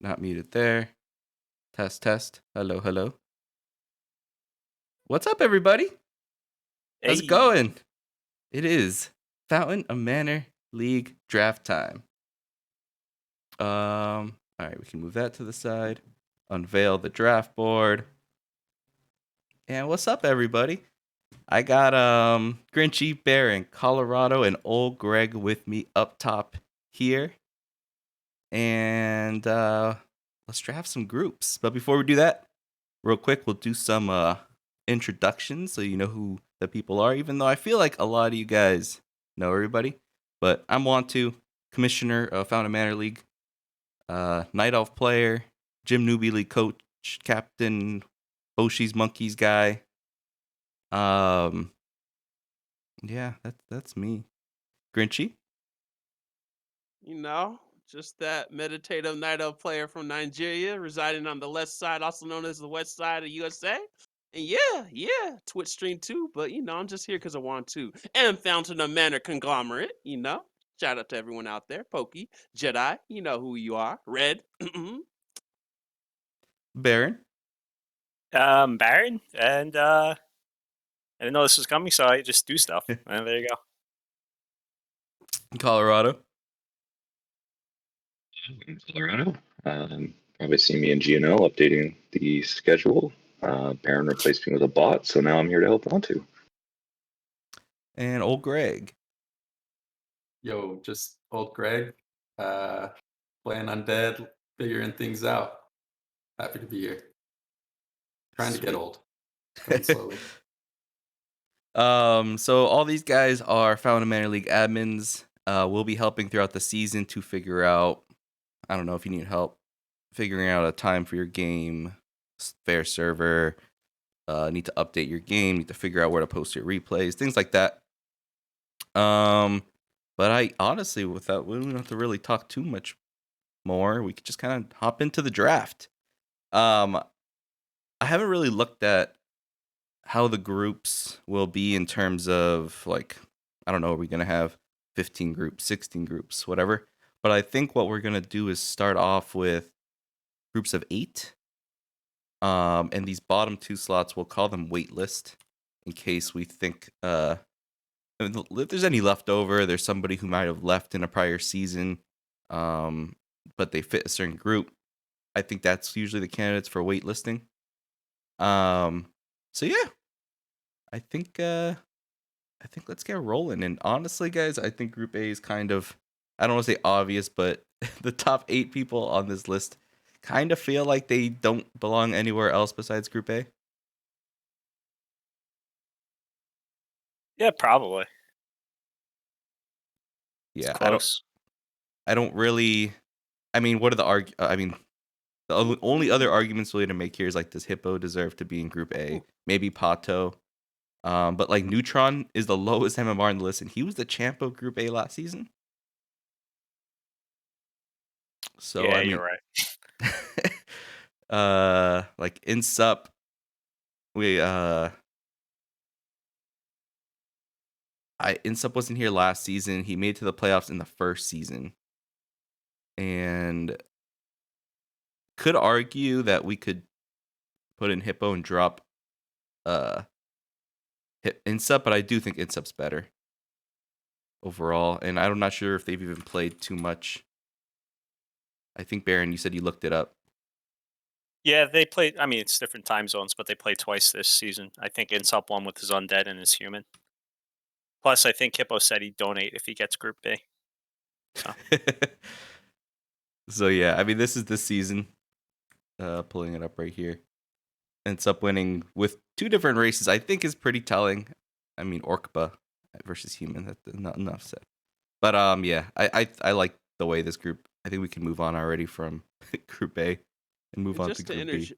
Not muted there. Test, test. Hello, hello. What's up, everybody? How's it Hey, going? It is Fountain of Manor League draft time. All right, we can move that to the side. Unveil the draft board. And what's up, everybody? I got Grinchy, Barren, Colorado, and OldGreg with me up top here. And let's draft some groups. But before we do that, real quick, we'll do some introductions so you know who the people are, even though I feel like a lot of you guys know everybody. But I'm Wontu, Commissioner of Fountain Manor League, Night Elf player, Gym Newbie League coach, Captain, Oshi's Monkeys guy. Yeah, that's me. Grinchy? Just that meditative night elf player from Nigeria, residing on the left side, also known as the west side of USA. And yeah, Twitch stream too, but I'm just here because I want to. And Fountain of Manor conglomerate. Shout out to everyone out there. Pokey, Jedi, you know who you are. Red. Barren? Barren, and I didn't know this was coming, so I just do stuff. And there you go. Colorado? In Colorado. Probably see me in GNL updating the schedule. Barron replaced me with a bot, so now I'm here to help Wontu. And OldGreg? Yo, just OldGreg, playing undead, figuring things out. Happy to be here. Trying to get old. Going slowly. So all these guys are Fountain Manor League admins. We'll be helping throughout the season to figure out, I don't know if you need help figuring out a time for your game, fair server, need to update your game, need to figure out where to post your replays, things like that. But I honestly, we don't have to really talk too much more. We could just kind of hop into the draft. I haven't really looked at how the groups will be in terms of, like, I don't know, are we going to have 15 groups, 16 groups, whatever. But I think what we're going to do is start off with groups of 8. And these bottom 2 slots, we'll call them waitlist in case we think if there's any leftover, there's somebody who might have left in a prior season, but they fit a certain group. I think that's usually the candidates for waitlisting. So yeah, I think let's get rolling. And honestly, guys, I think Group A is kind of, I don't want to say obvious, but the top 8 people on this list kind of feel like they don't belong anywhere else besides Group A. Yeah, probably. Yeah, It's close. I don't really. I mean, what are the the only other arguments really to make here is, like, does Hippo deserve to be in Group A? Maybe Pato. But like Neutron is the lowest MMR in the list, and he was the champ of Group A last season. So Yeah, I mean, you're right. like in Sup, Insup wasn't here last season. He made it to the playoffs in the first season, and could argue that we could put in Hippo and drop Insup, but I do think Insup's better overall, and I'm not sure if they've even played too much. I think, Barron, you said you looked it up. Yeah, they played. I mean, it's different time zones, but they played twice this season. I think Insop won with his undead and his human. Plus, I think Hippo said he'd donate if he gets Group B. So, So yeah, I mean, this is this season. Pulling it up right here. Ends up winning with 2 different races. I think is pretty telling. I mean, Orkba versus human. That's not enough said. But yeah, I like the way this group. I think we can move on already from Group A and move And on to Group B.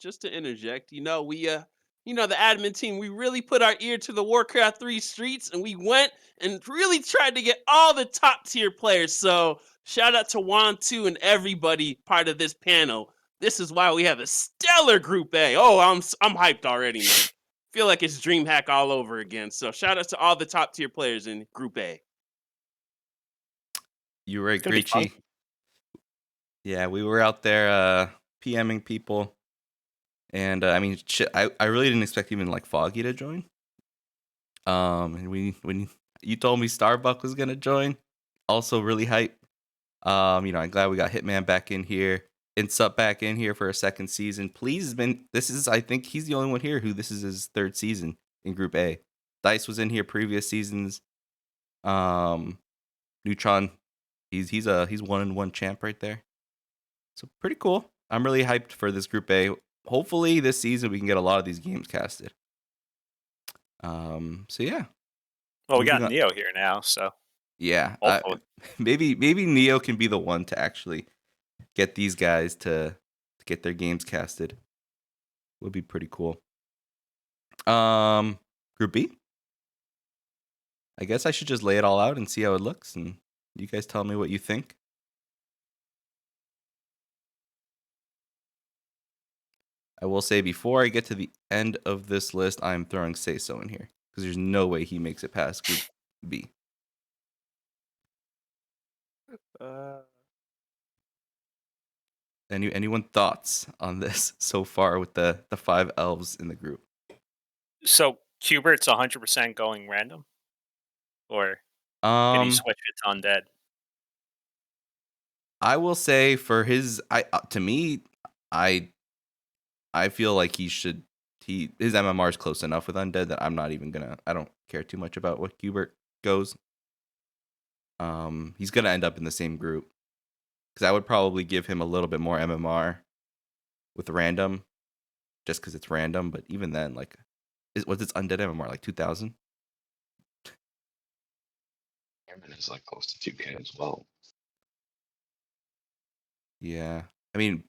just to interject, the admin team, we really put our ear to the Warcraft 3 streets and we went and really tried to get all the top tier players. So shout out to Wontu and everybody part of this panel. This is why we have a stellar Group A. Oh, I'm hyped already, man. Feel like it's DreamHack all over again. So shout out to all the top tier players in Group A. You're right, it's gonna be fun. Grinchy. Yeah, we were out there PMing people, and I mean, shit, I really didn't expect even like Foggy to join. And when you told me Starbuck was gonna join, also really hype. I'm glad we got Hitman back in here, Insup back in here for a second season. Please, I think he's the only one here who this is his third season in Group A. Dice was in here previous seasons. Neutron, he's 1-1 champ right there. So pretty cool. I'm really hyped for this Group A. Hopefully this season we can get a lot of these games casted. So yeah. Well, we got Moving on. Neo here now, so Yeah, hopefully. maybe Neo can be the one to actually get these guys to get their games casted. Would be pretty cool. Group B. I guess I should just lay it all out and see how it looks, and you guys tell me what you think. I will say before I get to the end of this list, I'm throwing Say So in here because there's no way he makes it past Group B. Anyone thoughts on this so far with the 5 elves in the group? So Cubert's 100% going random, or can you switch it to undead? I will say for his, to me, I feel like his MMR is close enough with undead that I'm not even gonna. I don't care too much about what Cubert goes. He's gonna end up in the same group because I would probably give him a little bit more MMR with random, just because it's random. But even then, like, what's its undead MMR, like 2,000? Barren is like close to 2K as well. Yeah, I mean,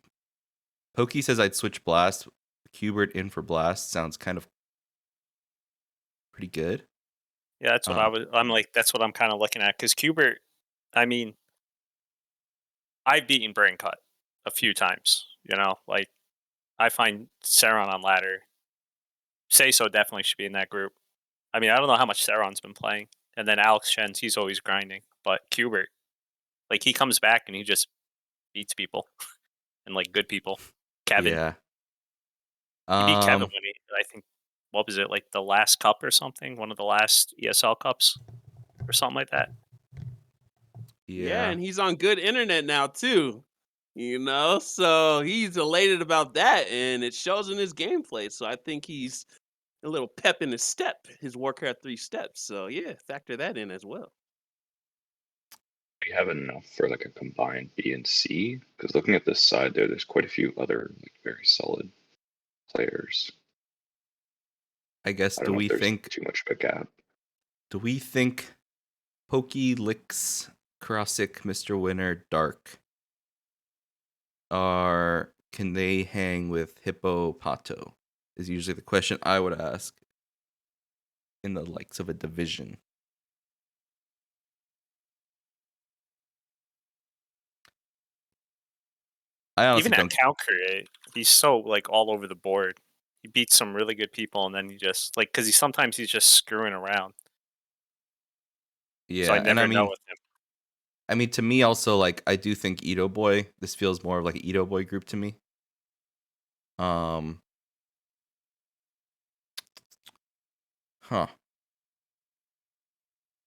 Pokey says I'd switch Blast. Cubert in for Blast sounds kind of pretty good. Yeah, that's what I'm like. That's what I'm kind of looking at because Cubert. I mean, I've beaten Brain Cut a few times. Like I find Saron on ladder. Say So definitely should be in that group. I mean, I don't know how much Saron's been playing, and then Alex Shen's he's always grinding, but Cubert, like he comes back and he just beats people and like good people. Kevin, Yeah. he beat Kevin when I think, what was it, like the last cup or something, one of the last ESL cups or something like that. Yeah, and he's on good internet now too. So he's elated about that, and it shows in his gameplay. So I think he's a little pep in his step, his Warcraft 3 steps. So yeah, factor that in as well. We have enough for like a combined B and C because looking at this side there's quite a few other like very solid players. I guess I don't do know we if there's think too much of a gap? Pokey, Licks, Karasik, Mr. Winner, Dark can they hang with Hippo Pato? Is usually the question I would ask in the likes of a division. I honestly Even at don't. Count Create, he's so like all over the board. He beats some really good people, and then he just like because sometimes he's just screwing around. Yeah, So I and never know with him. I mean, to me also, like, I do think Edo Boy. This feels more of like an Edo Boy group to me.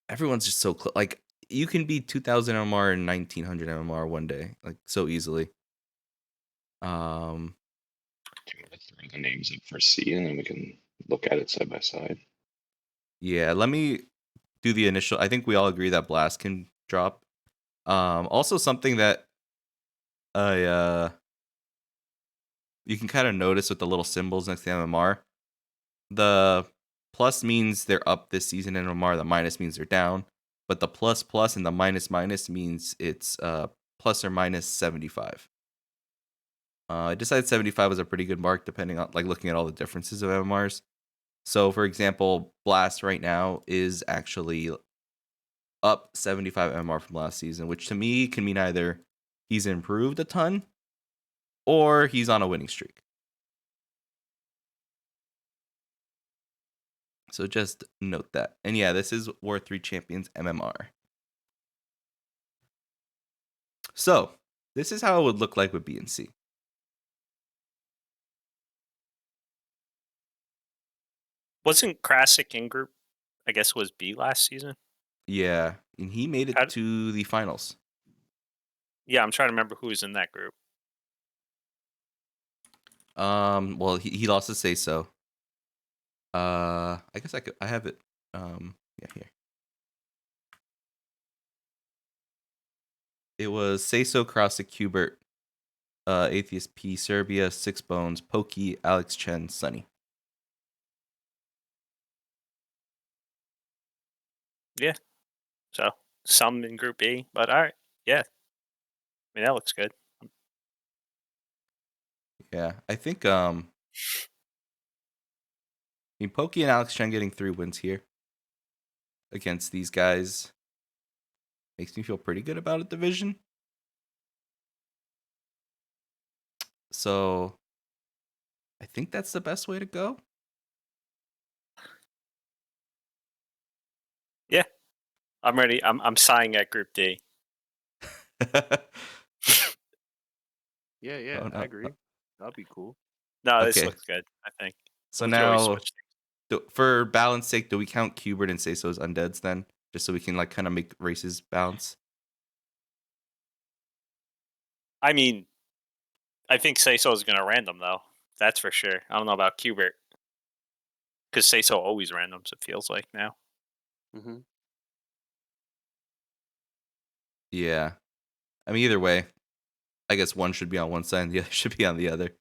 Everyone's just so close. Like, you can beat 2,000 MMR and 1,900 MMR one day, like so easily. Do you want to throw the names up for C and then we can look at it side by side? Yeah, let me do the initial. I think we all agree that Blast can drop. Also something that you can kind of notice with the little symbols next to MMR. The plus means they're up this season in MMR. The minus means they're down. But the plus and the minus means it's plus or minus 75. I decided 75 was a pretty good mark depending on like looking at all the differences of MMRs. So for example, Blast right now is actually up 75 MMR from last season, which to me can mean either he's improved a ton or he's on a winning streak. So just note that. And yeah, this is War 3 Champions MMR. So This is how it would look like with B and C. Wasn't Krasick in group? I guess it was B last season. Yeah, and he made How it d- to the finals. Yeah, I'm trying to remember who was in that group. Well, he lost to Say So. I guess I have it. Yeah, here. It was Say So, Krasick, Hubert, Atheist P, Serbia, Six Bones, Pokey, Alex Chen, Sunny. Yeah. So some in group B, but all right. Yeah. I mean, that looks good. Yeah, I think I mean Pokey and Alex Chen getting 3 wins here against these guys makes me feel pretty good about a division. So I think that's the best way to go. Yeah. I'm ready. I'm sighing at group D. Yeah, Oh, no. I agree. That'd be cool. No, this Okay. looks good, I think. So We can always now, switch. for balance sake, do we count Cubert and Say So as undeads then? Just so we can like kind of make races balance? I mean, I think Sayso is going to random, though. That's for sure. I don't know about Cubert. Because Sayso always randoms, it feels like now. Mm-hmm. Yeah. I mean, either way, I guess one should be on one side and the other should be on the other.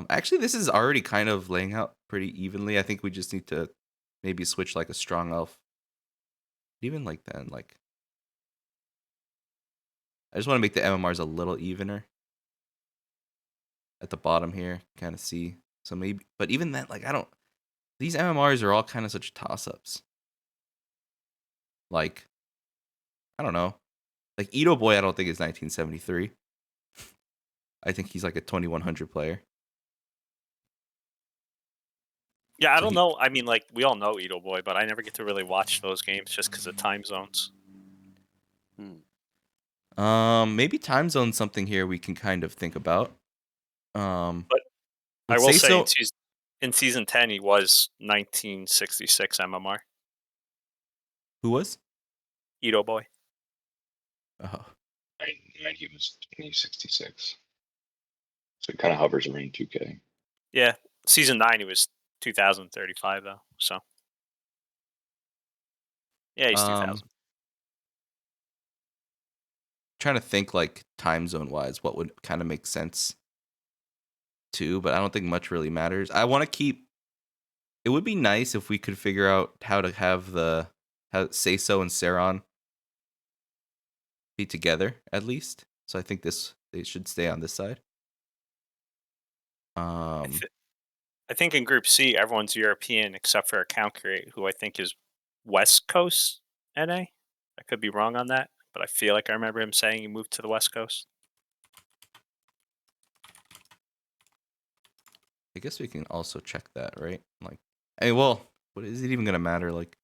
Actually, this is already kind of laying out pretty evenly. I think we just need to maybe switch like a strong elf. Even like then, like I just want to make the MMRs a little evener at the bottom here. Kind of see. So maybe, but even then, like I don't. These MMRs are all kind of such toss-ups. Like, I don't know. Like Edo Boy, I don't think is 1973. I think he's like a 2100 player. Yeah, I So don't he- know. I mean, like, we all know Edo Boy, but I never get to really watch those games just because of time zones. Maybe time zone something here we can kind of think about. But I Would will Say say So. in season 10, he was 1966 MMR. Who was? Edo Boy. Oh, He was 2066. So it kind of hovers around 2K. Yeah. Season 9, he was 2035, though. So, yeah, he's 2000. trying to think like time zone wise, what would kind of make sense too, but I don't think much really matters. I want to keep. It would be nice if we could figure out how to have how Say So and Saron be together at least. So I think they should stay on this side. I think in Group C, everyone's European except for Account Create, who I think is West Coast NA. I could be wrong on that, but I feel like I remember him saying he moved to the West Coast. I guess we can also check that, right? Like, hey, well, what is it even gonna matter? Like,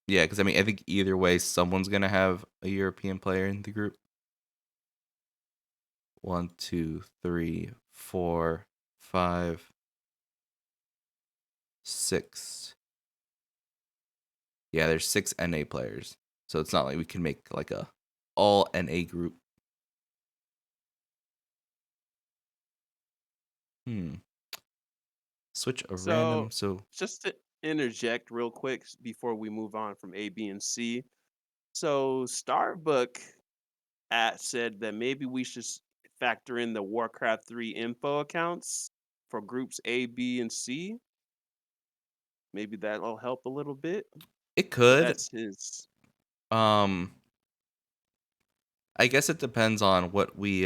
yeah, because I mean, I think either way, someone's gonna have a European player in the group. 1, 2, 3, 4, 5, 6. Yeah, there's 6 NA players, so it's not like we can make like a all NA group. Switch a random. So just to interject real quick before we move on from A, B, and C. So Starbuck said that maybe we should factor in the Warcraft 3 info accounts for groups A, B, and C. Maybe that'll help a little bit. it could. That's his. I guess it depends on what we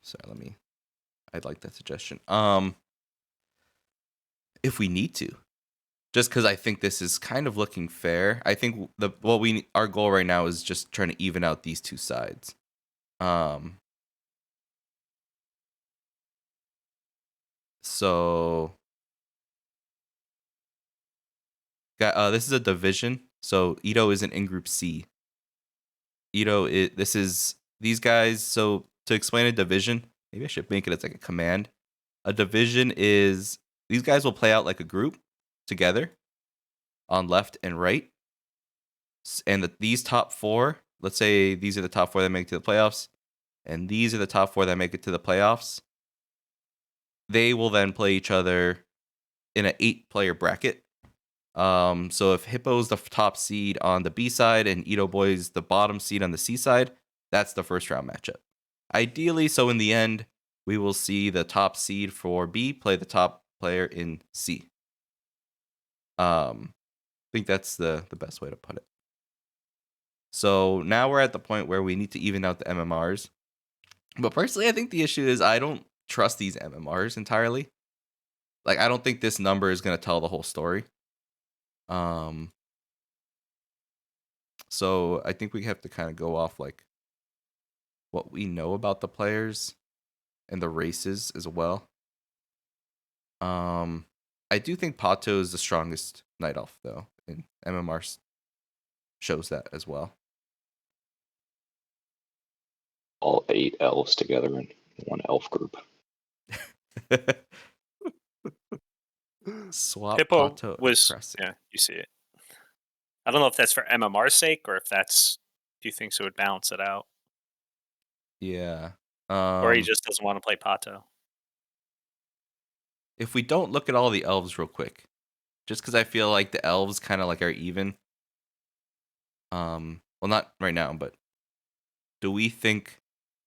sorry, I'd like that suggestion. If we need to. Just cuz I think this is kind of looking fair. I think our goal right now is just trying to even out these two sides. So, this is a division. So Ito isn't in Group C. These guys. So to explain a division, maybe I should make it as like a command. A division is these guys will play out like a group together on left and right. And these top four, let's say these are the top four that make it to the playoffs, and these are the top four that make it to the playoffs. They will then play each other in an 8-player bracket. So if Hippo's the top seed on the B side and Ito Boy's the bottom seed on the C side, that's the first round matchup. Ideally, so in the end, we will see the top seed for B play the top player in C. I think that's the best way to put it. So now we're at the point where we need to even out the MMRs. But personally, I think the issue is I don't trust these MMRs entirely. Like, I don't think this number is going to tell the whole story. So I think we have to kind of go off like what we know about the players and the races as well. I do think Pato is the strongest Night Elf though, and MMR shows that as well. All 8 elves together in one elf group. Swap Hippo Pato was impressive. yeah, you see it. I don't know if that's for MMR's sake or if that's do you think so would balance it out, Yeah. or he just doesn't want to play Pato. If we don't look at all the elves real quick, just because I feel like the elves kind of like are even. Well, not right now, but do we think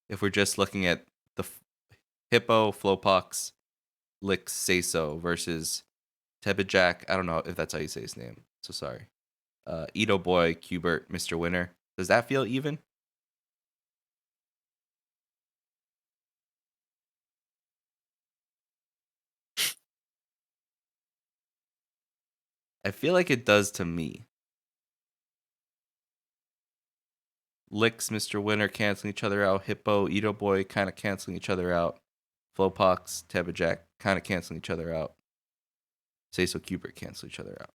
if we're just looking at the Hippo, Flowpox, Lix, Seiso versus Tebejak, I don't know if that's how you say his name, so sorry. Ito Boy, Cubert, Mr. Winner, does that feel even? I feel like it does to me. Lix, Mr. Winner canceling each other out. Hippo, Ito Boy kind of canceling each other out. Flowpox, Tebejak kind of canceling each other out. Seiso, Cubert cancel each other out.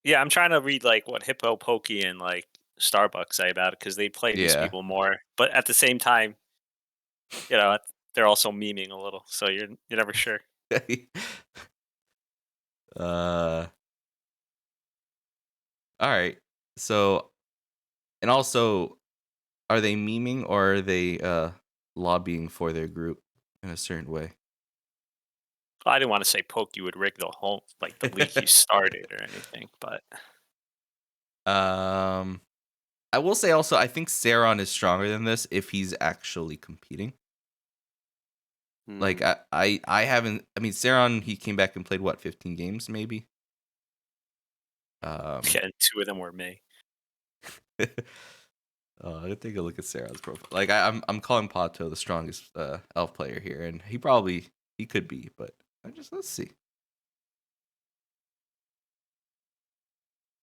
Yeah, I'm trying to read like what Hippo, Pokey, and like Starbucks say about it because they play these Yeah. people more, but at the same time, you know, they're also memeing a little, so you're never sure. All right. So, and also, are they memeing or are they lobbying for their group in a certain way? I didn't want to say Pokey would rig the whole like the league he started or anything, but I will say also, I think Saron is stronger than this if he's actually competing. Like I haven't. I mean, Saron, he came back and played what 15 games maybe. yeah, and 2 of them were me. I didn't take a look at Saron's profile. Like I'm calling Pato the strongest elf player here, and he could be, but let's see.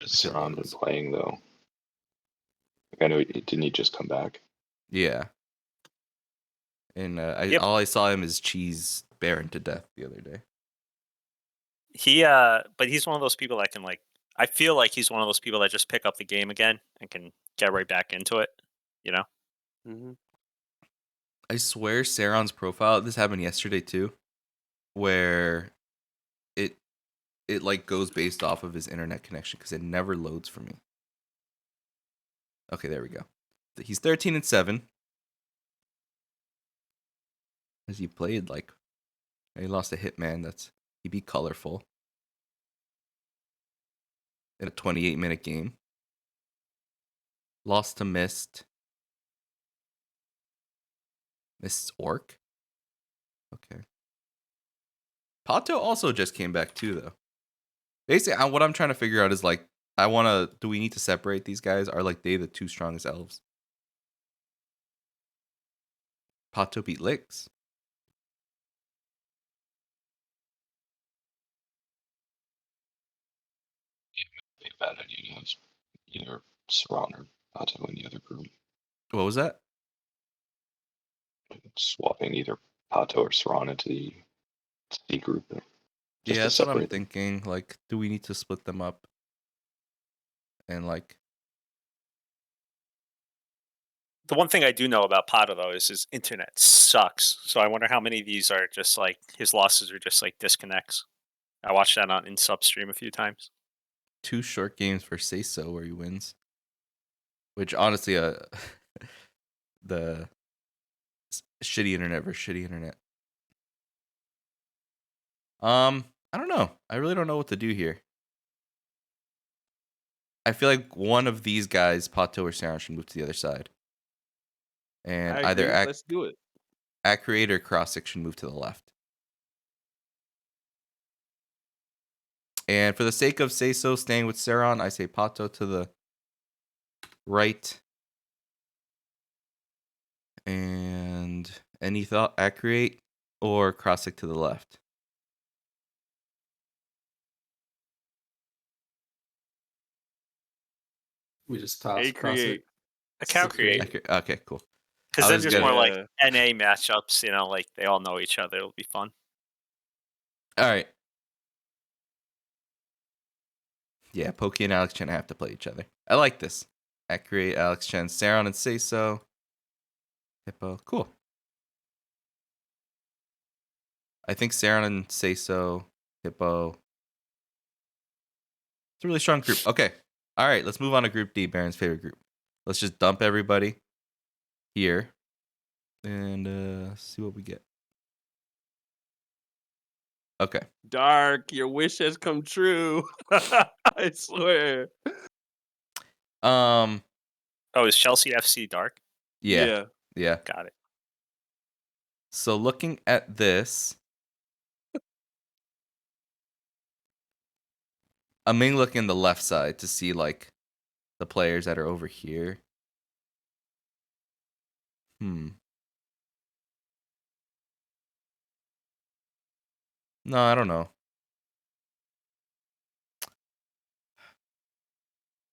Has Saran been playing though? Like, I know didn't he just come back? Yeah. And all I saw him is cheese Barren to death the other day. But he's one of those people that can like. I feel like he's one of those people that just pick up the game again and can get right back into it. You know. Mm-hmm. I swear Saron's profile, this happened yesterday too, where it like goes based off of his internet connection because it never loads for me. Okay, there we go. He's 13-7. As he played like he lost a Hitman, he beat Colorful in a 28-minute game. Lost to Mist Orc. Okay. Pato also just came back too, though. Basically, what I'm trying to figure out is like, do we need to separate these guys? Are like they the 2 strongest elves? Pato beat Lix. Be a bad idea to have either Saran or Pato in the other group. What was that? Swapping either Pato or Saran into the C group. Just Yeah, to that's what I'm separate them. thinking. Like, do we need to split them up? And like, The one thing I do know about Pato though is his internet sucks. So I wonder how many of these are just like his losses are just like disconnects. I watched that on in substream a few times. 2 short games for Say So where he wins. Which honestly, the shitty internet versus shitty internet. I don't know. I really don't know what to do here. I feel like one of these guys, Pato or Saran, should move to the other side. And I either agree. Let's do it. Accurate or Crossick should move to the left. And for the sake of Say So staying with Saran, I say Pato to the right. And any thought? Accurate or Crossick to the left? We just toss A create. Account create. Accurate. Okay, cool. Because I then was there's gonna- more like Yeah. NA matchups, you know, like they all know each other. It'll be fun. All right. Yeah, Pokey and Alex Chen have to play each other. I like this. Accurate, Alex Chen, Saran, and Say So. Hippo. Cool. I think Saran and Say So, Hippo. It's a really strong group. Okay. All right, let's move on to Group D, Barron's favorite group. Let's just dump everybody here and see what we get. Okay. Dark, your wish has come true. I swear. Oh, is Chelsea FC dark? yeah. Got it. So looking at this, I'm mainly looking on the left side to see like the players that are over here. No, I don't know.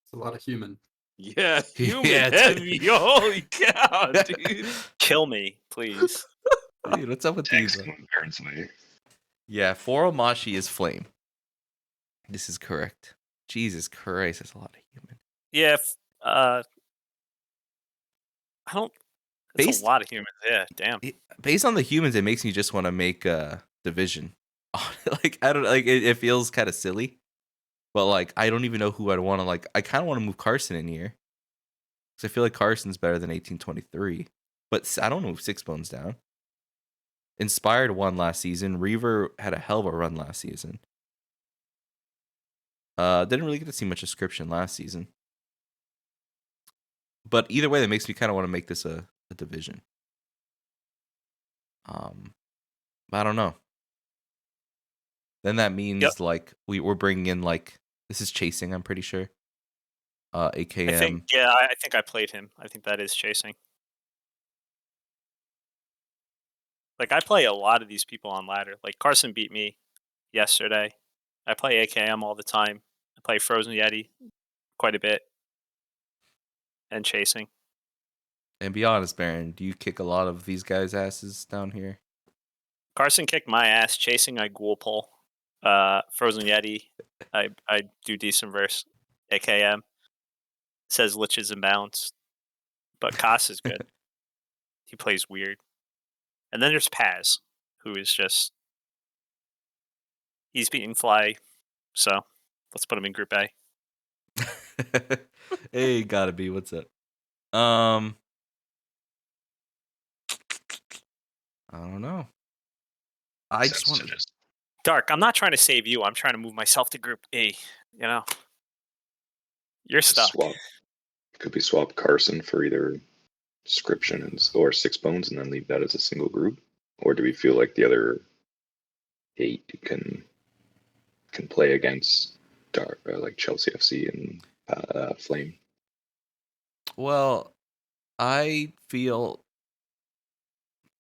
It's a lot of human. Yeah, human Yeah, it's- heavy. Holy cow, dude. Kill me, please. Dude, what's up with Takes these? going Baron's way. Yeah, Foromashi is flame. This is correct. Jesus Christ, that's a lot of human. Yeah, I don't. It's Based- a lot of humans. Yeah, damn. Based on the humans, it makes me just want to make a division. Like I don't like it feels kind of silly, but like I don't even know who I'd want to like. I kind of want to move Carson in here because I feel like Carson's better than 1823. But I don't move Six Bones down. Inspired won last season. Reaver had a hell of a run last season. Didn't really get to see much description last season. But either way, that makes me kind of want to make this a division. I don't know. Then that means like we're bringing in like this is chasing. I'm pretty sure. AKM. I think I played him. I think that is chasing. Like I play a lot of these people on ladder. Like Carson beat me yesterday. I play AKM all the time. I play Frozen Yeti quite a bit. And chasing. And be honest, Barron, do you kick a lot of these guys' asses down here? Carson kicked my ass. Chasing, I ghoul pull. Frozen Yeti, I do decent verse. AKM says liches and bounce, but Koss is good. He plays weird. And then there's Paz, who is just he's beating Fly, so let's put him in Group A. Hey, gotta be. What's up? I don't know. I just want to. Dark, I'm not trying to save you. I'm trying to move myself to Group E. You know, you're stuck. Could we swap Carson for either Description or Six Bones and then leave that as a single group? Or do we feel like the other 8 can play against like Chelsea FC and Flame? Well, I feel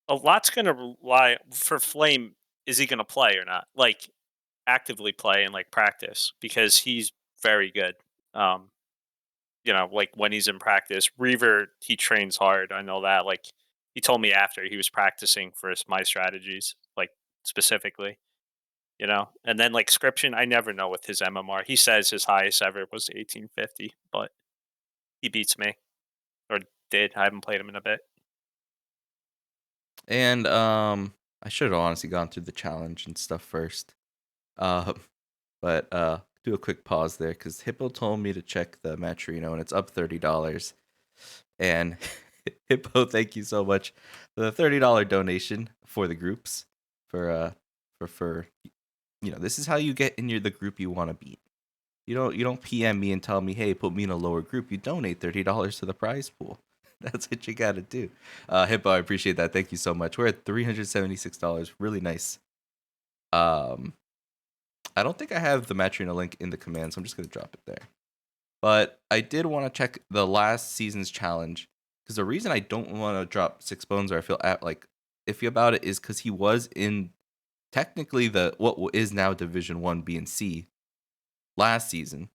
A lot's going to rely for Flame. Is he going to play or not? Like actively play and like practice because he's very good. You know, like when he's in practice, Reaver, he trains hard. I know that. Like He told me after he was practicing for my strategies, like specifically, And then like Scription, I never know with his MMR. He says his highest ever was 1850, but he beats me, or did. I haven't played him in a bit. And I should have honestly gone through the challenge and stuff first. But do a quick pause there because Hippo told me to check the Matrino and it's up $30. And Hippo, thank you so much for the $30 donation for the groups. For this is how you get in the group you want to beat. You don't PM me and tell me, hey, put me in a lower group. You donate $30 to the prize pool. That's what you gotta do. Hippo, I appreciate that. Thank you so much. We're at $376. Really nice. I don't think I have the Matrino link in the command, so I'm just gonna drop it there. But I did want to check the last season's challenge because the reason I don't want to drop 6 bones or I feel like iffy about it is because he was in technically what is now Division 1 B and C last season,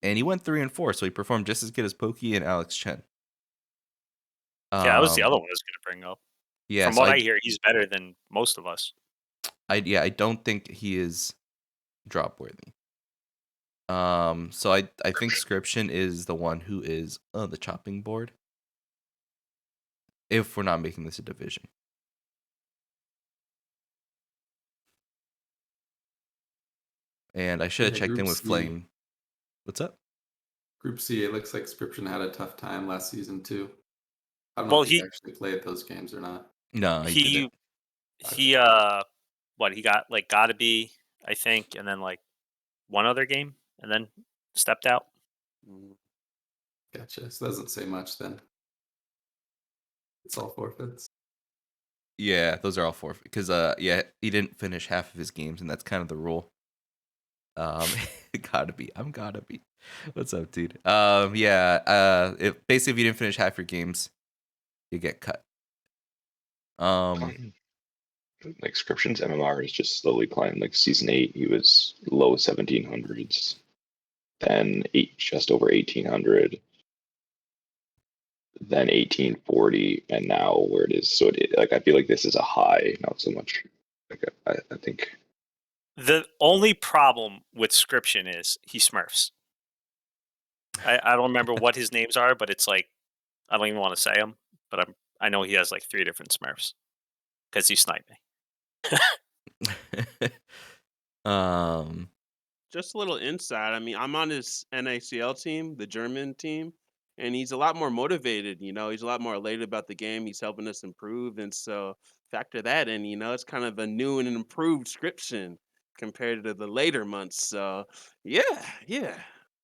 and he went 3 and 4, so he performed just as good as Pokey and Alex Chen. Yeah, that was the other one I was going to bring up. Yeah, From so what I hear, he's better than most of us. I don't think he is drop worthy. So I think Scription is the one who is on the chopping board if we're not making this a division. And I should have checked in with Flame. What's up? Group C, it looks like Scription had a tough time last season too. I don't know if he actually played those games or not. No, he didn't. He he got like Gotta Be, I think, and then like one other game, and then stepped out. Gotcha. So it doesn't say much then. It's all forfeits. Yeah, those are all forfeit because he didn't finish half of his games, and that's kind of the rule. Gotta be. What's up, dude? If you didn't finish half your games, you get cut. Like Scription's MMR is just slowly climbing. Like season 8, he was low 1700s, then just over 1800, then 1840, and now where it is. So I feel like this is a high, not so much. Like I think the only problem with Scription is he smurfs. I don't remember what his names are, but it's like I don't even want to say them, but I know he has like 3 different smurfs because he sniped me. Just a little insight. I mean, I'm on his NACL team, the German team, and he's a lot more motivated. He's a lot more elated about the game. He's helping us improve, and so factor that in. It's kind of a new and improved Scription compared to the later months. So yeah,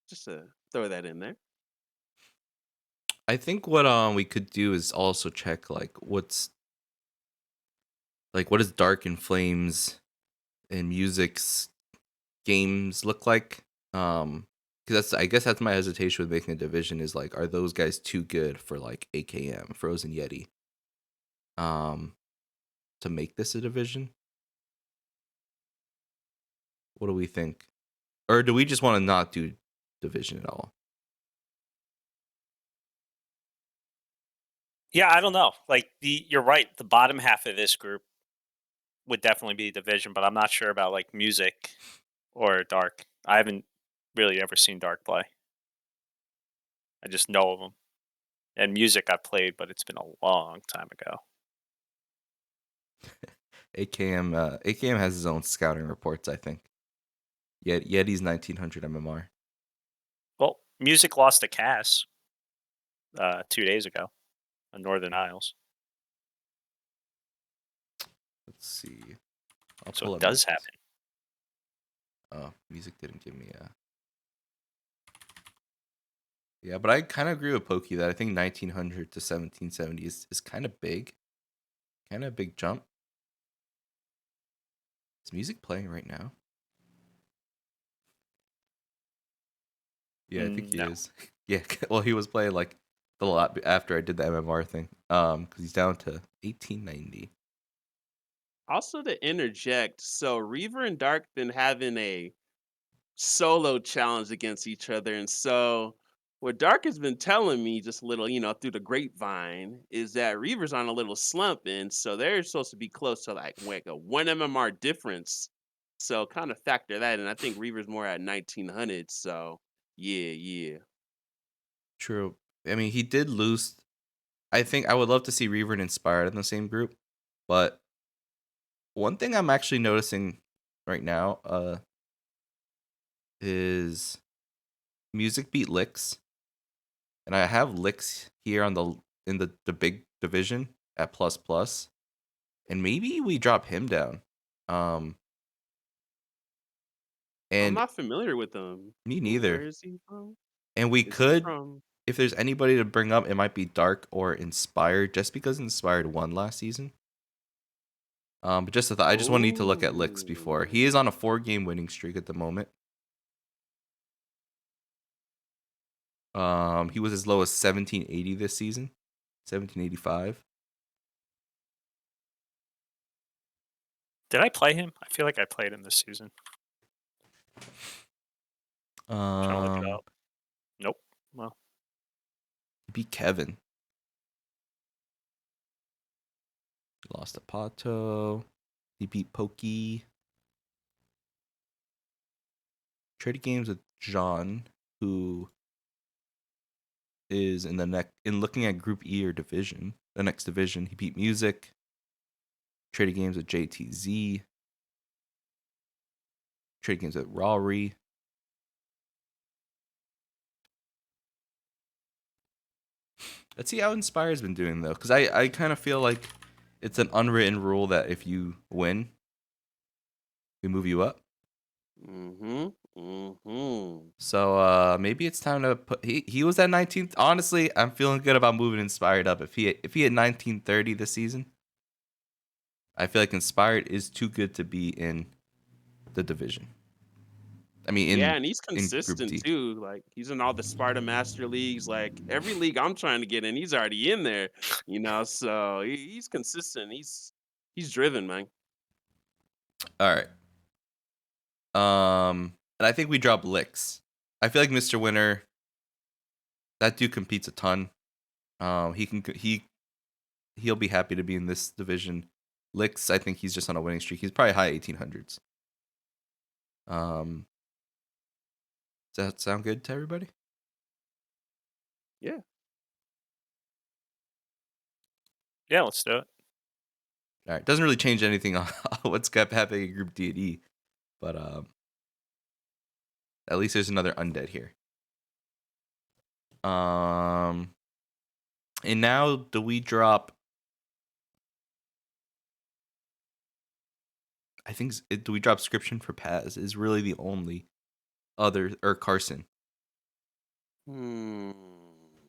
just to throw that in there. I think what we could do is also check what does Dark and Flames and Music's games look like? Because I guess that's my hesitation with making a division is are those guys too good for AKM, Frozen Yeti? To make this a division? What do we think? Or do we just want to not do division at all? Yeah, I don't know. You're right. The bottom half of this group would definitely be division, but I'm not sure about Music or Dark. I haven't really ever seen Dark play. I just know of him. And Music I've played, but it's been a long time ago. AKM has his own scouting reports, I think. Yeti's 1900 MMR. Well, Music lost to Cass 2 days ago on Northern Isles. Let's see. So it does happen. Oh, Music didn't give me a... Yeah, but I kind of agree with Pokey that I think 1900 to 1770 is kind of big. Kind of a big jump. Is Music playing right now? Yeah, I think he is. Yeah, well, he was playing a lot after I did the MMR thing. Because he's down to 1890. Also to interject, so Reaver and Dark been having a solo challenge against each other, and so What Dark has been telling me just a little, through the grapevine, is that Reaver's on a little slump, and so they're supposed to be close to like a 1 MMR difference. So kind of factor that in. I think Reaver's more at 1900. So yeah. True. I mean, he did lose. I think I would love to see Reaver and Inspired in the same group, but one thing I'm actually noticing right now is Music beat Licks, and I have Licks here on the big division at ++, and maybe we drop him down. I'm And not familiar with them. me Where neither. is he from? And we Is he could, from? if there's anybody to bring up, it might be Dark or Inspired, just because Inspired won last season. But just a thought, I just want to need to look at Licks before. He is on a 4-game winning streak at the moment. He was as low as 1780 this season, 1785. Did I play him? I feel like I played him this season. Trying to look it Um, up. Nope. Well, he beat Kevin. He lost to Pato. He beat Pokey. Traded games with John, who is in looking at Group E or division, the next division. He beat Music. Traded games with JTZ. Traded games with Rory. Let's see how Inspire's been doing though, because I kind of feel like it's an unwritten rule that if you win, we move you up. So maybe it's time to put. He was at 19th. Honestly, I'm feeling good about moving Inspired up. If he had 1930 this season, I feel like Inspired is too good to be in the division. I mean, Yeah, and he's in Group consistent D. too. Like he's in all the Sparta Master leagues. Like every league I'm trying to get in, he's already in there. So he's consistent. He's driven, man. All right. And I think we drop Licks. I feel like Mr. Winner. That dude competes a ton. He'll be happy to be in this division. Licks, I think he's just on a winning streak. He's probably high 1800s. Does that sound good to everybody? Yeah. yeah, let's do it. All right. Doesn't really change anything on what's happening in Group D and E, but at least there's another undead here. And now do we drop? I think do we drop Scription for Paz? Is really the only other, or Carson. Hmm.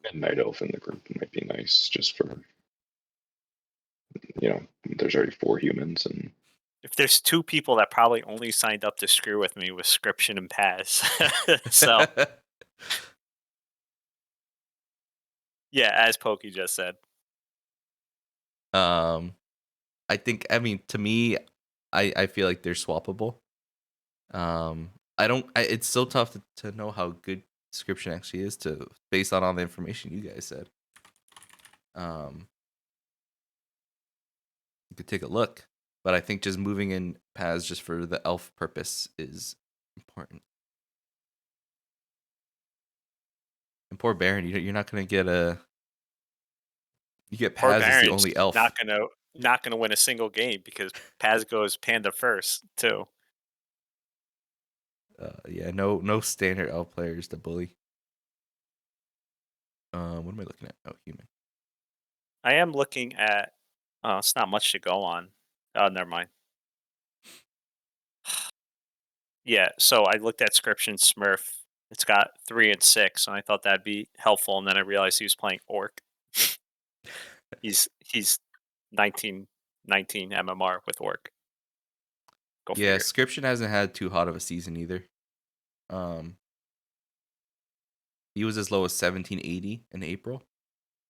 And Night Elf in the group might be nice, just for there's already 4 humans, and If there's 2 people that probably only signed up to screw with me with Scription and Paz. So, yeah, as Pokey just said. I think, I mean, to me, I feel like they're swappable. It's so tough to know how good Scription actually is based on all the information you guys said. You could take a look, but I think just moving in Paz just for the elf purpose is important. And poor Barren, you're not gonna get you get Poor Paz as the Barron's only elf. not gonna win a single game because Paz goes Panda first too. Yeah, no standard elf players to bully. What am I looking at? Oh, human. I am looking at. It's not much to go on. Oh, never mind. Yeah, so I looked at Scription Smurf. It's got 3 and 6, and I thought that'd be helpful, and then I realized he was playing Orc. he's 19 MMR with Orc. Go Yeah, figure. Scription hasn't had too hot of a season either. He was as low as 1780 in April,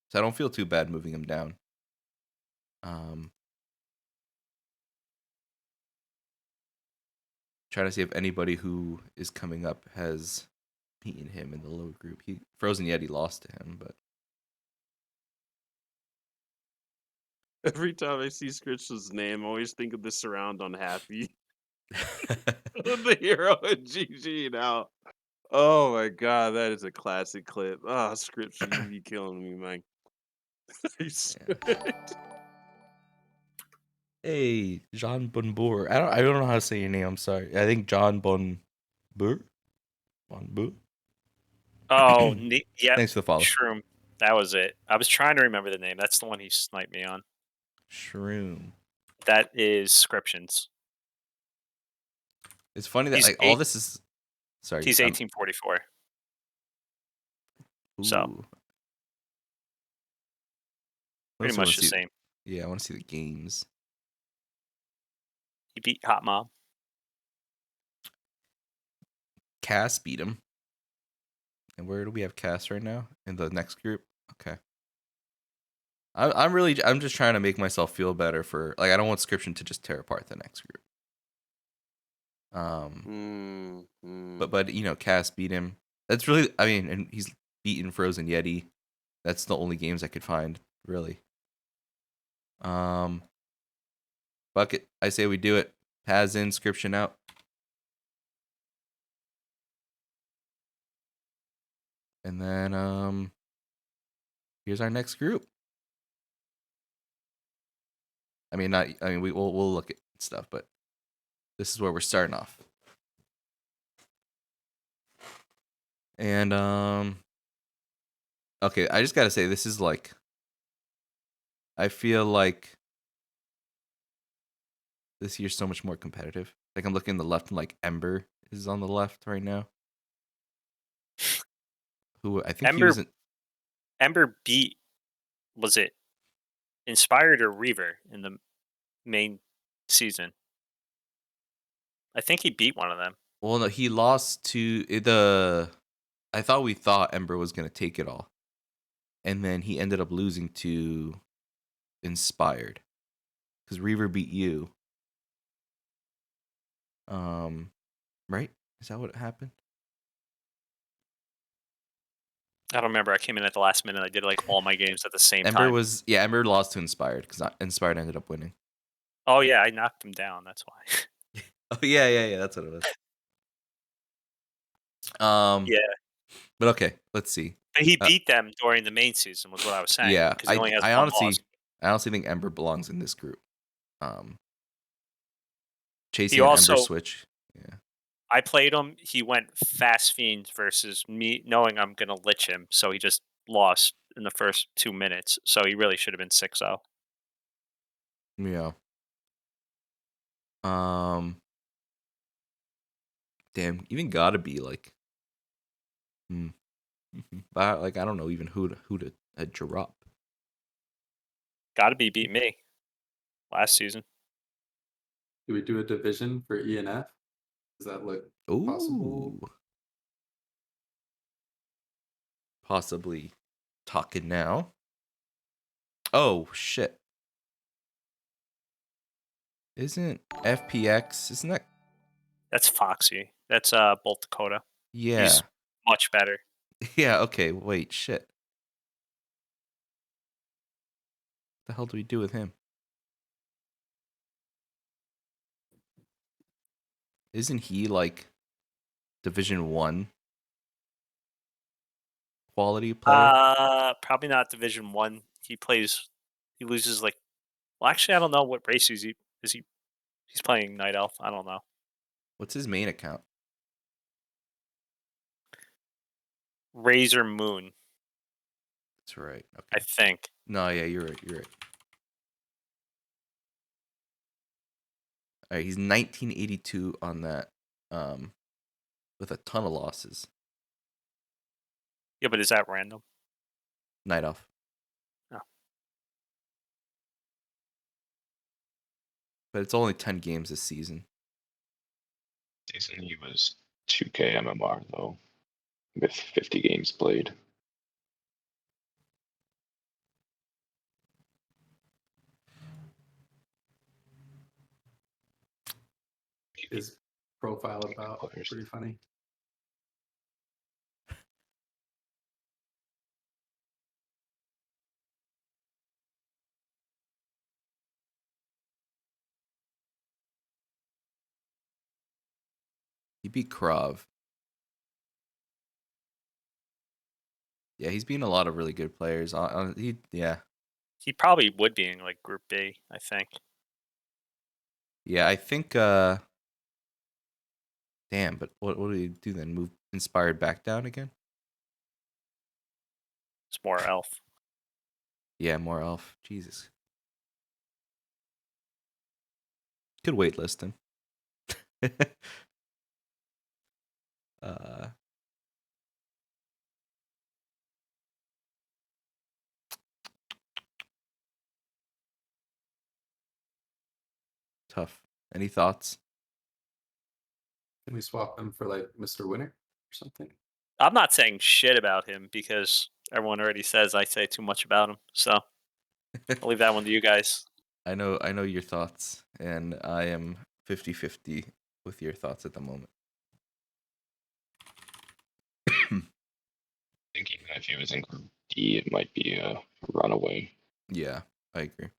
so I don't feel too bad moving him down. Trying to see if anybody who is coming up has beating him in the low group. Frozen Yeti lost to him, but Every time I see Scritch's name, I always think of the surround on Happy. The hero in GG now. Oh my god, that is a classic clip. Oh, Scritch, you be killing me, man. Hey, Jean Bonbour. I don't know how to say your name. I'm sorry. I think John Bonbour. Bonbour. Oh, yep. Thanks for the follow. Shroom. That was it. I was trying to remember the name. That's the one he sniped me on. Shroom. That is Scriptions. It's funny that He's like all this is. Sorry. He's 1844. So Ooh. I pretty also wanna much the see- same. Yeah, I want to see the games. He beat Hot Mom. Cass beat him. And where do we have Cass right now? In the next group? Okay. I'm just trying to make myself feel better for like I don't want Scription to just tear apart the next group. But you know, Cass beat him. That's really and he's beaten Frozen Yeti. That's the only games I could find, really. Bucket, I say we do it. Paz in, Scription out. And then here's our next group. We'll look at stuff, but this is where we're starting off. And okay, I just gotta say this is like I feel like this year's so much more competitive. Like I'm looking to the left and like Ember is on the left right now. Who I think he was Ember beat, was it Inspired or Reaver in the main season? I think he beat one of them. Well, no, he lost to the. I thought Ember was gonna take it all, and then he ended up losing to Inspired because Reaver beat you. Right? Is that what happened? I don't remember. I came in at the last minute. I did like all my games at the same Ember time. Ember lost to Inspired because Inspired ended up winning. Oh yeah, I knocked him down. That's why. Oh yeah. That's what it was. Yeah. But okay, let's see. But he beat them during the main season, was what I was saying. Yeah, because he only has I one honestly think Ember belongs in this group. Chasing He an also- Ember switch. Yeah. I played him. He went Fast Fiend versus me, knowing I'm gonna lich him. So he just lost in the first 2 minutes. So he really should have been 6-0. Yeah. Damn, even gotta be like, but like I don't know even who to drop. Gotta be beat me last season. Do we do a division for E and F? Does that look possible? Ooh. Possibly talking now. Oh shit. Isn't FPX? Isn't that? That's Foxy. That's Bolt Dakota. Yeah. He's much better. Yeah. Okay. Wait. Shit. What the hell do we do with him? Isn't he like Division 1 quality player? Probably not Division 1. He loses like, well, actually I don't know what race he's playing Night Elf. I don't know. What's his main account? Razor Moon, That's right. Okay. I think. No, yeah, you're right. All right, he's 1982 on that, with a ton of losses. Yeah, but is that random? Night off. Oh. But it's only 10 games this season. Season he was 2K MMR though, with 50 games played. His profile about Players. pretty funny. He beat Krav. Yeah, he's beaten a lot of really good players. Yeah. He probably would be in like Group B, I think. Yeah, I think damn, but what do you do then? Move Inspired back down again? It's more Elf. Yeah, more elf. Jesus. Could waitlist him. uh Tough. Any thoughts? Can we swap him for like Mr. Winner or something? I'm not saying shit about him because everyone already says I say too much about him. So I'll leave that one to you guys. I know your thoughts, and I am 50-50 with your thoughts at the moment. I think even if he was in Group D, it might be a runaway. Yeah, I agree.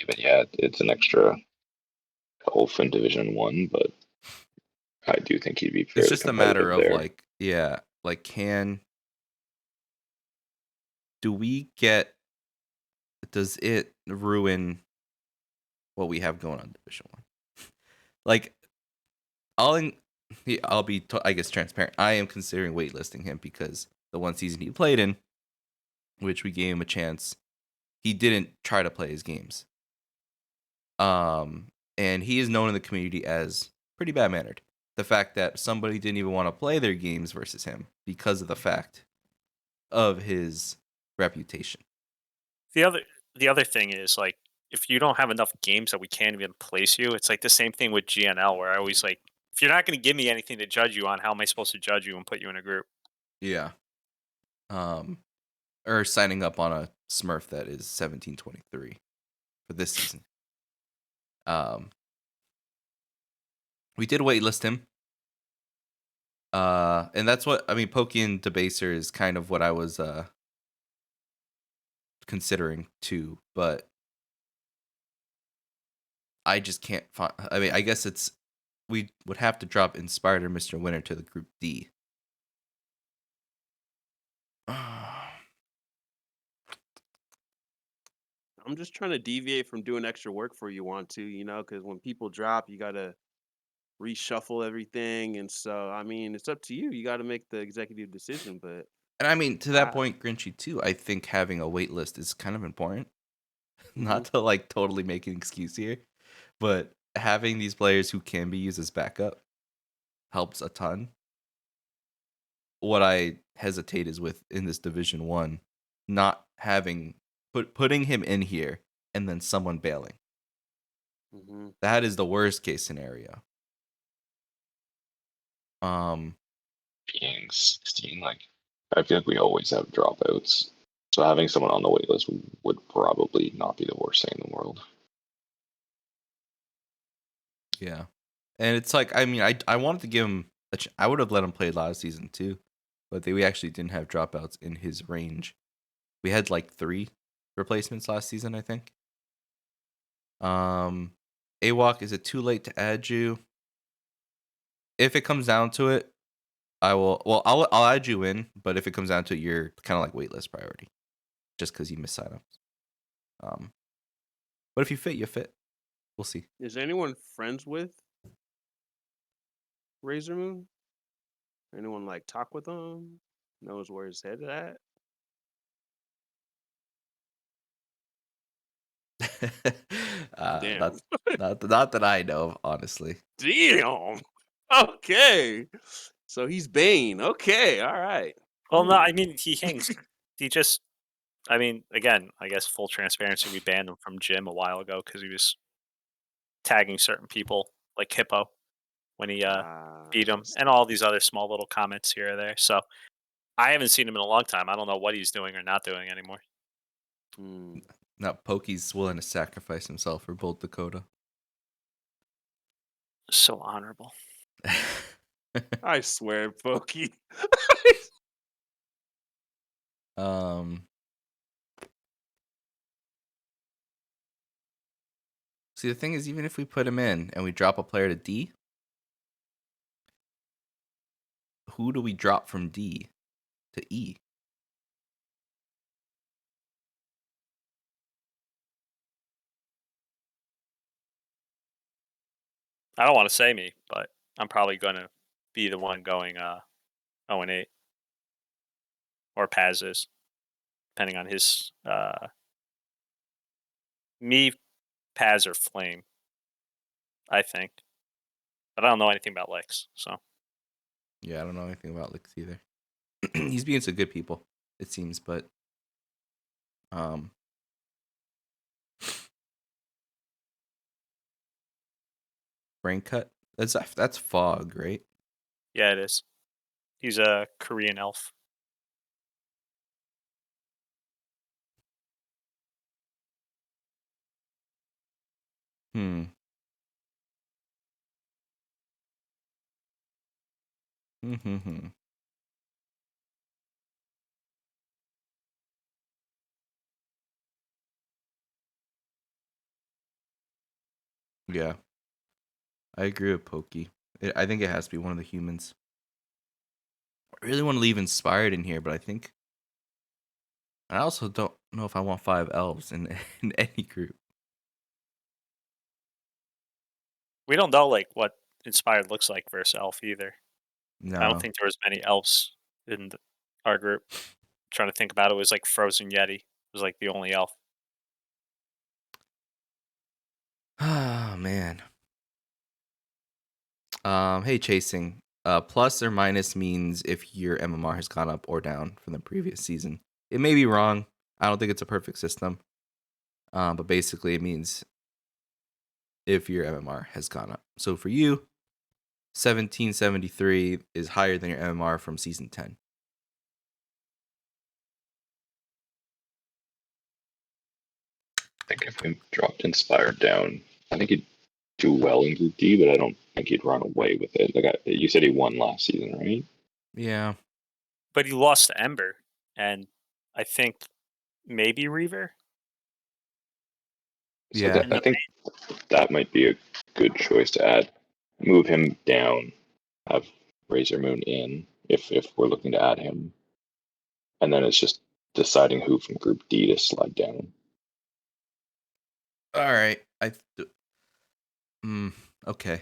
But yeah, it's an extra elf in Division 1, but I do think he'd be fairly It's just a matter competitive of there. like, yeah, like do we get, does it ruin what we have going on Division 1? Like, I'll be, I guess, transparent. I am considering waitlisting him because the one season he played in, which we gave him a chance, he didn't try to play his games. And he is known in the community as pretty bad mannered. The fact that somebody didn't even want to play their games versus him because of the fact of his reputation. The other thing is like if you don't have enough games that we can't even place you, it's like the same thing with GNL where I always like if you're not going to give me anything to judge you on, how am I supposed to judge you and put you in a group? Yeah. Or signing up on a Smurf that is 1723 for this season. We did waitlist him. And that's what I mean. Pokey and Debaser is kind of what I was considering too, but I just can't find. I mean, I guess we would have to drop Inspired or Mr. Winner to the Group D. I'm just trying to deviate from doing extra work for you, Wontu, because when people drop, you got to reshuffle everything. And so, I mean, it's up to you. You got to make the executive decision. But And I mean, to that uh, point, Grinchy too. I think having a wait list is kind of important. Not mhm. to like totally make an excuse here, but having these players who can be used as backup helps a ton. What I hesitate is with in this Division 1, not having putting him in here and then someone bailing. Mhm. That is the worst case scenario. Being 16, like, I feel like we always have dropouts. So having someone on the waitlist would probably not be the worst thing in the world. Yeah. And it's like, I mean, I wanted to give him I would have let him play last season too, but we actually didn't have dropouts in his range. We had like 3 replacements last season, I think. AWOC, is it too late to add you? If it comes down to it, I'll add you in, but if it comes down to it, you're kind of like waitlist priority, just because you miss signups. But if you fit, you fit. We'll see. Is anyone friends with Razor Moon? Anyone like talk with him? Knows where his head at? Damn. Not that I know of, honestly. Damn. Okay. So he's Bane. Okay. All right. Well, no, I mean he hangs. He just, I mean, again, I guess full transparency, we banned him from gym a while ago because he was tagging certain people like Hippo when he beat him, and all these other small little comments here or there. So I haven't seen him in a long time. I don't know what he's doing or not doing anymore. Now Pokey's willing to sacrifice himself for Bold Dakota. So honorable. I swear, Pokey. So, 'cause, See, the thing is, even if we put him in and we drop a player to D, who do we drop from D to E? I don't want to say me, but I'm probably going to be the one going 0-8. Or Paz is, depending on his me, Paz, or Flame, I think. But I don't know anything about Lex, so. Yeah, I don't know anything about Lix either. He's being some good people, it seems, but brain cut. That's Fog, right? Yeah, it is. He's a Korean elf. Hmm. Hmm. Yeah, I agree with Pokey. I think it has to be one of the humans. I really want to leave Inspired in here, but I also don't know if I want 5 elves in in any group. We don't know like what Inspired looks like versus elf either. I don't No. think there was many elves in our group. Trying to think about it, was like Frozen Yeti was like the only elf. Oh man. Hey, chasing. Plus or minus means if your MMR has gone up or down from the previous season. It may be wrong. I don't think it's a perfect system. But basically it means if your MMR has gone up. So for you, 1773 is higher than your MMR from season 10. I think if we dropped Inspired down, I think he'd do well in Group D, but I don't think he'd run away with it. You said he won last season, right? Yeah. But he lost to Ember, and I think maybe Reaver. So Yeah. I think that might be a good choice to add. Move him down, have Razor Moon in if we're looking to add him, and then it's just deciding who from Group D to slide down. All right. Okay.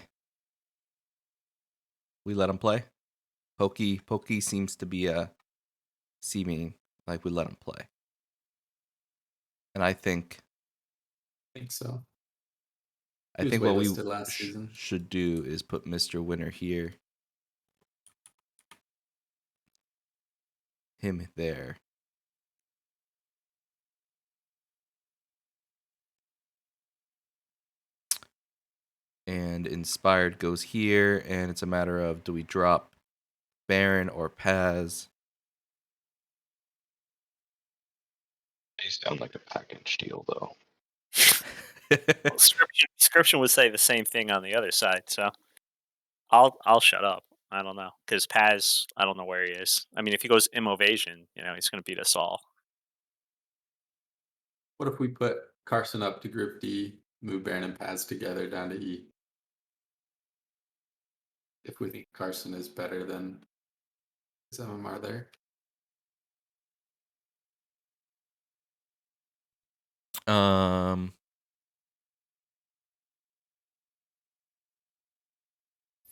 We let him play. Pokey seems to be seeming like we let him play. And I think so. I He was think what we waitlisted last season. should do is put Mr. Winner here. Him there. And Inspired goes here, and it's a matter of do we drop Barren or Paz? They sound like a package deal, though. Well, Scription would say the same thing on the other side, so I'll shut up. I don't know, because Paz, I don't know where he is. I mean, if he goes Immovasion, he's going to beat us all. What if we put Carson up to Group D, move Barren and Paz together down to E? If we think Carson is better than his MMR there.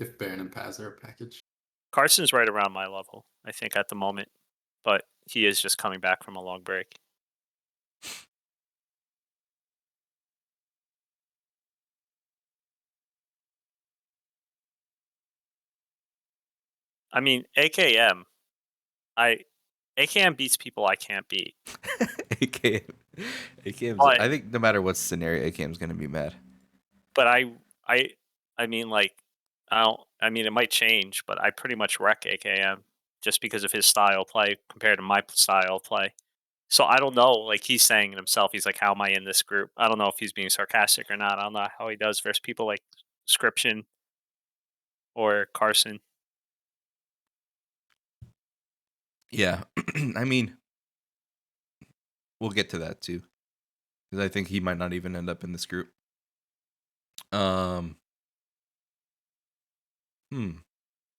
If Barren and Paz are a package. Carson's right around my level, I think, at the moment, but he is just coming back from a long break. I mean, AKM beats people I can't beat. AKM. But I think no matter what scenario, AKM's gonna be mad. But I mean, like, I mean, it might change, but I pretty much wreck AKM just because of his style of play compared to my style of play. So I don't know. Like, he's saying it himself. He's like, "How am I in this group?" I don't know if he's being sarcastic or not. I don't know how he does versus people like Scription or Carson. Yeah. I mean, we'll get to that too. Because I think he might not even end up in this group. Hmm.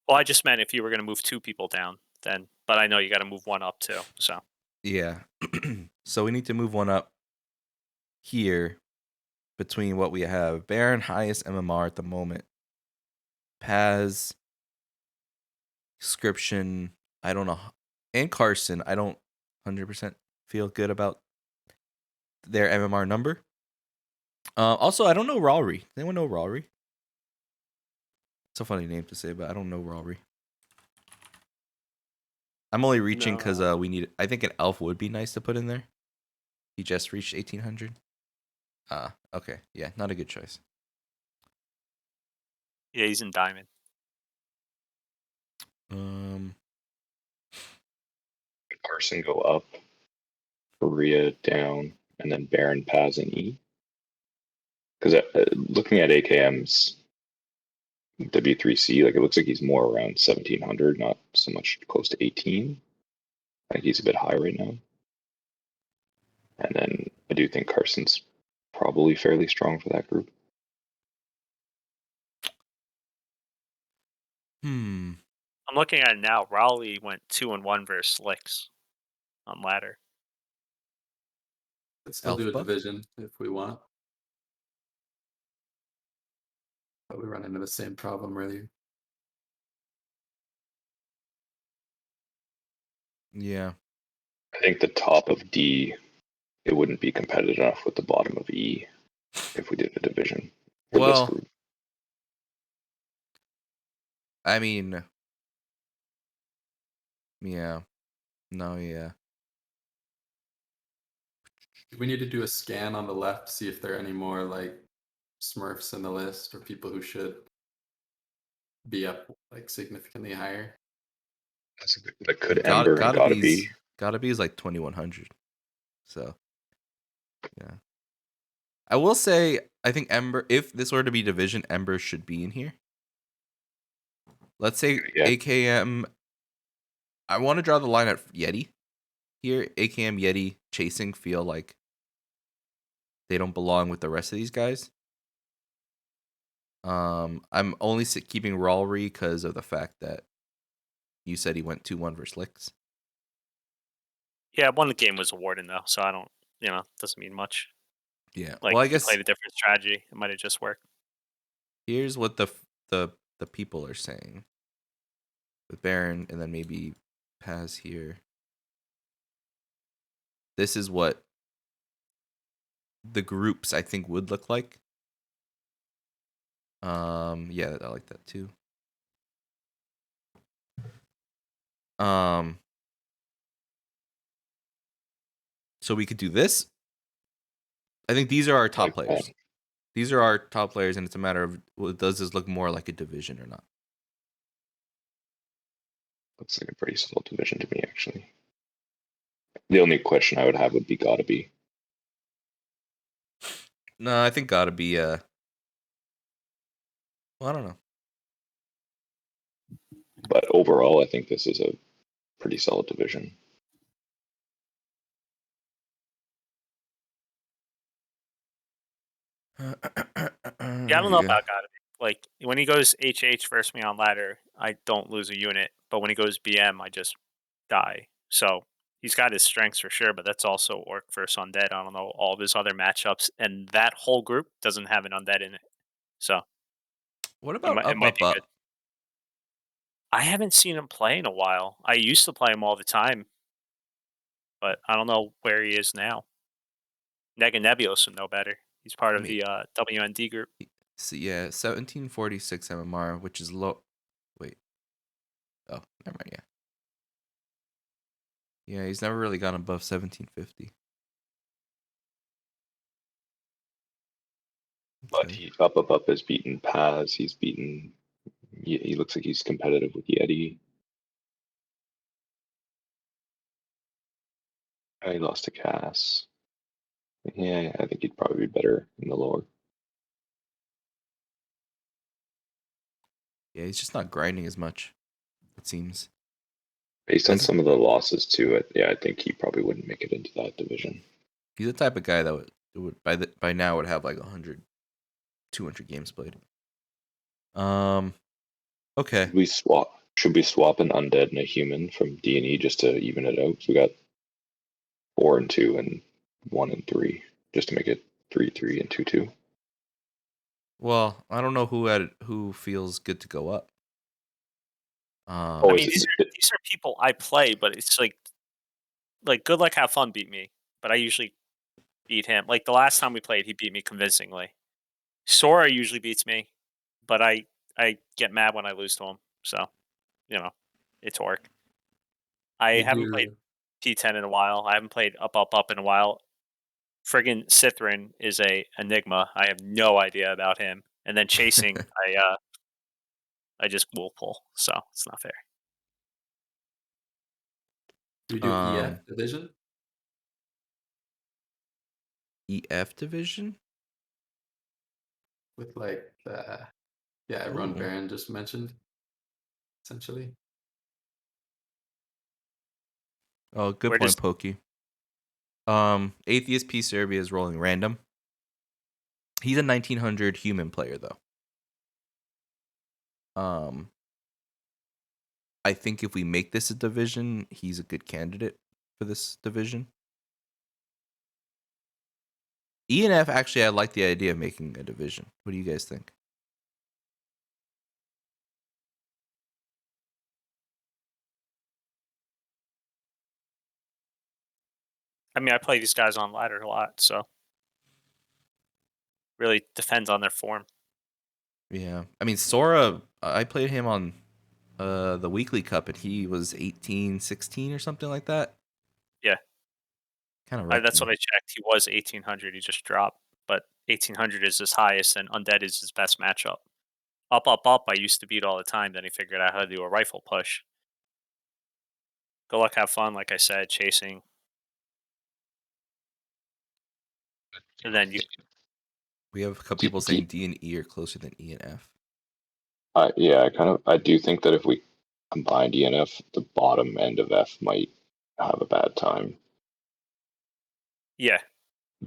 Well, I just meant if you were going to move 2 people down, then. But I know you got to move 1 up too. So Yeah. So we need to move one up here between what we have. Barren, highest MMR at the moment. Paz, Scription, I don't know. And Carson, I don't 100% feel good about their MMR number. Also, I don't know Rawry. Does anyone know Rawry? It's a funny name to say, but I don't know Rawry. I'm only reaching because No. we need. I think an elf would be nice to put in there. He just reached 1800. Okay, yeah, not a good choice. yeah, he's in diamond. Carson go up, Korea down, and then Baron, Paz, and E. Because looking at AKM's W3C, like it looks like he's more around 1700, not so much close to 18. I think he's a bit high right now. And then I do think Carson's probably fairly strong for that group. Hmm. I'm looking at it now. Raleigh went 2-1 versus Licks on ladder. Let's still Elf do a buff? division if we want. But we run into the same problem, really. Yeah. I think the top of D, it wouldn't be competitive enough with the bottom of E if we did a division for this Well, group. I mean, yeah. No, yeah. We need to do a scan on the left, see if there are any more like Smurfs in the list or people who should be up like significantly higher. That's a good, like could Ember and Gotta Be. Gotta be is like 2100. So, yeah. I will say, I think Ember, if this were to be division, Ember should be in here. Let's say Yeah. AKM. I want to draw the line at Yeti here. AKM, Yeti, Chasing feel like they don't belong with the rest of these guys. I'm only keeping Rawry because of the fact that you said he went 2-1 versus Licks. Yeah, one of the game was a Warden though, so I don't, doesn't mean much. Yeah. Like, well, I if you guess played a different strategy, it might have just worked. here's what the people are saying with Barren, and then maybe Paz here. This is what the groups I think would look like. Yeah, I like that too. So we could do this. I think these are our top Like players. that. These are our top players, and it's a matter of, well, does this look more like a division or not? Looks like a pretty solid division to me, actually. The only question I would have would be Gotta Be. No, I think gotta be well, I don't know. But overall, I think this is a pretty solid division. Yeah, I don't know about Gotta Be. Like, when he goes HH versus me on ladder, I don't lose a unit. But when he goes BM, I just die. So he's got his strengths for sure, but that's also Orc versus Undead. I don't know all of his other matchups. And that whole group doesn't have an Undead in it. So What it about might up, be up, good. up? I haven't seen him play in a while. I used to play him all the time. But I don't know where he is now. Nebios would know better. He's part of the WND group. So yeah, 1746 MMR, which is low. Wait. Oh, never mind. Yeah. Yeah, he's never really gone above 1750. But Okay. he up has beaten Paz. He's beaten. He looks like he's competitive with Yeti. He lost to Cass. Yeah, I think he'd probably be better in the lower. Yeah, he's just not grinding as much, it seems. Based on That's- some of the losses too, I think he probably wouldn't make it into that division. He's the type of guy that would by now would have like 100 200 games played. Okay. Should we swap an undead and a human from D&E just to even it out? So we got 4 and 2 and 1 and 3, just to make it 3-3 and 2-2. Well, I don't know who feels good to go up. Oh, I is mean, it- these are people I play, but it's like Good Luck Have Fun beat me, but I usually beat him. Like the last time we played, he beat me convincingly. Sora usually beats me, but I get mad when I lose to him. So, it's work. I You haven't played do P10 in a while. I haven't played Up in a while. Friggin' Cithrin is a enigma. I have no idea about him. And then chasing, I just will pull. So it's not fair. you do Um, EF division EF division? with like everyone Ooh. Barren just mentioned, essentially. Oh, good Where point, does- Pokey. Atheist P Serbia is rolling random. He's a 1900 human player though. I think if we make this a division, he's a good candidate for this division. E and F, actually, I like the idea of making a division. What do you guys think? I mean, I play these guys on ladder a lot, so really depends on their form. Yeah, I mean Sora. I played him on the weekly cup, and he was 18, 16 or something like that. Yeah. Kind of. That's what I checked. He was 1800. He just dropped, but 1800 is his highest, and Undead is his best matchup. Up. I used to beat all the time. Then he figured out how to do a rifle push. Good Luck, Have Fun. Like I said, chasing, and then We have a couple people saying D and E are closer than E and F. I do think that if we combine D and F, the bottom end of F might have a bad time. Yeah.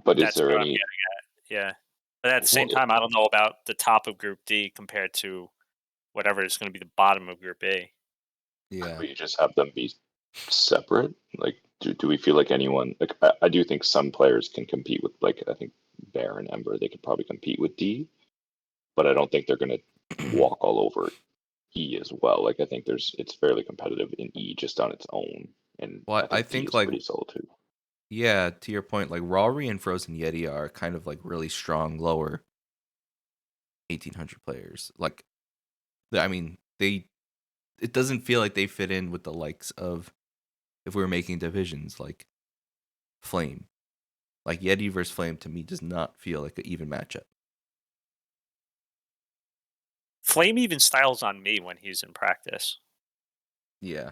But is That's there what I'm any? getting at. Yeah. But at the same Well, time, I don't know about the top of Group D compared to whatever is going to be the bottom of Group A. Yeah. Could we just have them be separate? Like, do we feel like anyone? Like, I do think some players can compete with, like, I think Barren, Ember, they could probably compete with D, but I don't think they're gonna walk all over E as well. Like, I think it's fairly competitive in E just on its own, and Well, I D think is like pretty solid too. yeah, to your point, like Rawry and Frozen Yeti are kind of like really strong lower 1800 players. Like, I mean, it doesn't feel like they fit in with the likes of if we were making divisions like Flame. Like Yeti versus Flame to me does not feel like an even matchup. Flame even styles on me when he's in practice. Yeah,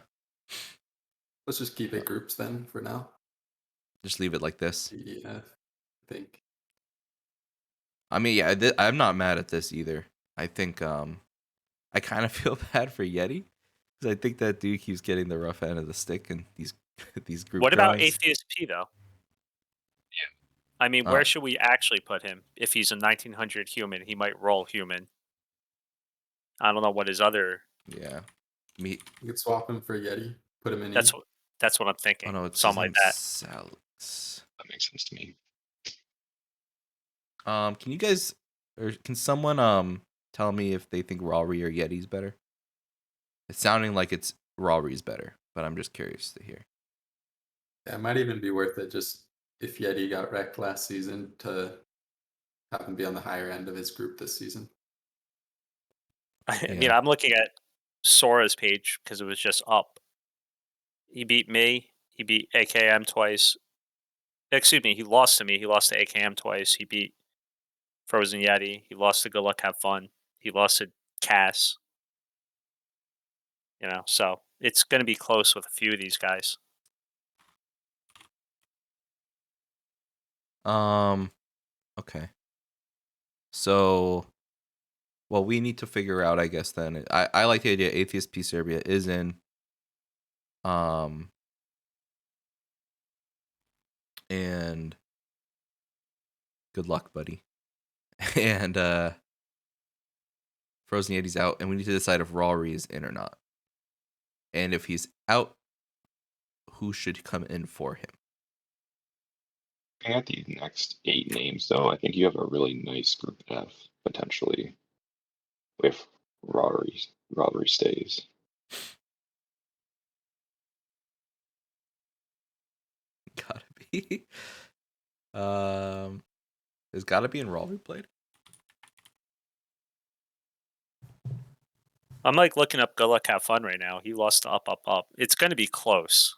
Let's just keep it groups then for now. just leave it like this. Yeah, I think. I mean, yeah, I'm not mad at this either. I think I kind of feel bad for Yeti because I think that dude keeps getting the rough end of the stick in these group. What about drawings. Atheist P though? I mean, where should we actually put him? If he's a 1900 human, he might roll human. I don't know what his other. Yeah, me. You could swap him for Yeti, put him in. That's E. what I'm thinking. Oh no, it's Something like that. Salix. That makes sense to me. Can you guys or can someone tell me if they think Rawry or Yeti's better? It's sounding like it's Rawry's better, but I'm just curious to hear. Yeah, it might even be worth it just if Yeti got wrecked last season to have him be on the higher end of his group this season. I mean, Yeah. I'm looking at Sora's page because it was just up. He beat me. He beat AKM twice. Excuse me. He lost to me. He lost to AKM twice. He beat Frozen Yeti. He lost to Good Luck Have Fun. He lost to Cass. So it's going to be close with a few of these guys. Okay. So, well, we need to figure out, I guess. Then I like the idea. Atheist P Serbia is in. And good luck, buddy. And Frozen Yeti's out, and we need to decide if Rory is in or not. And if he's out, who should come in for him? Looking at the next 8 names, though, I think you have a really nice group F potentially if Rory stays. Gotta be. There's gotta be in Rory played. I'm like looking up Good Luck Have Fun right now. He lost to Up. It's going to be close.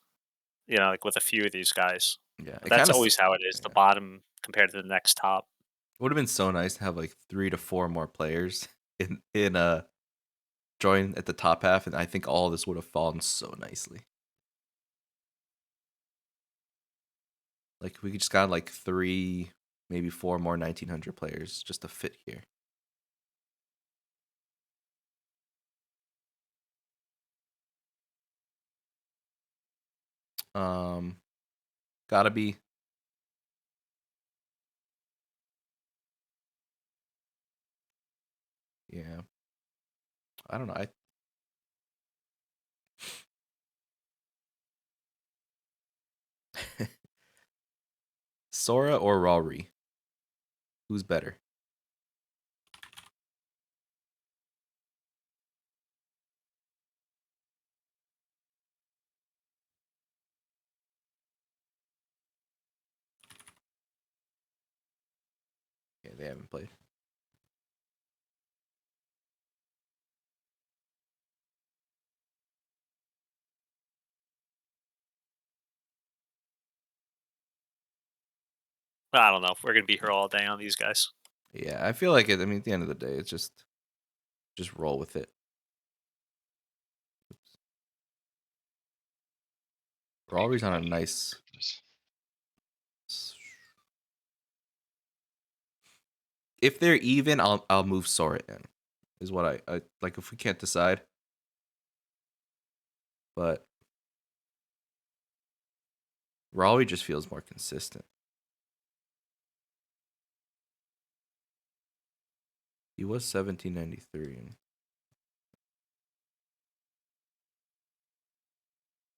Like with a few of these guys. Yeah, That's always how it is. The yeah. bottom compared to the next top. It would have been so nice to have like 3 to 4 more players in join at the top half, and I think all this would have fallen so nicely. Like we just got like 3, maybe 4 more 1900 players just to fit here. Gotta be. Yeah. I don't know. Sora or Rory? Who's better? Yeah, they haven't played. I don't know. We're going to be here all day on these guys. Yeah, I feel like it. I mean, at the end of the day, it's just roll with it. Oops. Rory's on a nice. If they're even, I'll move Sora in. Is what I like. If we can't decide, but Rory just feels more consistent. He was 1793. And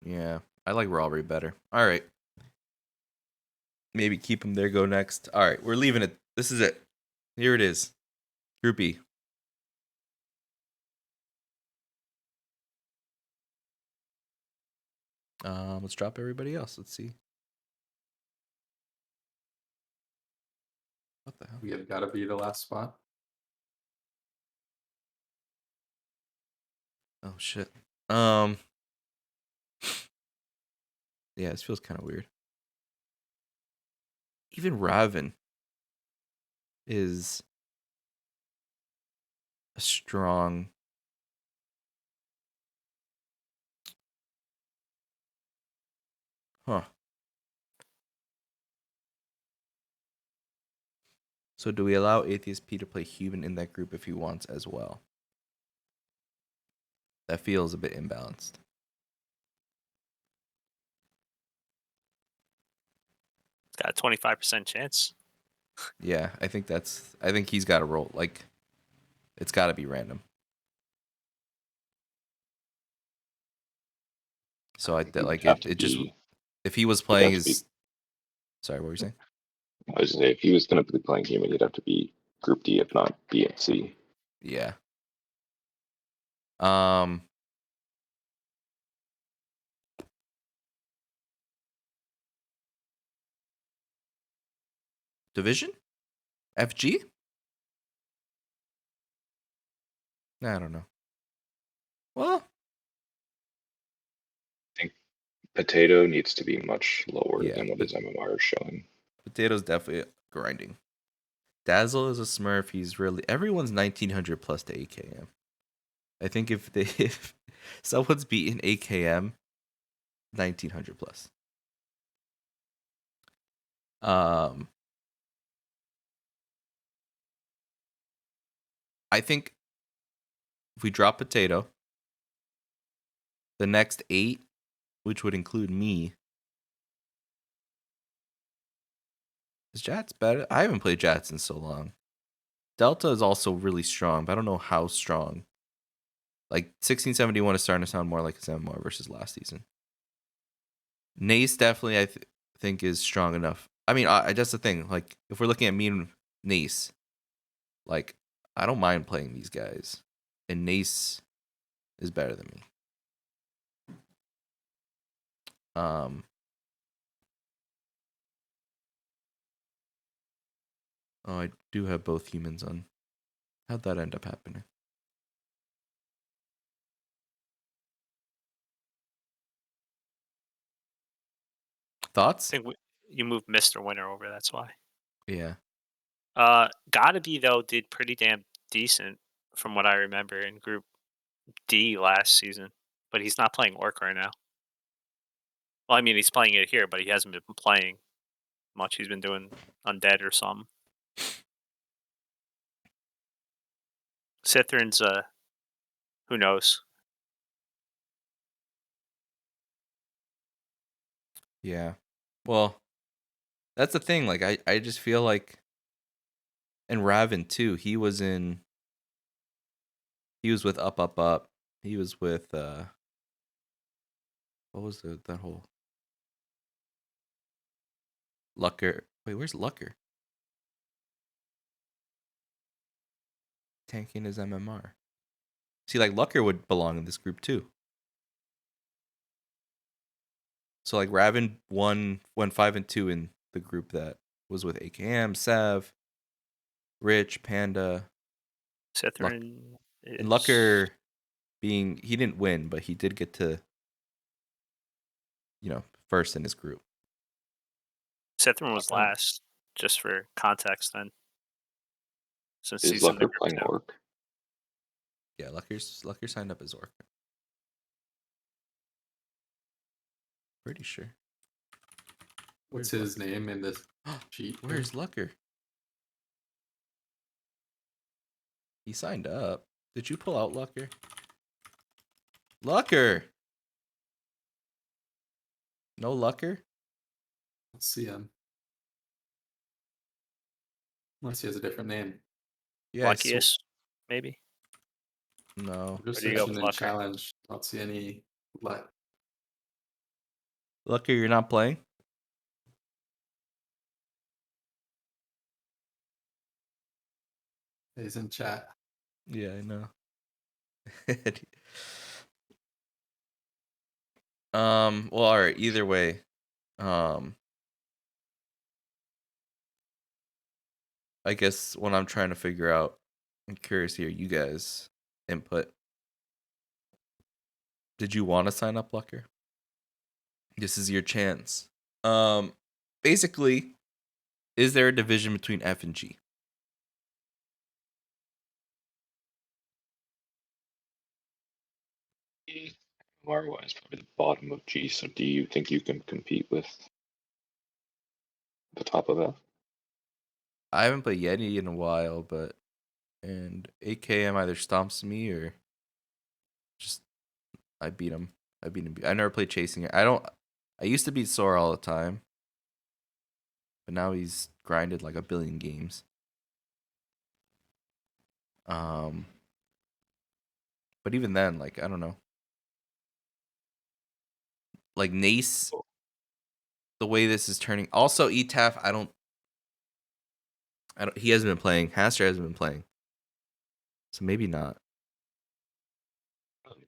yeah, I like Rory better. All right. Maybe keep him there, go next. All right, we're leaving it. This is it. Here it is. Group E. Let's drop everybody else. Let's see. What the hell? We have gotta be the last spot. Oh shit. Yeah, this feels kind of weird. Even Raven is a strong. Huh. So do we allow Atheist P to play human in that group if he wants as well? That feels a bit imbalanced. It's got a 25% chance. Yeah, I think he's got to roll. Like, it's got to be random. So it just if he was playing his. Sorry, what were you saying? I was gonna say if he was going to be playing human, he'd have to be Group D, if not B and C. Yeah. Division? FG? I don't know. Well, I think Potato needs to be much lower Yeah, than what his MMR is showing. Potato's definitely grinding. Dazzle is a smurf. He's really everyone's 1900 plus to AKM. I think if someone's beaten AKM, 1900 plus. I think if we drop Potato, the next 8, which would include me, is Jats better? I haven't played Jats in so long. Delta is also really strong, but I don't know how strong. Like 1671 is starting to sound more like a MMR versus last season. Nace definitely, I think, is strong enough. I mean, that's the thing. Like, if we're looking at me and Nace, like, I don't mind playing these guys, and Nace is better than me. Oh, I do have both humans on. How'd that end up happening? Thoughts? I think you moved Mr. Winter over. That's why. Yeah. Gotta be though did pretty damn decent from what I remember in Group D last season, but he's not playing Orc right now. Well, I mean he's playing it here, but he hasn't been playing much. He's been doing Undead or something. Cithrin's who knows? Yeah. Well, that's the thing. Like, I just feel like, and Raven too. He was with Up Up Up. He was with what was that whole Lucker? Wait, where's Lucker? Tanking his MMR. See, like Lucker would belong in this group too. So like Raven went 5-2 in the group that was with AKM, Sav, Rich, Panda, Cithrin and Lucker he didn't win, but he did get to, first in his group. Cithrin was last, just for context then. Since Is Lucker playing Orc? Yeah, Lucker signed up as Orc. Pretty sure. What's his name in this sheet? Where's Lucker? He signed up. Did you pull out Lucker? Lucker! No Lucker? Let's see him. Unless he has a different name. Yeah, Luckiest, maybe. No. I'm just Where do you go searching with in Lucker? challenge. I don't see any luck. Lucker, you're not playing? He's in chat. Yeah, I know. Well, all right, either way. I guess what I'm trying to figure out, I'm curious to hear you guys' input. Did you want to sign up, Lucker? This is your chance. Basically, is there a division between F and G? MMR-wise, probably the bottom of G. So do you think you can compete with the top of F? I haven't played Yeti in a while, and AKM either stomps me or just I beat him. I never played Chasing. I used to beat Sora all the time, but now he's grinded like 1 billion games. But even then, like, I don't know. Like Nace, the way this is turning. Also, ETAF, I don't. He hasn't been playing. Haster hasn't been playing, so maybe not.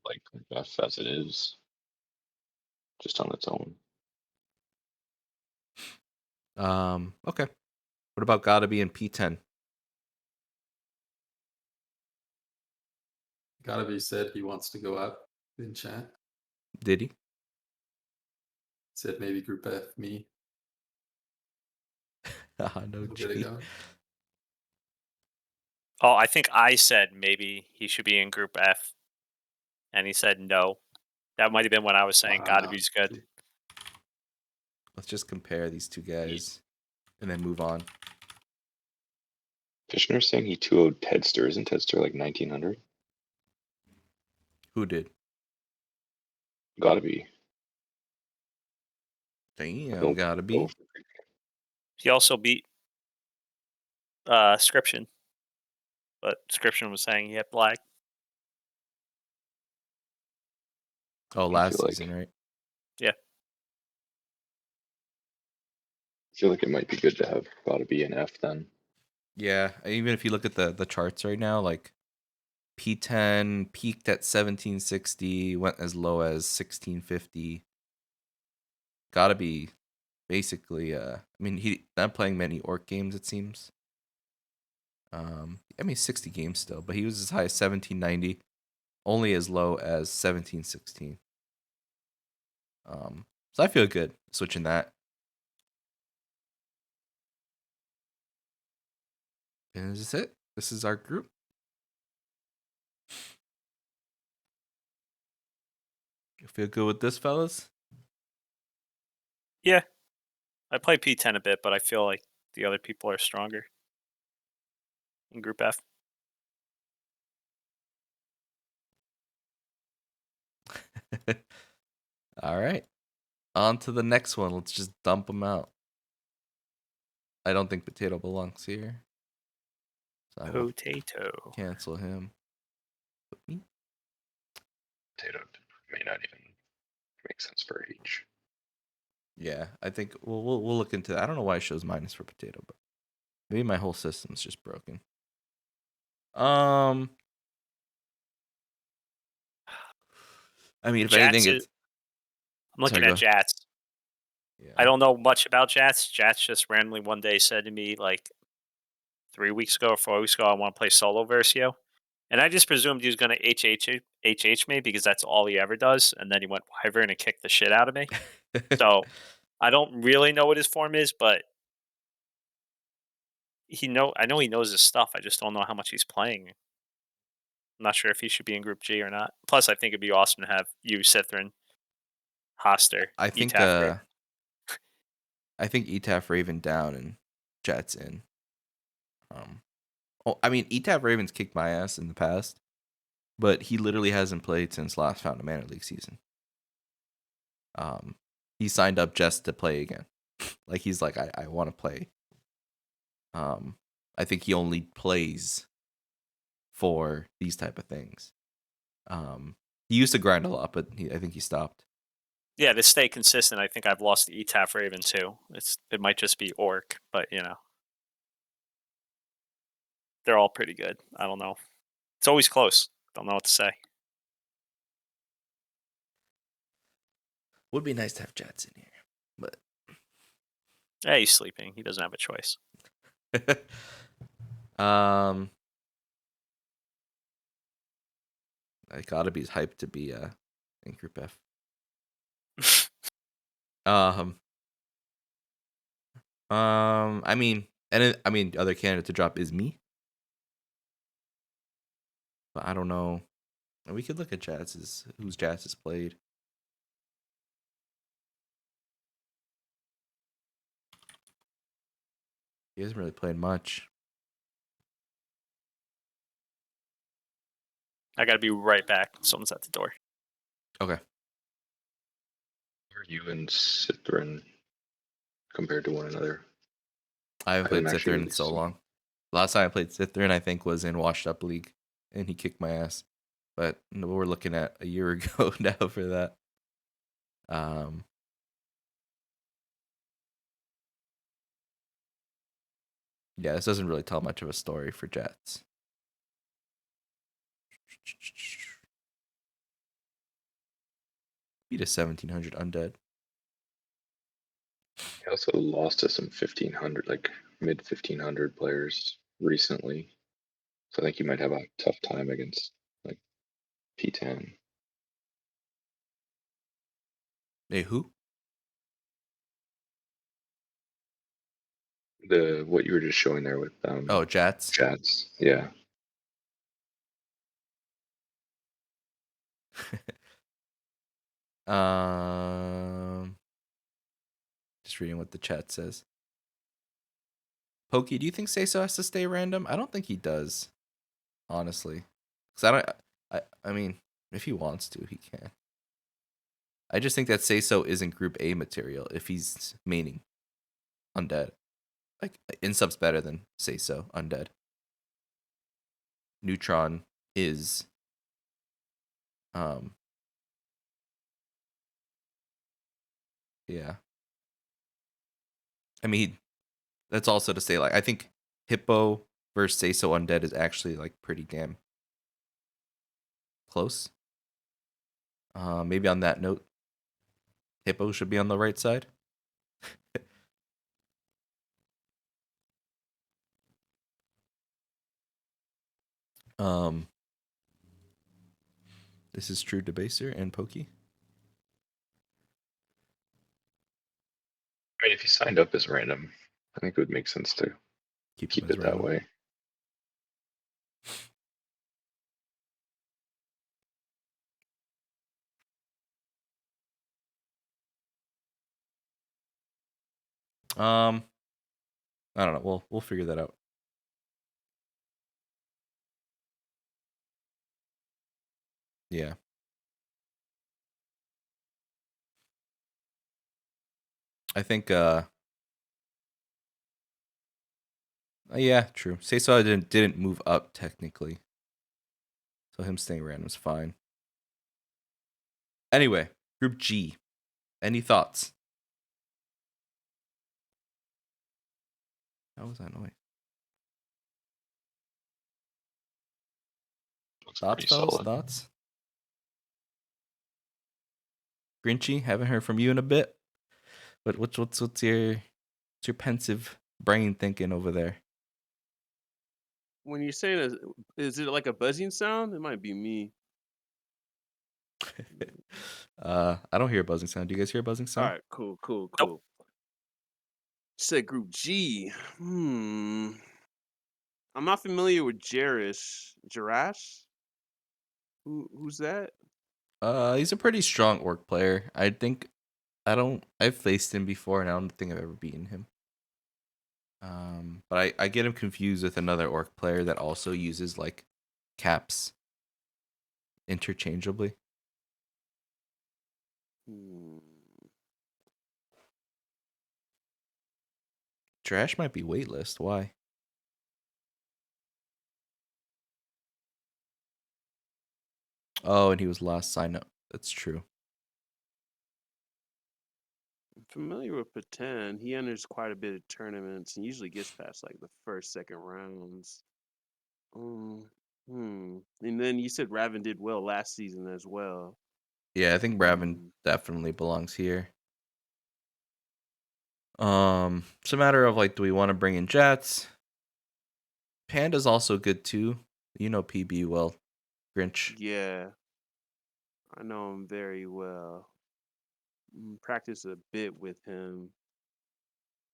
Like F as it is, just on its own. Okay. What about Gotta Be in P10? Gotta be said he wants to go up in chat. Did he? Said maybe Group F, me. No A little bit G. ago. Oh, I think I said maybe he should be in Group F, and he said no. That might have been when I was saying gotta be's good. Let's just compare these two guys and then move on. Fishner's saying he 2-0'd Tedster. Isn't Tedster like 1900? Who did? Gotta be. Damn, Gotta Be. He also beat Scription. but description was saying he had black. Oh, I last feel like season, right? I feel like it might be good to have Bada B and F then. Yeah. Even if you look at the charts right now, like P10 peaked at 1760, went as low as 1650. Gotta be basically. I mean, he not playing many orc games. It seems. I mean, 60 games still, but he was as high as 1790, only as low as 1716. So I feel good switching that. And this is it. This is our group. You feel good with this, fellas? Yeah, I play P10 a bit, but I feel like the other people are stronger in Group F. All right. On to the next one. Let's just dump them out. I don't think Potato belongs here. So I will Potato. cancel him. Put me. Potato may not even make sense for H. Yeah, I think we'll look into that. I don't know why it shows minus for Potato, but maybe my whole system's just broken. I mean, if anything, Jats it's I'm looking sorry, at Jats. yeah. I don't know much about Jats. Jats just randomly one day said to me, like 3 weeks ago or 4 weeks ago, I want to play solo Versio. And I just presumed he was going to HH me because that's all he ever does. And then he went Wyvern and kicked the shit out of me. So I don't really know what his form is, but I know he knows his stuff. I just don't know how much he's playing. I'm not sure if he should be in Group G or not. Plus, I think it'd be awesome to have you, Sithrin, Hoster, I think Etafra. I think ETAF Raven down and Jets in. I mean, ETAF Ravens kicked my ass in the past, but he literally hasn't played since last Found a Mana League season. He signed up just to play again. Like he's like, I want to play. I think he only plays for these type of things. He used to grind a lot, but I think he stopped. Yeah, to stay consistent, I think I've lost the Etaf Raven too. It might just be Orc, but they're all pretty good. I don't know. It's always close. Don't know what to say. Would be nice to have Jets in here, but Hey, he's sleeping. He doesn't have a choice. I gotta be hyped to be in Group F. I mean, the other candidate to drop is me, but I don't know. We could look at who's Jazz has played. He hasn't really played much. I gotta be right back. Someone's at the door. Okay. Are you and Citron compared to one another? I haven't played haven't actually Sithrin in really so seen- long. Last time I played Sithrin, I think, was in Washed Up League, and he kicked my ass. But we're looking at a year ago now for that. Yeah, this doesn't really tell much of a story for Jets. Beat a 1700 undead. He also lost to some 1500, like mid 1500 players recently. So I think he might have a tough time against like P10. Hey, who? What you were just showing there with Oh, Jets. chats. Yeah. Just reading what the chat says. Pokey, do you think Say So has to stay random? I don't think he does, honestly. Because I mean, if he wants to, he can. I just think that Say So isn't Group A material if he's maining undead. Like, Insub's better than Say So undead. Neutron is. Yeah. I mean, that's also to say, like, I think Hippo versus Say So Undead is actually like pretty damn close. Maybe on that note, Hippo should be on the right side. This is True Debaser and Pokey. I mean, if you signed up as random, I think it would make sense to Keep keep them as it that random. way. I don't know. We'll figure that out. Yeah. I think yeah, true. Say So didn't move up technically. So him staying random is fine. Anyway, group G. Any thoughts? How was that noise? Looks Thoughts, pretty fellas? solid. Thoughts? Grinchy, haven't heard from you in a bit. But what's your pensive brain thinking over there? When you're saying, is it like a buzzing sound? It might be me. I don't hear a buzzing sound. Do you guys hear a buzzing All sound? right, cool. Nope. Said Group G. I'm not familiar with Jarash. Who's that? He's a pretty strong orc player. I've faced him before and I don't think I've ever beaten him. But I get him confused with another orc player that also uses like caps interchangeably. Trash might be waitlist. Why? Oh, and he was last sign up. That's true. I'm familiar with Patan. He enters quite a bit of tournaments and usually gets past like the first, second rounds. And then you said Raven did well last season as well. Yeah, I think Barren definitely belongs here. It's a matter of like, do we want to bring in Jets? Panda's also good too. You know PB well, Grinch. Yeah, I know him very well. Practice a bit with him.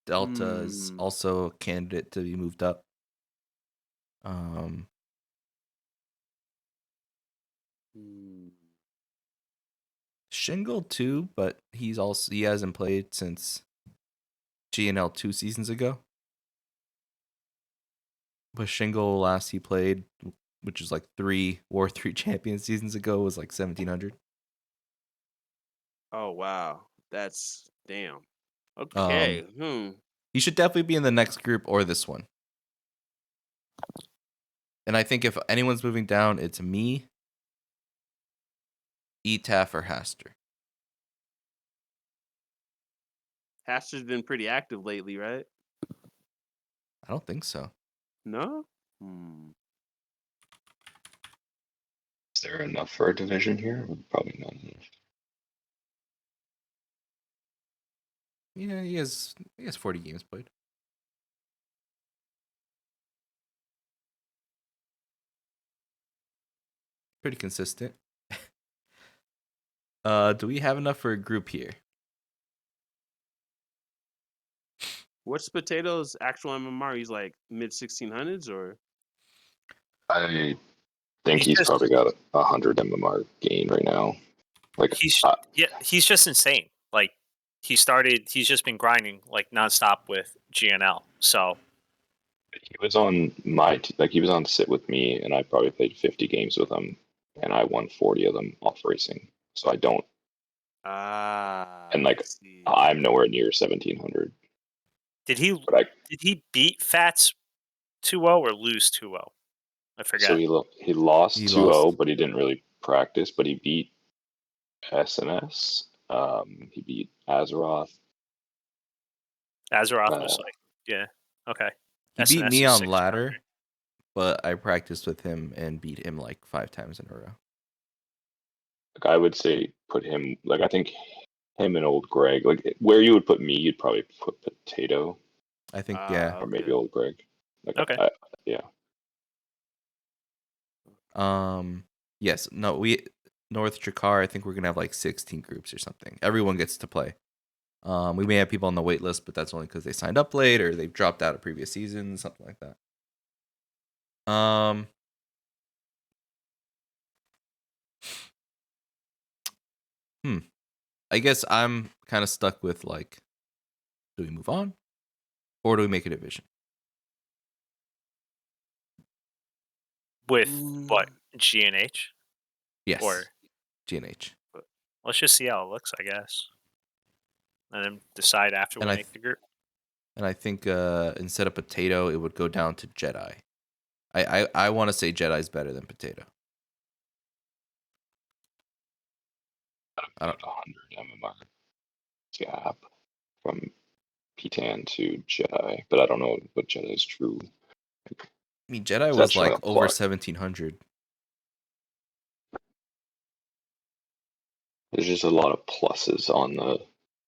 Delta is also a candidate to be moved up. Shingle too, but he hasn't played since GNL 2 seasons ago. But Shingle last he played, which is like 3 War 3 champion seasons ago, was like 1700. Oh wow, that's damn. Okay. He should definitely be in the next group or this one. And I think if anyone's moving down, it's me, Etaf, or Haster. Haster's been pretty active lately, right? I don't think so. No? Is there enough for a division here? Probably not enough. Yeah, he has 40 games played. Pretty consistent. Do we have enough for a group here? What's Potato's actual MMR? He's like mid 1600s or? I think he's probably got 100 MMR gain right now. Like he's just insane. Like he's just been grinding like nonstop with GNL. So he was on he was on sit with me, and I probably played 50 games with him, and I won 40 of them off racing. So I don't. And like I'm nowhere near 1700. Did he beat Fats 2-0 or lose 2-0? I So forget. he lost He 2-0, lost. but he didn't really practice. But he beat SNS. He beat Azeroth. Azeroth was like, yeah, okay. He beat SNS me is on 6 ladder, but I practiced with him and beat him like 5 times in a row. Like I would say, put him. Like I think him and OldGreg. Like where you would put me, you'd probably put Potato I think yeah. or maybe Okay. OldGreg. Like Okay. yeah. Yes, no, we North Jakar, I think we're gonna have like 16 groups or something. Everyone gets to play. We may have people on the wait list, but that's only because they signed up late or they've dropped out of previous seasons, something like that. I guess I'm kind of stuck with like, do we move on or do we make a division? With what? Mm. GNH? Yes, Or GNH. let's just see how it looks, I guess. And then decide after we And make the group. And I think instead of Potato, it would go down to Jedi. I want to say Jedi's better than Potato. I don't. 100 MMR gap from P10 to Jedi, but I don't know what Jedi is true. I mean, Jedi Is that was showing like a over plus? 1700. There's just a lot of pluses on the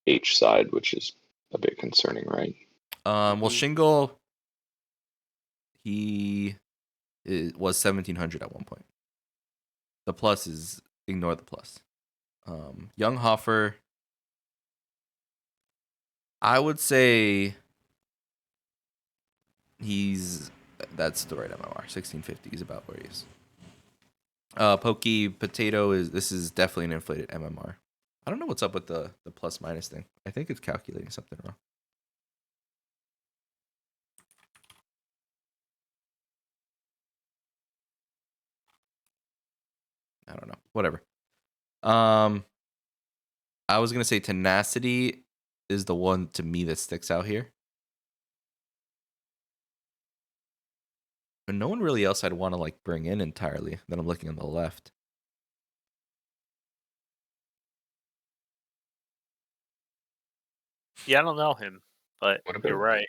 H side, which is a bit concerning, right? Well, Shingle, he was 1700 at one point. The plus is ignore the plus. Young Hoffer, I would say that's the right MMR. 1650 is about where he is. Pokey Potato this is definitely an inflated MMR. I don't know what's up with the plus minus thing. I think it's calculating something wrong. I don't know. Whatever. I was gonna say Tenacity is the one to me that sticks out here. But no one really else I'd want to like bring in entirely. Then I'm looking on the left. Yeah, I don't know him, but What you're about right.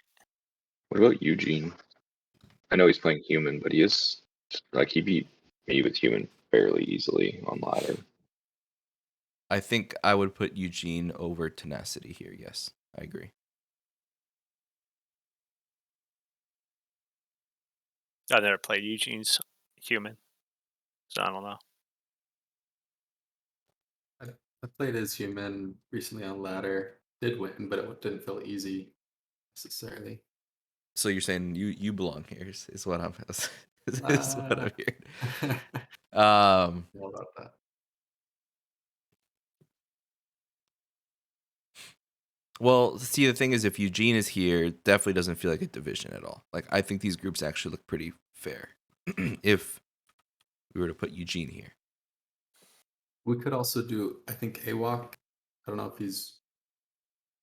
what about Eugene? I know he's playing human, but he is like he beat me with human fairly easily on ladder. I think I would put Eugene over Tenacity here. Yes, I agree. I never played Eugene's human, so I don't know. I played as human recently on ladder. Did win, but it didn't feel easy necessarily. So you're saying you belong here is what I'm is what I'm hearing. All about that. Well, see, the thing is, if Eugene is here, it definitely doesn't feel like a division at all. Like, I think these groups actually look pretty fair if we were to put Eugene here. We could also do, I think, AWOC. I don't know if he's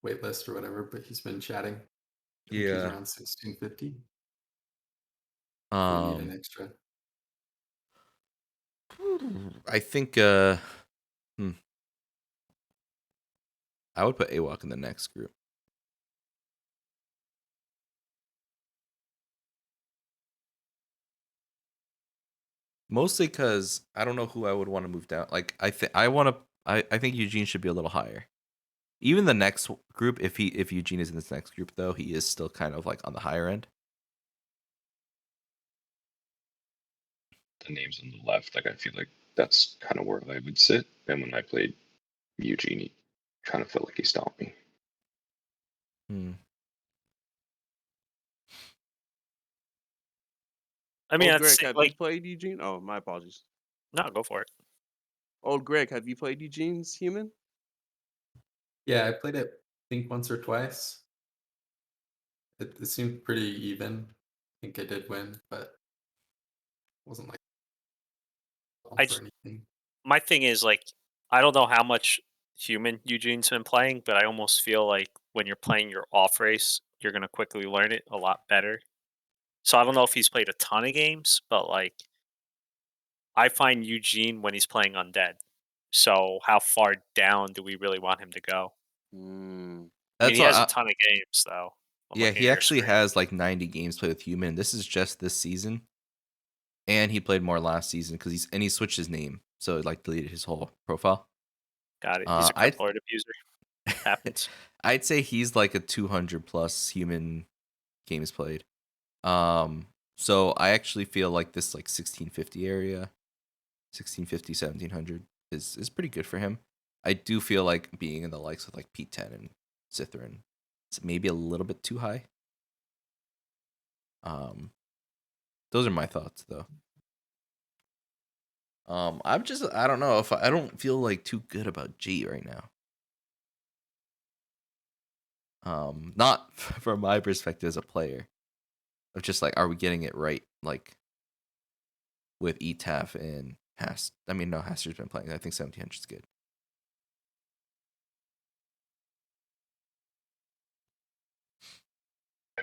waitlist or whatever, but he's been chatting. I think he's around 1650. We need an extra. I think I would put AWOC in the next group. Mostly because I don't know who I would want to move down. Like I think Eugene should be a little higher. Even the next group, if Eugene is in this next group though, he is still kind of like on the higher end. The names on the left, like I feel like that's kind of where I would sit. And when I played Eugene, he kind of felt like he stomped me. I mean, Greg, have like, you played Eugene? Oh, my apologies. no, go for it. Greg, have you played Eugene's human? Yeah, I played it, I think, once or twice. It seemed pretty even. I think I did win, but it wasn't like for anything. My thing is like, I don't know how much human Eugene's been playing, but I almost feel like when you're playing your off race, you're gonna quickly learn it a lot better So I don't know if he's played a ton of games, but like I find Eugene when he's playing undead. So how far down do we really want him to go? Mm. I mean, That's he what has a ton of games though. I'm yeah, looking he at your actually screen. has like 90 games played with human. This is just this season. And he played more last season because he switched his name. So it like deleted his whole profile. Got it. He's a I'd Crypt Lord abuser. Happens. I'd say he's like a 200 plus human games played. So I actually feel like this like 1650 area, 1650, 1700 is pretty good for him. I do feel like being in the likes of like P10 and Sithrin, it's maybe a little bit too high. Those are my thoughts though. I don't know if I don't feel like too good about G right now. Not from my perspective as a player, of just like, are we getting it right? Like with ETAF and Hast. I mean, no, Haster's been playing. I think 1700 is good.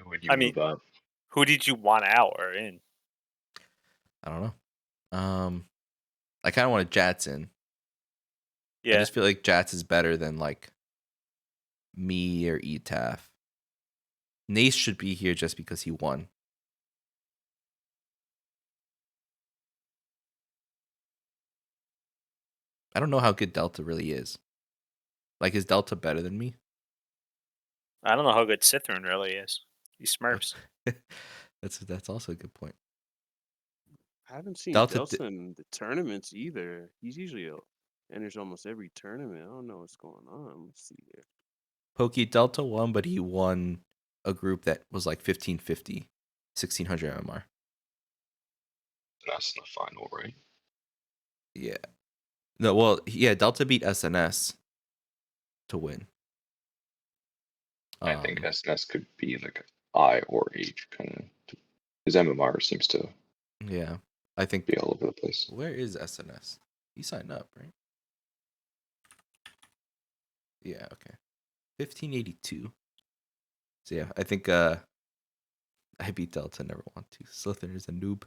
Who would you I mean, move up? who did you want out or in? I don't know. I kind of want Jats in. I Yeah. just feel like Jats is better than like me or ETAF. Nace should be here just because he won. I don't know how good Delta really is. Like, is Delta better than me? I don't know how good Sithrin really is. He smurfs. That's also a good point. I haven't seen Delta Delta in the tournaments either. He's usually enters almost every tournament. I don't know what's going on. Let's see here. Pokey Delta won, but he won a group that was like 1550, 1600 MMR. That's in the final, right? Yeah. No, well, yeah, Delta beat SNS to win. I think SNS could be like I or H kind of. His MMR seems to Yeah. I think be all over the place. where is SNS? He signed up, right? Yeah, okay. 1582. So yeah, I think I beat Delta, never want to. Slytherin is a noob.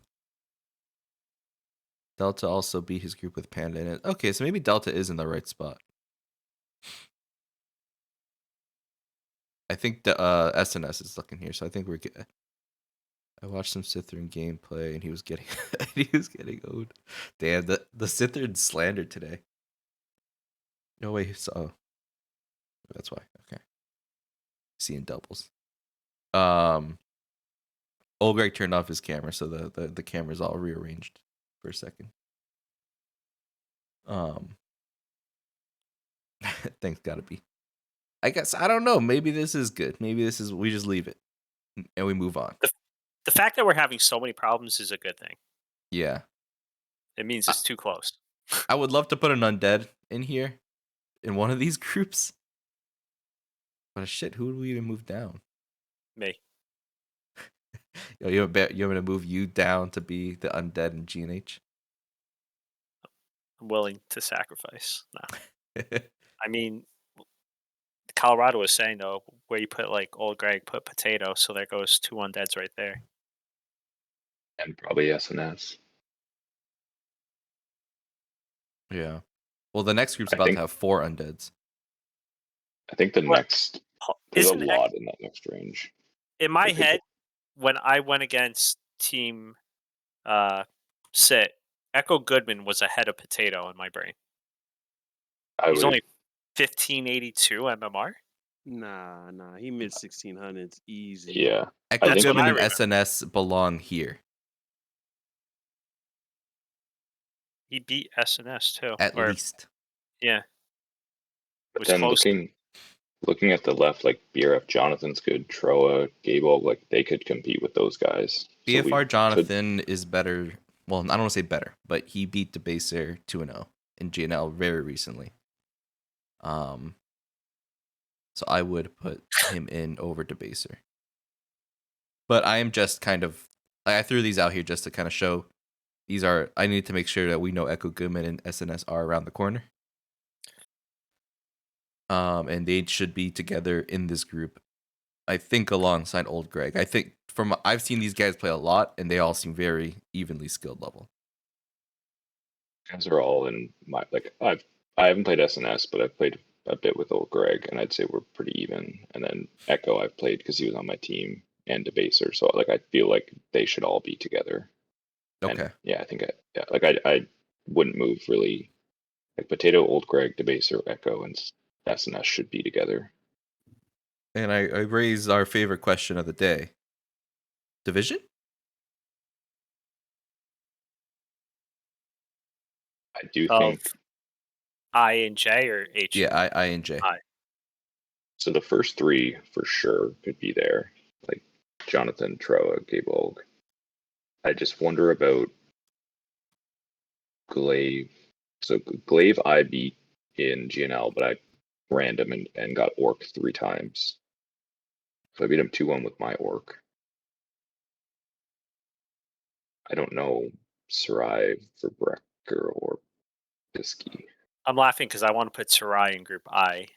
Delta also beat his group with Panda in it. Okay, so maybe Delta is in the right spot. I think the SNS is looking here, so I think we're good. I watched some Slytherin gameplay, and he was getting owned. Damn, the Slytherin slandered today. No way. So that's why. Okay. Seeing doubles. OldGreg turned off his camera, so the camera's all rearranged for a second. Thanks, gotta be. I guess I don't know. Maybe this is good. Maybe this is we just leave it and we move on. The fact that we're having so many problems is a good thing. Yeah, It means it's too close. I would love to put an undead in here in one of these groups. But shit, who would we even move down? Me. Yo, you want me to move you down to be the undead in GNH? I'm willing to sacrifice. No. I mean, Colorado was saying though, where you put like OldGreg, put potato, so there goes 2 undeads right there. And probably SNS. Yeah. Well, the next group's I about think- to have 4 undeads. I think the What? next there's a Isn't lot in that next range. in my think head when I went against Team Sit, Echo Goodman was ahead of Potato in my brain. He's only 1582 MMR. Nah. He mid 1600s easy. Yeah. Echo think- Goodman I and remember. SNS belong here. He beat SNS too. At Or- least. Yeah. But Was then close. looking at the left, like BRF Jonathan's good, Troa, Gable, like they could compete with those guys. So we BFR could- Jonathan is better. Well, I don't want to say better, but he beat Debaser 2-0 in GNL very recently. So I would put him in over Debaser. But I am just kind of I threw these out here just to kind of show these are. I need to make sure that we know Echo Goodman and SNS are around the corner. And they should be together in this group. I think alongside OldGreg. I think I've seen these guys play a lot, and they all seem very evenly skilled level. Guys are all in my I haven't played SNS, but I've played a bit with OldGreg, and I'd say we're pretty even. And then Echo I've played because he was on my team, and Debaser, so I feel like they should all be together. Okay. And yeah, I think I wouldn't move really. Like Potato, OldGreg, Debaser, Echo, and SNS should be together. And I raise our favorite question of the day. Division? I do Of think I and J or H? Yeah, I and J. I. so. The first three for sure could be there, like Jonathan, Troa, Gabolg. I just wonder about Glaive. So Glaive I beat in GNL, but I random and got Orc 3 times. So I beat him 2-1 with my Orc. I don't know Sarai, Verbrecker, or Bisky. I'm laughing because I want to put Sarai in Group I,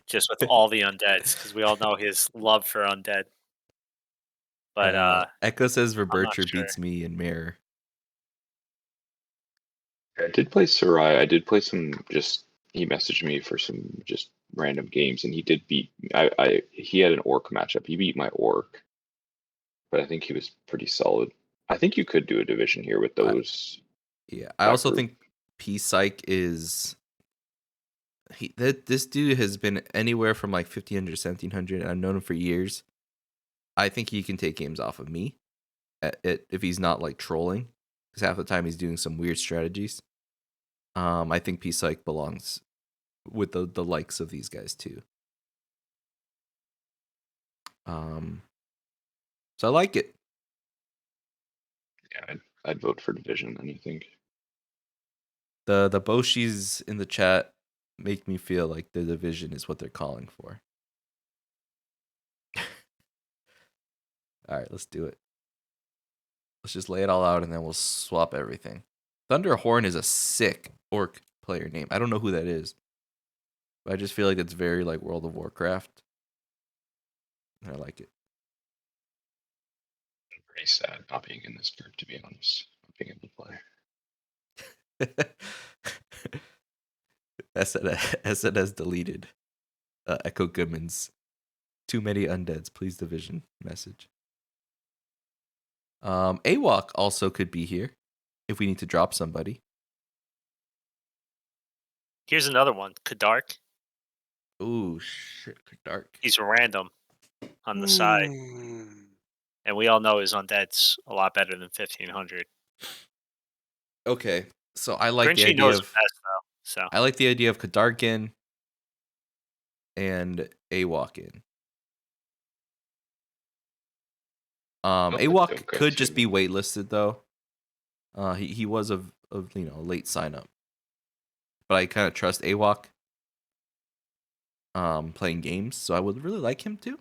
just with all the undeads, because we all know his love for undead. But Echo says not Verbercher sure. beats me in Mirror. I did play Sarai. I did play some he messaged me for some just random games, and he did beat he had an Orc matchup. He beat my Orc, but I think he was pretty solid. I think you could do a division here with those. Yeah, I that also group. think P-Psych is... This dude has been anywhere from like 1500 to 1700, and I've known him for years. I think he can take games off of me if he's not like trolling, because half the time he's doing some weird strategies. I think P-Psych belongs with the likes of these guys too. So I like it. Yeah, I'd vote for division. Then you think? The Boshis in the chat make me feel like the division is what they're calling for. All right, let's do it. Let's just lay it all out, and then we'll swap everything. Thunderhorn is a sick orc player name. I don't know who that is, but I just feel like it's very like World of Warcraft. I like it. I'm pretty sad not being in this group, to be honest. Not being able to play. SNS deleted Echo Goodman's "Too many undeads, please division" message. AWOC also could be here if we need to drop somebody. Here's another one, Kadark. Ooh, shit, dark. He's random on the side, and we all know his undead's a lot better than 1500. Okay, so I like the Grinchy idea knows of it best though. So I like the idea of Kadarkin and AWOC in. Don't put AWOC Doka could just be too. waitlisted though. He was a late sign up, but I kind of trust AWOC. Playing games, so I would really like him too.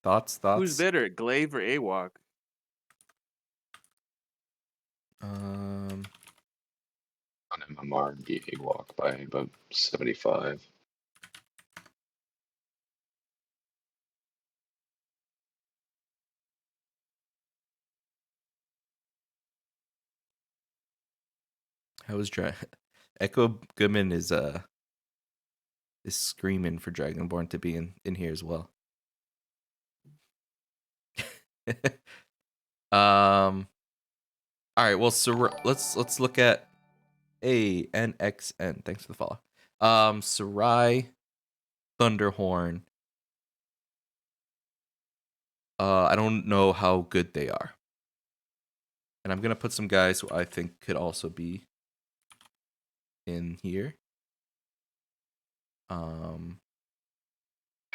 Thoughts? Who's better, Glaive or AWOC? On MMR and beat AWOC by about 75. How was Echo Goodman is screaming for Dragonborn to be in here as well. All right, well, let's look at ANXN. Thanks for the follow. Sarai, Thunderhorn. I don't know how good they are, and I'm gonna put some guys who I think could also be in here. I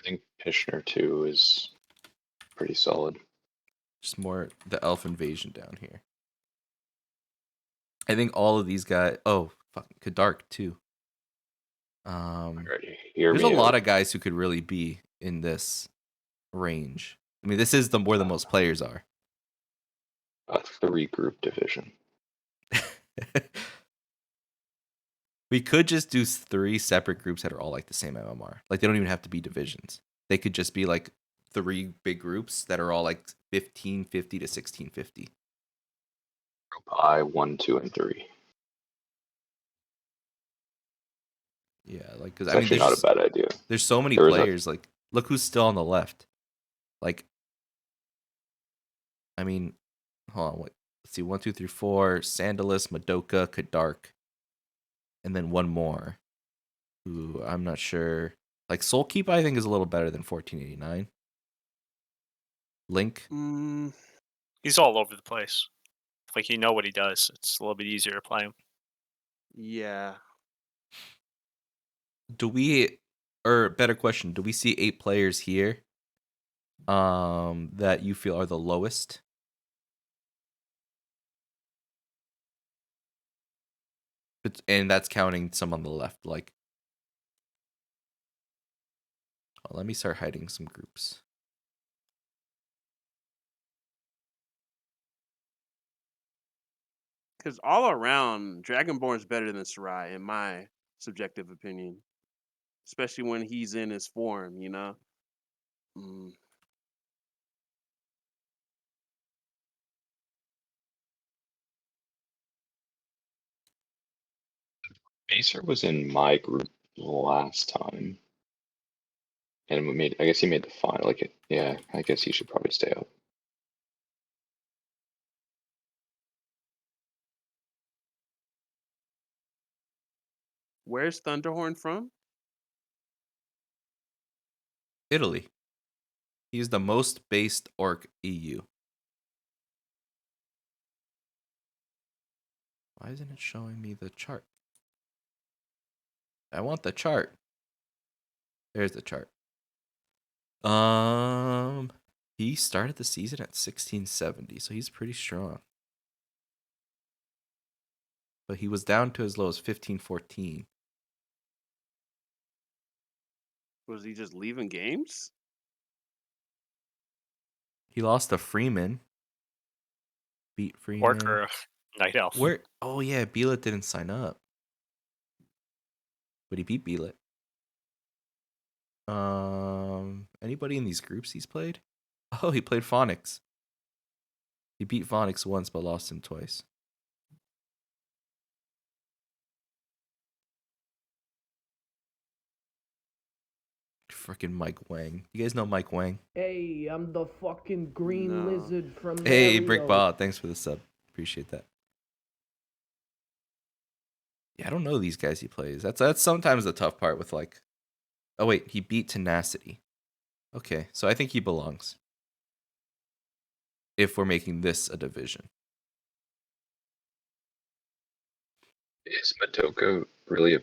think Pishner too is pretty solid. Just more the elf invasion down here. I think all of these guys. Oh, fucking Kadark too. Already, hear There's me a lot out. of guys who could really be in this range. I mean, this is where the most players are. A 3-group division. We could just do 3 separate groups that are all like the same MMR. Like they don't even have to be divisions. They could just be like 3 big groups that are all like 1550 to 1650. Group I, 1, 2, and 3. Yeah, like because It's I mean, actually not a bad idea. there's so many There was players. Like, look who's still on the left. Like, I mean, hold on, wait. Let's see, 1, 2, 3, 4. Sandalus, Madoka, Kadark, and then one more. Who I'm not sure. Like Soulkeep, I think is a little better than 1489. Link, He's all over the place. Like, you know what he does. It's a little bit easier to play him. Yeah. do we, or better question, do we see 8 players here that you feel are the lowest? And that's counting some on the left. Like, oh, let me start hiding some groups. Because all around, Dragonborn's better than Sarai, in my subjective opinion. Especially when he's in his form, you know? Acer was in my group last time. And I guess he made the final. Like, yeah, I guess he should probably stay up. Where's Thunderhorn from? Italy. He's the most based orc EU. Why isn't it showing me the chart? I want the chart. There's the chart. He started the season at 1670, so he's pretty strong. But he was down to as low as 1514. Was he just leaving games? He lost to Freeman. Beat Freeman. Orc or Night Elf. Where? Oh yeah, Beelit didn't sign up. But he beat Beelit. Anybody in these groups he's played? Oh, he played Phonics. He beat Phonics once but lost him twice. Freaking Mike Wang. You guys know Mike Wang? Hey, I'm the fucking green No. lizard from Hey, Mario. Brickbot, thanks for the sub. Appreciate that. Yeah, I don't know these guys he plays. That's sometimes the tough part with like. Oh wait, he beat Tenacity. Okay, so I think he belongs. If we're making this a division. Is Madoka really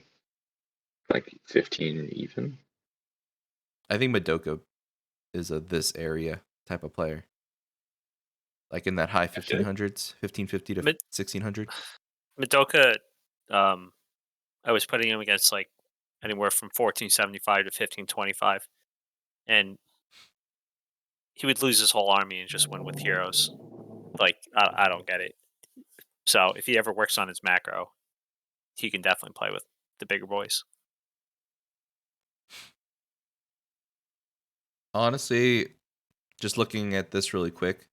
like 15 even? I think Madoka is a this area type of player. Like in that high 1500s, 1550 to 1600. Madoka, I was putting him against like anywhere from 1475 to 1525. And he would lose his whole army and just win with heroes. Like, I don't get it. So if he ever works on his macro, he can definitely play with the bigger boys. Honestly, just looking at this really quick,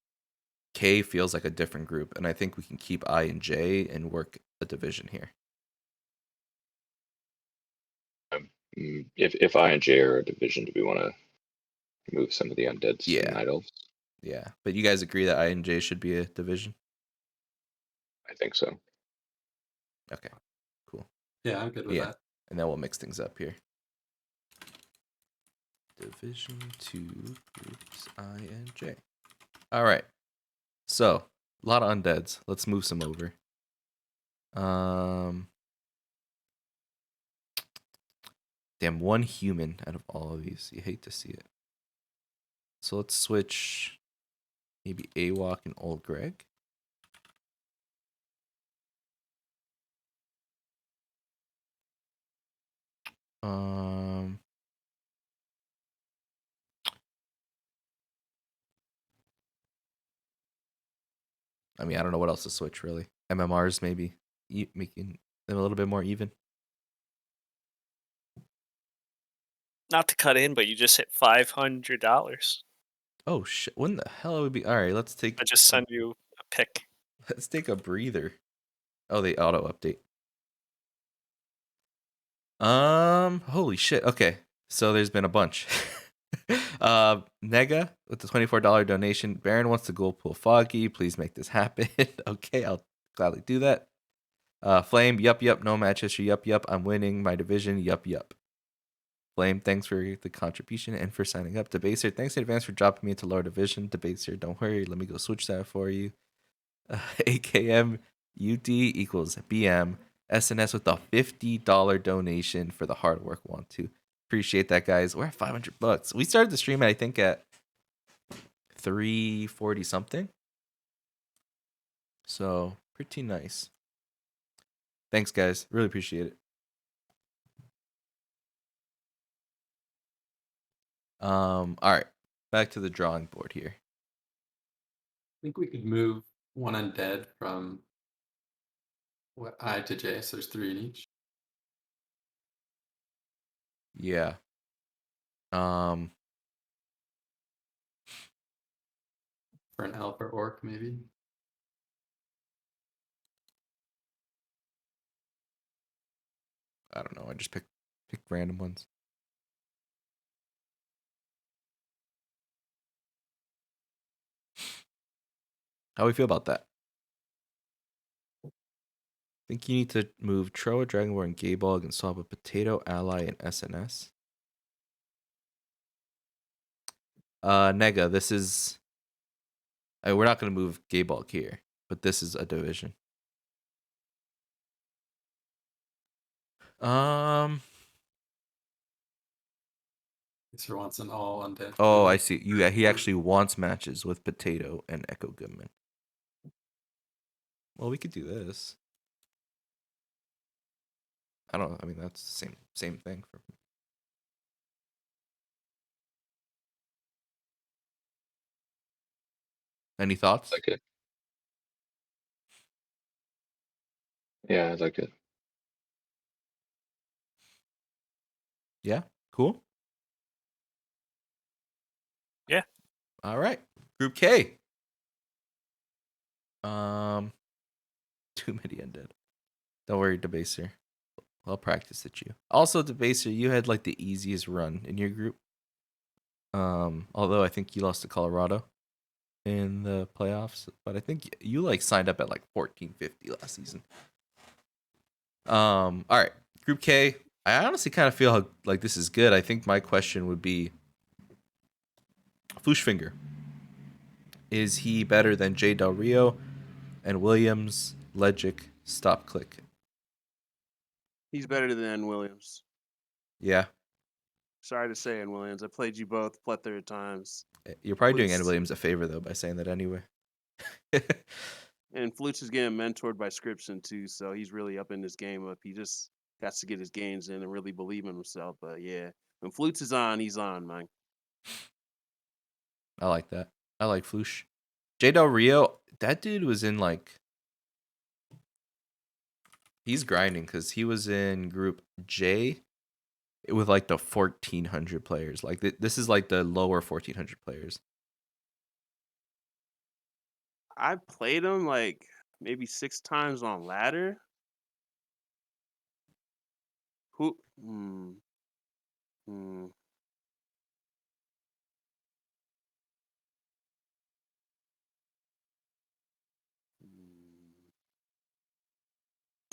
K feels like a different group, and I think we can keep I and J and work a division here. If I and J are a division, do we want to move some of the undeads Yeah. to Night Elves? Yeah, but you guys agree that I and J should be a division? I think so. Okay, cool. Yeah, I'm good with Yeah. that. And then we'll mix things up here. Division 2 groups I and J. All right. So, a lot of undeads. Let's move some over. Damn, one human out of all of these. You hate to see it. So let's switch maybe AWOC and OldGreg. I mean, I don't know what else to switch really. MMRs maybe making them a little bit more even. Not to cut in, but you just hit $500. Oh shit! When the hell would be? All right, let's take. I just send you a pic. Let's take a breather. Oh, they auto update. Holy shit. Okay, so there's been a bunch. Nega with the $24 donation. Barren wants to goal pool Foggy. Please make this happen. Okay, I'll gladly do that. Flame, yup, no match history, yup, I'm winning my division, yup. Flame, thanks for the contribution and for signing up. Debaser, thanks in advance for dropping me into lower division. Debaser, don't worry, let me go switch that for you. AKM UD equals BM. SNS with the $50 donation for the hard work. Wontu. Appreciate that, guys. We're at $500. We started the stream, I think, at 340 something. So pretty nice. Thanks, guys. Really appreciate it. All right. Back to the drawing board here. I think we could move one undead from I to J, so there's 3 in each. Yeah. For an elf or orc, maybe. I don't know. I just picked random ones. How we feel about that? I think you need to move Troa, Dragonborn, and Gayball and swap a Potato, Ally, and SNS. Nega, this is... we're not going to move Gayball here, but this is a division. Sir wants an all undead. Oh, I see. He actually wants matches with Potato and Echo Goodman. Well, we could do this. I mean, that's the same thing for me. Any thoughts? Like it. Yeah, I like it. Yeah, cool. Yeah. All right. Group K. Too many undead. Don't worry, Debaser. I'll practice at you. Also, Debaser, you had like the easiest run in your group. Although I think you lost to Colorado in the playoffs, but I think you like signed up at like 1450 last season. All right, Group K. I honestly kind of feel like this is good. I think my question would be, Flooshfinger. Is he better than Jay Del Rio and Williams, Legic, Stop Click? He's better than Williams. Yeah. Sorry to say, N. Williams. I played you both plethora of times. You're probably doing Flutes. Ed Williams a favor, though, by saying that anyway. And Flutes is getting mentored by Scription, too, so he's really up in this game up. He just got to get his games in and really believe in himself. But, yeah, when Flutes is on, he's on, man. I like that. I like Floosh. Jay Del Rio, that dude was in like... He's grinding because he was in Group J with like the 1,400 players. Like this is like the lower 1,400 players. I played him like maybe 6 times on ladder. Who?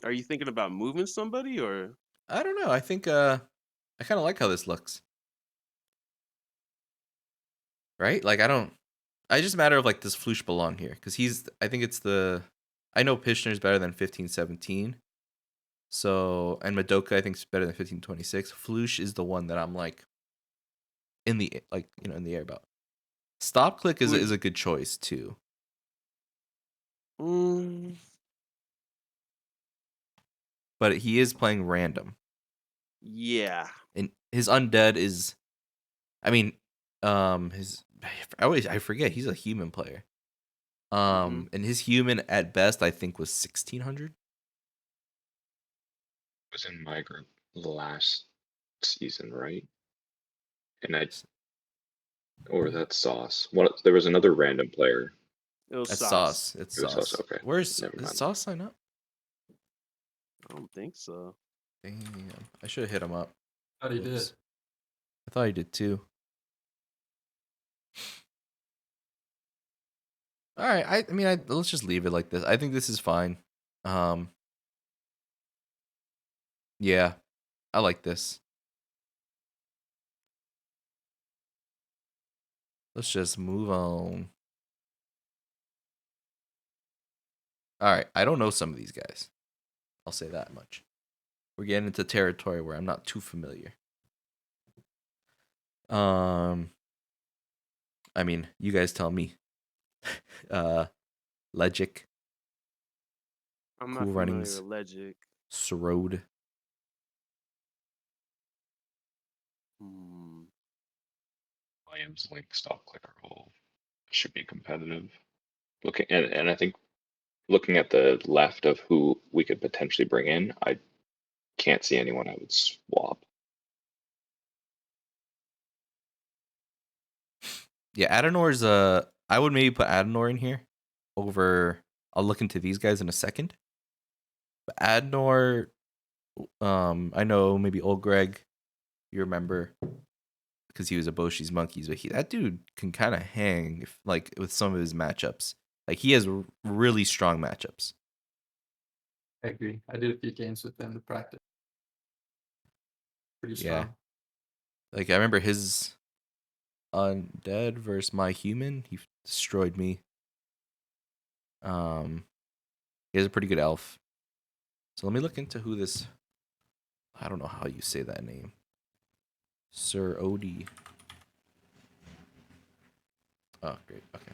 Are you thinking about moving somebody or? I don't know. I think I kind of like how this looks. Right? Like I just matter of like does Floosh belong here? Because I think it's I know Pishner's better than 1517. So, and Madoka I think is better than 1526. Floosh is the one that I'm like in the air about. Stop Click is a good choice too. But he is playing random. Yeah. And his undead is, I mean, I forget he's a human player. And his human at best, I think, was 1600. Was in my group last season, right? And or that's Sauce. There was another random player. It was That's Sauce. Sauce. It's It was Sauce. Sauce, okay. Where's Never is mind. Sauce sign up? I don't think so. Damn, I should have hit him up. Thought he Oops. did. I thought he did too. All right. I mean, let's just leave it like this. I think this is fine. Yeah, I like this. Let's just move on. All right. I don't know some of these guys. I'll say that much. We're getting into territory where I'm not too familiar. I mean, you guys tell me. Legic, I'm Cool not familiar Runnings. with Legic. Sorode. Hmm. Williams, Link, Stop, Clicker, Roll should be competitive. And I think looking at the left of who we could potentially bring in, I can't see anyone I would swap. Yeah, Adenor's I would maybe put Adenor in here over I'll look into these guys in a second. But Adenor, I know maybe OldGreg, you remember, because he was a Boshi's Monkeys, but that dude can kind of hang like with some of his matchups. Like he has really strong matchups. I agree. I did a few games with them to practice. Pretty strong. Yeah. Like I remember his Undead versus My Human, he destroyed me. He has a pretty good elf. So let me look into who this. I don't know how you say that name. Sir Odie. Oh, great. Okay.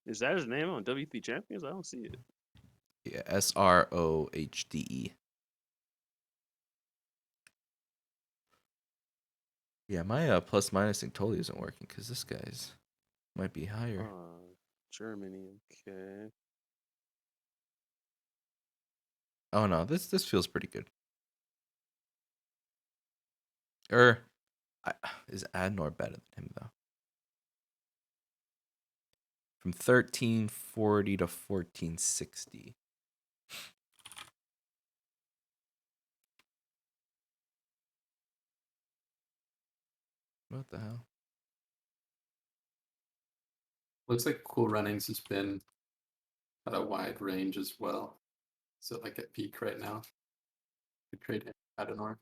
Is that his name on WP Champions? I don't see it. Yeah, Srohde. Yeah, my plus minus thing totally isn't working because this guy's might be higher. Germany. Okay. Oh no, this feels pretty good. Is Adnor better than him though? From 1340 to 1460. What the hell? Looks like Cool Runnings has been at a wide range as well. So like at peak right now. Could trade Adenor.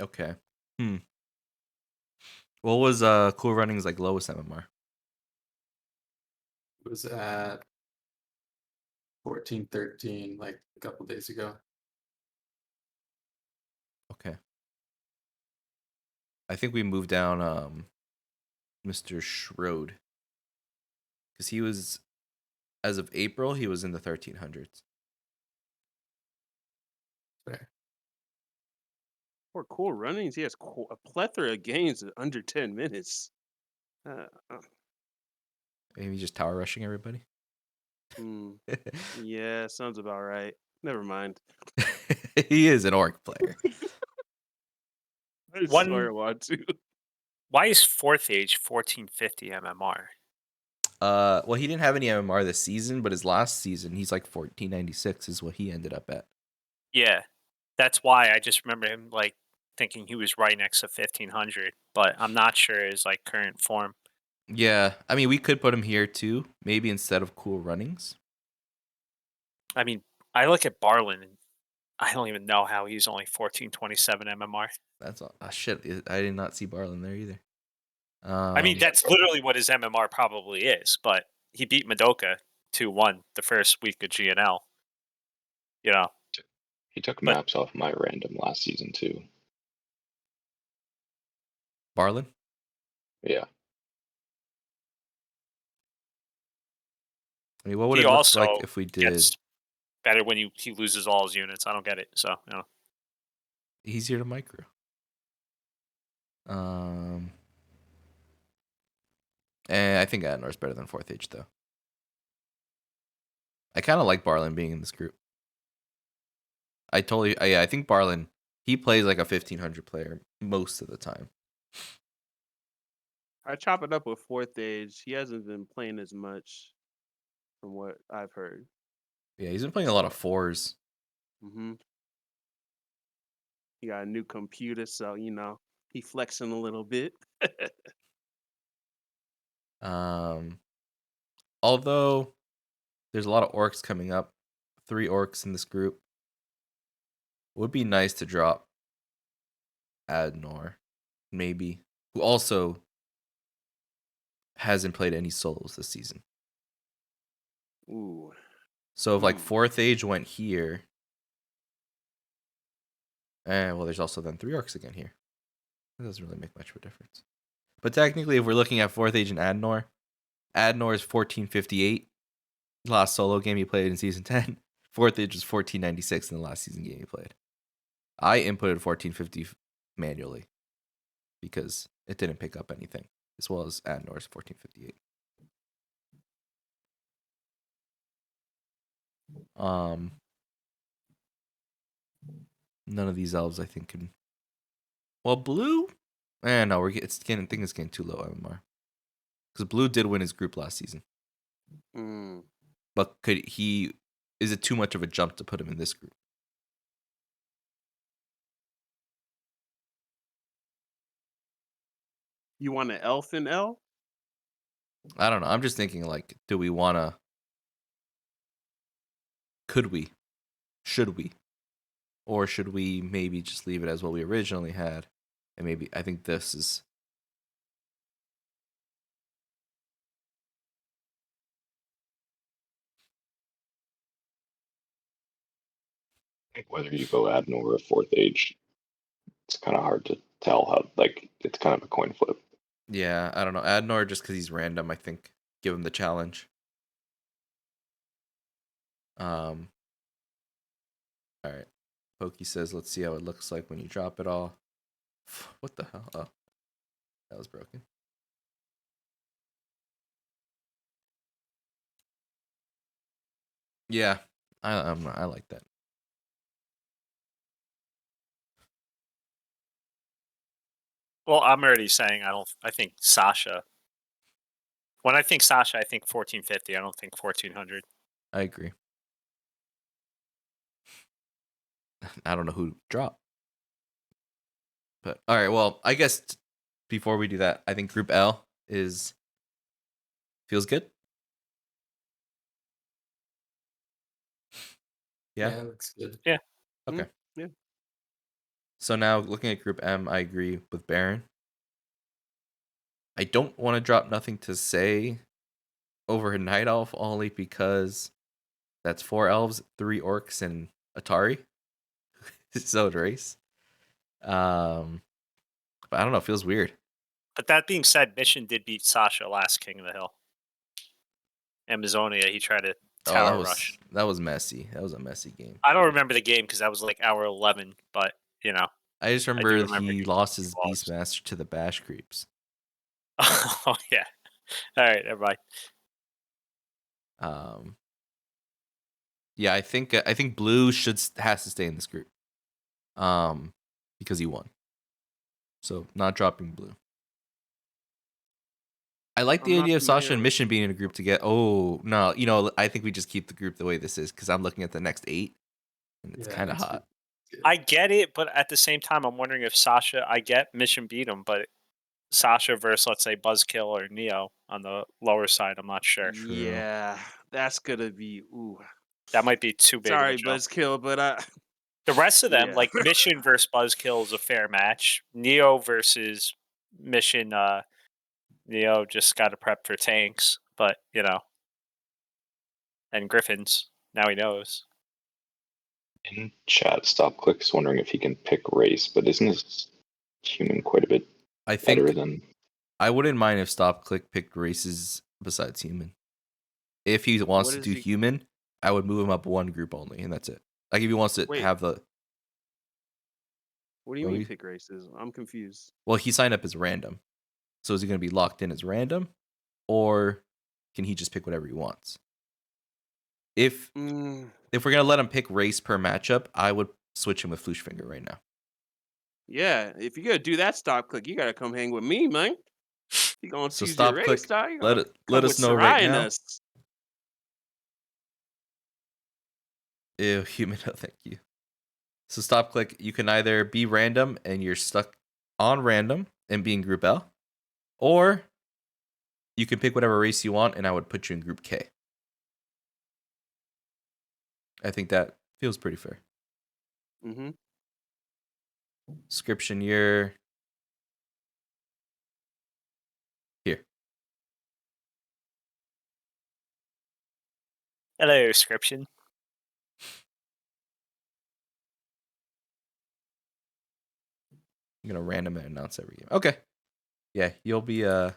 Okay. What was Cool Runnings like lowest MMR? It was at 1413 like a couple days ago. Okay. I think we moved down Mr. Schroed. Because he was, as of April, he was in the 1300s. Fair. For Cool Runnings, he has a plethora of games in under 10 minutes. Maybe just tower rushing everybody. Yeah, sounds about right. Never mind. He is an orc player. I swear I want to. Why is fourth age 1450 MMR? Well, he didn't have any MMR this season, but his last season, he's like 1496 is what he ended up at. Yeah, that's why I just remember him like thinking he was right next to 1500, but I'm not sure his like current form. Yeah, I mean, we could put him here too, maybe instead of Cool Runnings. I mean, I look at Barlin and I don't even know how he's only 1427 MMR. That's all. Shit, I did not see Barlin there either. I mean, that's literally what his MMR probably is, but he beat Madoka 2-1 the first week of GNL. You know, He took maps off my random last season too. Barlin? Yeah. I mean, what would He it look also like if we did gets better when he loses all his units. I don't get it. So, easier to micro? And I think Adnor's better than 4th Age, though. I kind of like Barlin being in this group. I think Barlin, he plays like a 1500 player most of the time. I chop it up with 4th Age. He hasn't been playing as much from what I've heard. Yeah, he's been playing a lot of 4s. Mm-hmm. He got a new computer, so, he flexing a little bit. Although there's a lot of orcs coming up, 3 orcs in this group. Would be nice to drop Adnor, maybe, who also hasn't played any solos this season. Ooh. So if like 4th Age went here, well, there's also then 3 orcs again here. It doesn't really make much of a difference. But technically, if we're looking at 4th Age and Adnor is 1458. Last solo game he played in season 10. 4th Age was 1496 in the last season game he played. I inputted 1450 manually because it didn't pick up anything, as well as Adnor's 1458. None of these elves I think can. Well, blue. No, I think it's getting too low MMR because blue did win his group last season. But is it too much of a jump to put him in this group? You want an elf in L? I don't know. I'm just thinking, like, do we want to? Could we? Should we? Or should we maybe just leave it as what we originally had? And maybe, I think this is... Whether you go Adnor or 4th Age, it's kind of hard to tell how, like, it's kind of a coin flip. Yeah, I don't know. Adnor, just because he's random, I think. Give him the challenge. All right. Pokey says, let's see how it looks like when you drop it all. What the hell? Oh, that was broken. Yeah, I like that. well, I'm already saying I think Sasha. When I think Sasha, I think 1450. I don't think 1400. I agree. I don't know who dropped. But all right, well, I guess before we do that, I think Group L feels good. Yeah, looks good. Yeah. Okay. Yeah. So now looking at Group M, I agree with Barren. I don't want to drop Nothing to Say over a Night Elf only because that's 4 elves, 3 orcs, and Atari. So race. But I don't know, it feels weird. But that being said, Mission did beat Sasha last King of the Hill. Amazonia, he tried to tower rush. That was messy. That was a messy game. I don't remember the game because that was like hour 11, but I just remember, remember he he lost his lost. Beastmaster to the Bash Creeps. Oh yeah. All right, never mind. Yeah, I think Blue has to stay in this group. Because he won. So not dropping Blue. I like the idea of Sasha and Mission being in a group together. Oh no, I think we just keep the group the way this is because I'm looking at the next 8, and it's kind of hot. I get it, but at the same time, I'm wondering if Sasha. I get Mission beat him, but Sasha versus, let's say, Buzzkill or Neo on the lower side, I'm not sure. True. Yeah, that's gonna be That might be too big. Sorry, of a jump. Buzzkill, but The rest of them, Yeah. like Mission versus Buzzkill, is a fair match. Neo versus Mission, Neo just got to prep for tanks, but and Griffins. Now he knows. In chat, Stop Click is wondering if he can pick race, but isn't his human quite a bit I think better than... I wouldn't mind if Stop Click picked races besides human. If he wants What to is do he- human, I would move him up one group only, and that's it. Like if he wants to Wait. have the What do you What mean we- pick races? I'm confused. well, he signed up as random. So is he going to be locked in as random, or can he just pick whatever he wants? If Mm, we're gonna let him pick race per matchup, I would switch him with Flooshfinger right now. yeah, if you're gonna do that stop click, you gotta come hang with me, man. You gonna So choose stop your click, race, dog? You let gotta it come let us with know Sarai right and now. us. Ew, human, no, thank you. So stop click, you can either be random and you're stuck on random and be in group L, or you can pick whatever race you want and I would put you in group K. I think that feels pretty fair. Mm-hmm. Description, you're here. Hello, description. I'm gonna random and announce every game. Okay. Yeah, you'll be I'll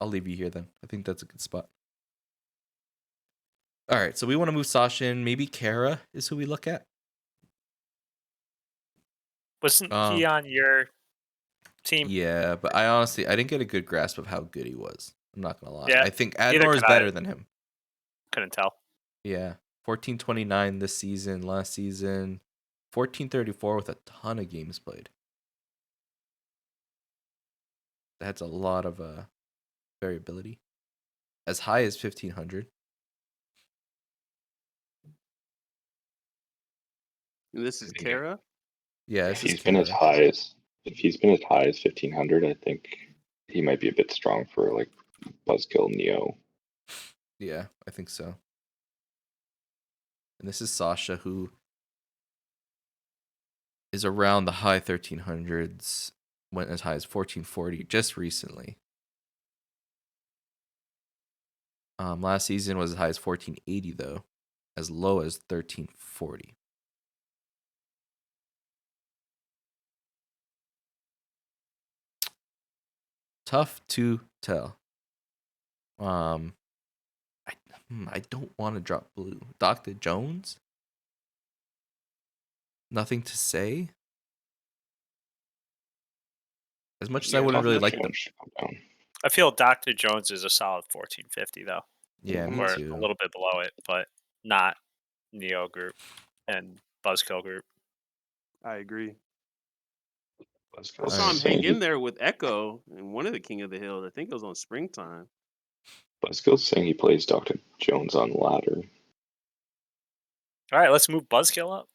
leave you here then. I think that's a good spot. All right, so we want to move Sasha in. Maybe Kara is who we look at. Wasn't he on your team? Yeah, but I didn't get a good grasp of how good he was. I'm not gonna lie. Yeah, I think neither Adnor is could I. better than him. Couldn't tell. Yeah, 1429 this season. Last season, 1434 with a ton of games played. That's a lot of variability. As high as 1500. And this is Yeah. Kara. Yeah, If this is he's been as Kara. high as 1500, I think he might be a bit strong for like Buzzkill Neo. Yeah, I think so. And this is Sasha, who is around the high 1300s, went as high as 1440 just recently. Last season was as high as 1480 though, as low as 1340. Tough to tell. I don't want to drop blue. Dr. Jones? Nothing to say. As much as I Yeah, wouldn't really Dr. like them. Should come down. I feel Dr. Jones is a solid 1450 though, Yeah, me or too. a little bit below it, but not Neo group and Buzzkill group. I agree. Buzzkill I saw him saying hang in he- there with Echo in one of the King of the Hills. I think it was on Springtime. Buzzkill's saying he plays Dr. Jones on ladder. All right, let's move Buzzkill up.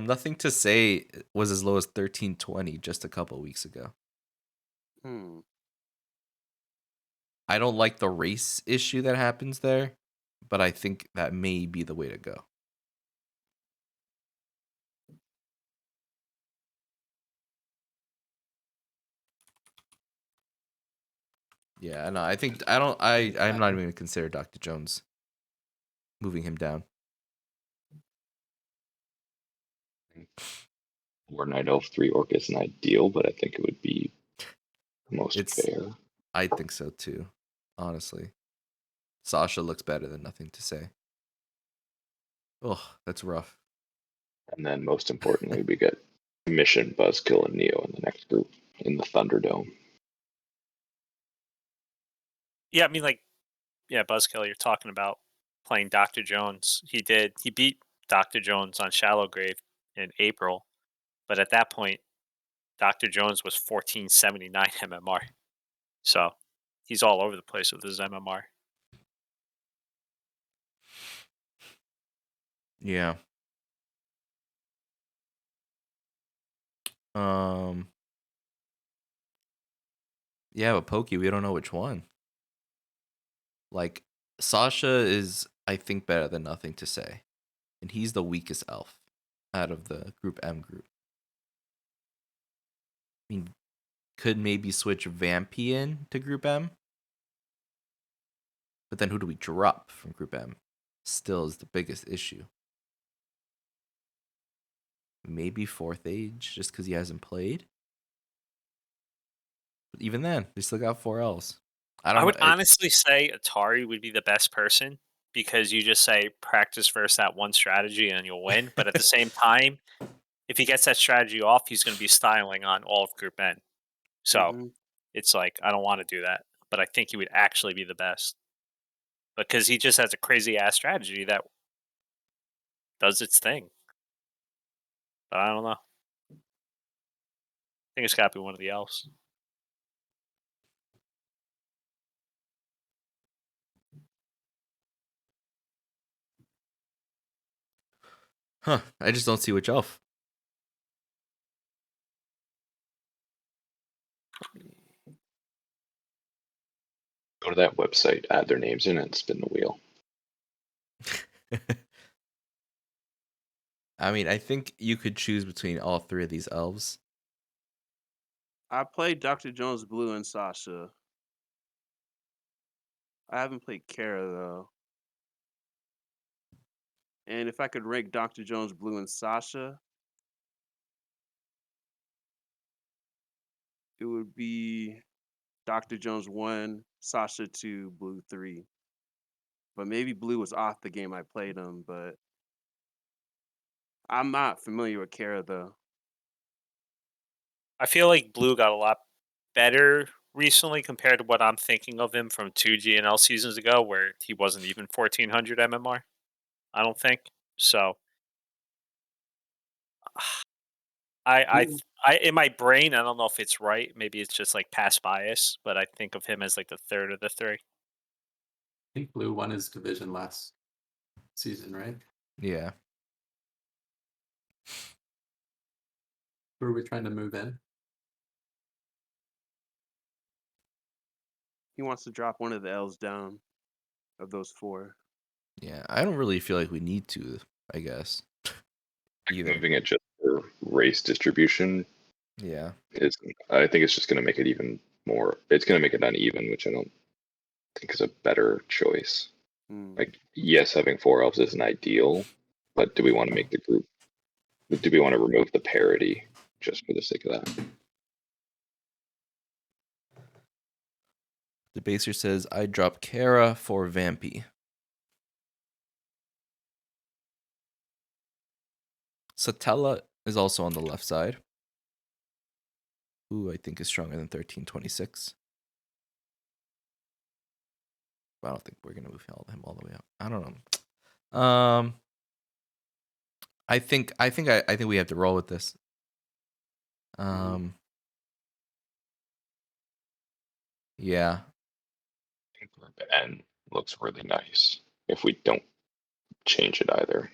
Nothing to say was as low as 1320 just a couple weeks ago. I don't like the race issue that happens there, but I think that may be the way to go. Yeah, no, I'm not even gonna consider Dr. Jones moving him down. War Night Elf 3 Orc isn't ideal, but I think it would be the most It's- fair. I think so too, honestly. Sasha looks better than nothing to say. Oh, that's rough. And then most importantly, we get Mission, Buzzkill, and Neo in the next group in the Thunderdome. Yeah, I mean, like, yeah, Buzzkill, you're talking about playing Dr. Jones. He beat Dr. Jones on Shallow Grave in April, but at that point, Dr. Jones was 1479 MMR. So he's all over the place with his MMR. Yeah. Yeah, but Pokey, we don't know which one. Like, Sasha is, I think, better than nothing to say. And he's the weakest elf out of the Group M group. I mean, could maybe switch Vampy in to Group M. But then who do we drop from Group M? Still is the biggest issue. Maybe Fourth Age, just because he hasn't played. But even then, they still got 4 Ls. I I don't would know. honestly say Atari would be the best person because you just say practice first that one strategy and you'll win. But at the same time, if he gets that strategy off, he's going to be styling on all of Group N. So Mhm. it's like I don't want to do that, but I think he would actually be the best because he just has a crazy ass strategy that does its thing. But I don't know. I think it's got to be one of the elves. Huh. I just don't see which elf. Go to that website, add their names in, and spin the wheel. I mean, I think you could choose between all three of these elves. I played Dr. Jones Blue and Sasha. I haven't played Kara though. And if I could rank Dr. Jones Blue and Sasha, it would be Dr. Jones 1, Sasha 2, Blue 3. But maybe Blue was off the game I played him, but I'm not familiar with Kara though. I feel like Blue got a lot better recently compared to what I'm thinking of him from 2 GNL seasons ago, where he wasn't even 1400 MMR. I don't think so. In my brain, I don't know if it's right. Maybe it's just like past bias, but I think of him as like the third of the three. I think Blue won his division last season, right? Yeah. Who are we trying to move in? He wants to drop one of the L's down of those 4. Yeah. I don't really feel like we need to, I guess. Either. Moving it just for race distribution Yeah. is, I think it's just going to make it even more. It's going to make it uneven, which I don't think is a better choice. Like, yes, having 4 elves isn't ideal, but do we want to make the group? Do we want to remove the parity just for the sake of that? The baser says I drop Kara for Vampy. Satella is also on the left side. Who I think is stronger than 1326. I don't think we're gonna move him all the way up. I don't know. I think we have to roll with this. Yeah. I think Group N looks really nice if we don't change it either.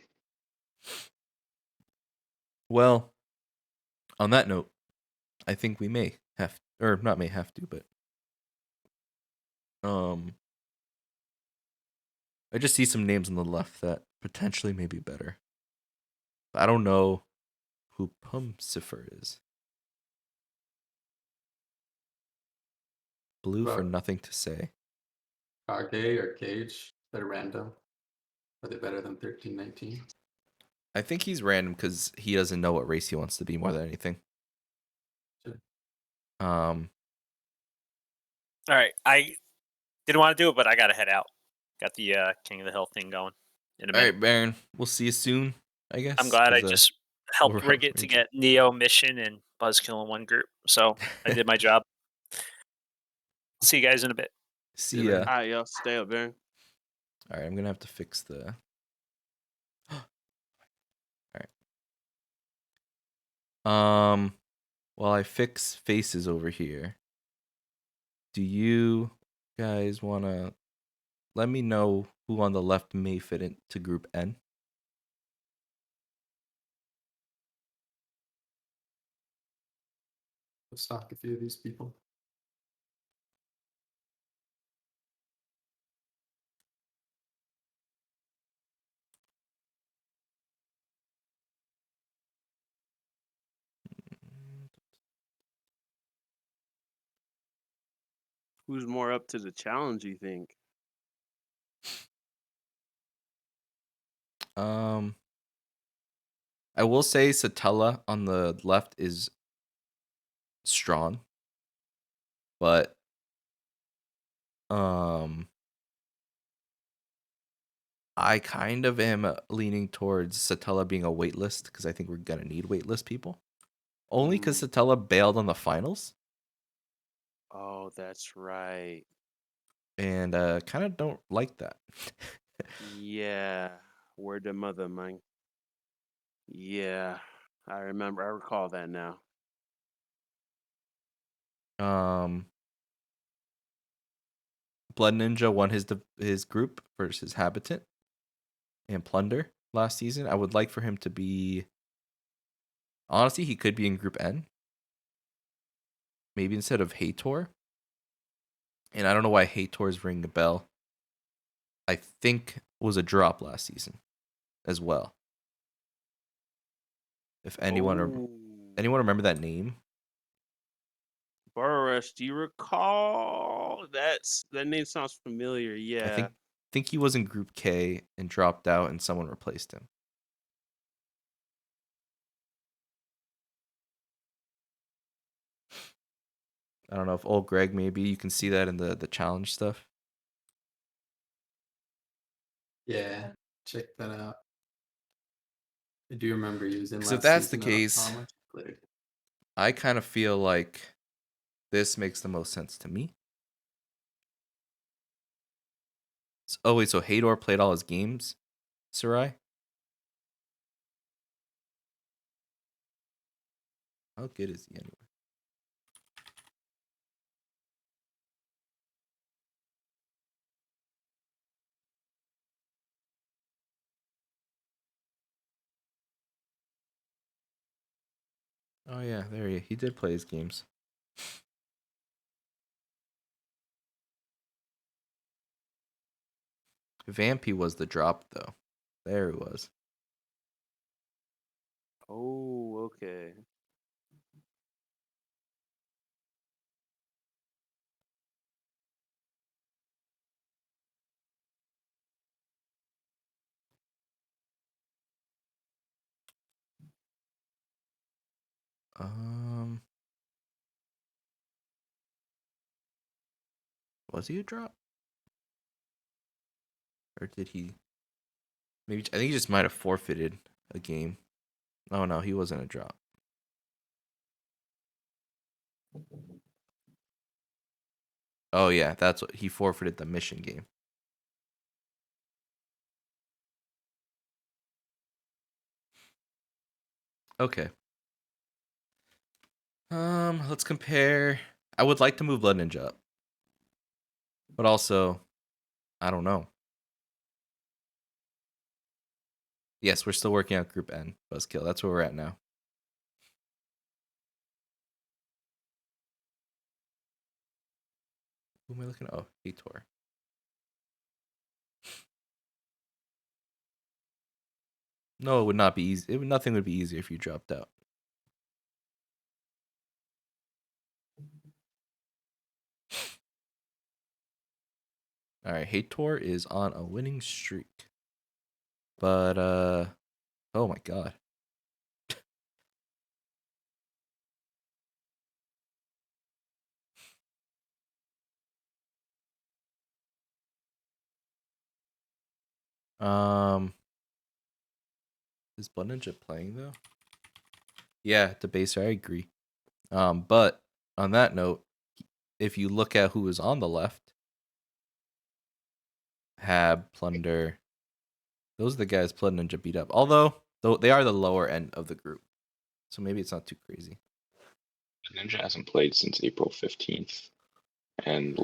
Well, on that note, I think we may have, or not may have to, but I just see some names on the left that potentially may be better. But I don't know who Pumcifer is. Blue for Well, nothing to say. Kage or Cage? They're random. Are they better than 1319? I think he's random because he doesn't know what race he wants to be more than anything. Sure. All right, I didn't want to do it, but I gotta head out. Got the King of the Hill thing going in a All minute. right, Barren. We'll see you soon, I guess. I'm glad I 'cause, just helped we're rig it to outraged. get Neo, Mission, and Buzzkill in one group. So I did my job. See you guys in a bit. See you ya. later. All right, y'all stay up, Baron. All right, I'm gonna have to fix the. All right. While I fix faces over here, do you guys wanna let me know who on the left may fit into Group N? Let's stalk a few of these people. Who's more up to the challenge, you think? I will say Satella on the left is strong, but Um, I kind of am leaning towards Satella being a waitlist because I think we're gonna need waitlist people. Only because Satella bailed on the finals, Oh, that's right. and kind of don't like that. Yeah. Word to mother, man. Yeah. I remember. I recall that now. Blood Ninja won his group versus Habitant and Plunder last season. I would like for him to be. Honestly, he could be in Group N. Maybe instead of Hator. And I don't know why Hator's ringing a bell. I think was a drop last season as well. If anyone remember that name? Burrush, do you recall? That name sounds familiar. Yeah. I think he was in Group K and dropped out and someone replaced him. I don't know if OldGreg, maybe you can see that in the challenge stuff. Yeah, check that out. I do remember he was in last Because if that's the season. I don't know case, how much he played. I kind of feel like this makes the most sense to me. Oh wait, so Hador played all his games, Sarai? How good is he anyway? Oh yeah, there he did play his games. Vampy was the drop though. There he was. Oh, okay. Was he a drop? Or did he? Maybe I think he just might have forfeited a game. Oh no, he wasn't a drop. Oh yeah, that's what he forfeited the mission game. Okay. Let's compare. I would like to move Blood Ninja up. But also, I don't know. Yes, we're still working out Group N, Buzzkill. That's where we're at now. Who am I looking at? Oh, Hator. No, it would not be easy. Nothing would be easier if you dropped out. All right, Hator is on a winning streak. But oh my god. Is Blood Ninja playing though? Yeah, Debaser, I agree. But on that note, if you look at who is on the left, Hab, Plunder, those are the guys Blood Ninja beat up. Although they are the lower end of the group, so maybe it's not too crazy. Ninja hasn't played since April 15th, and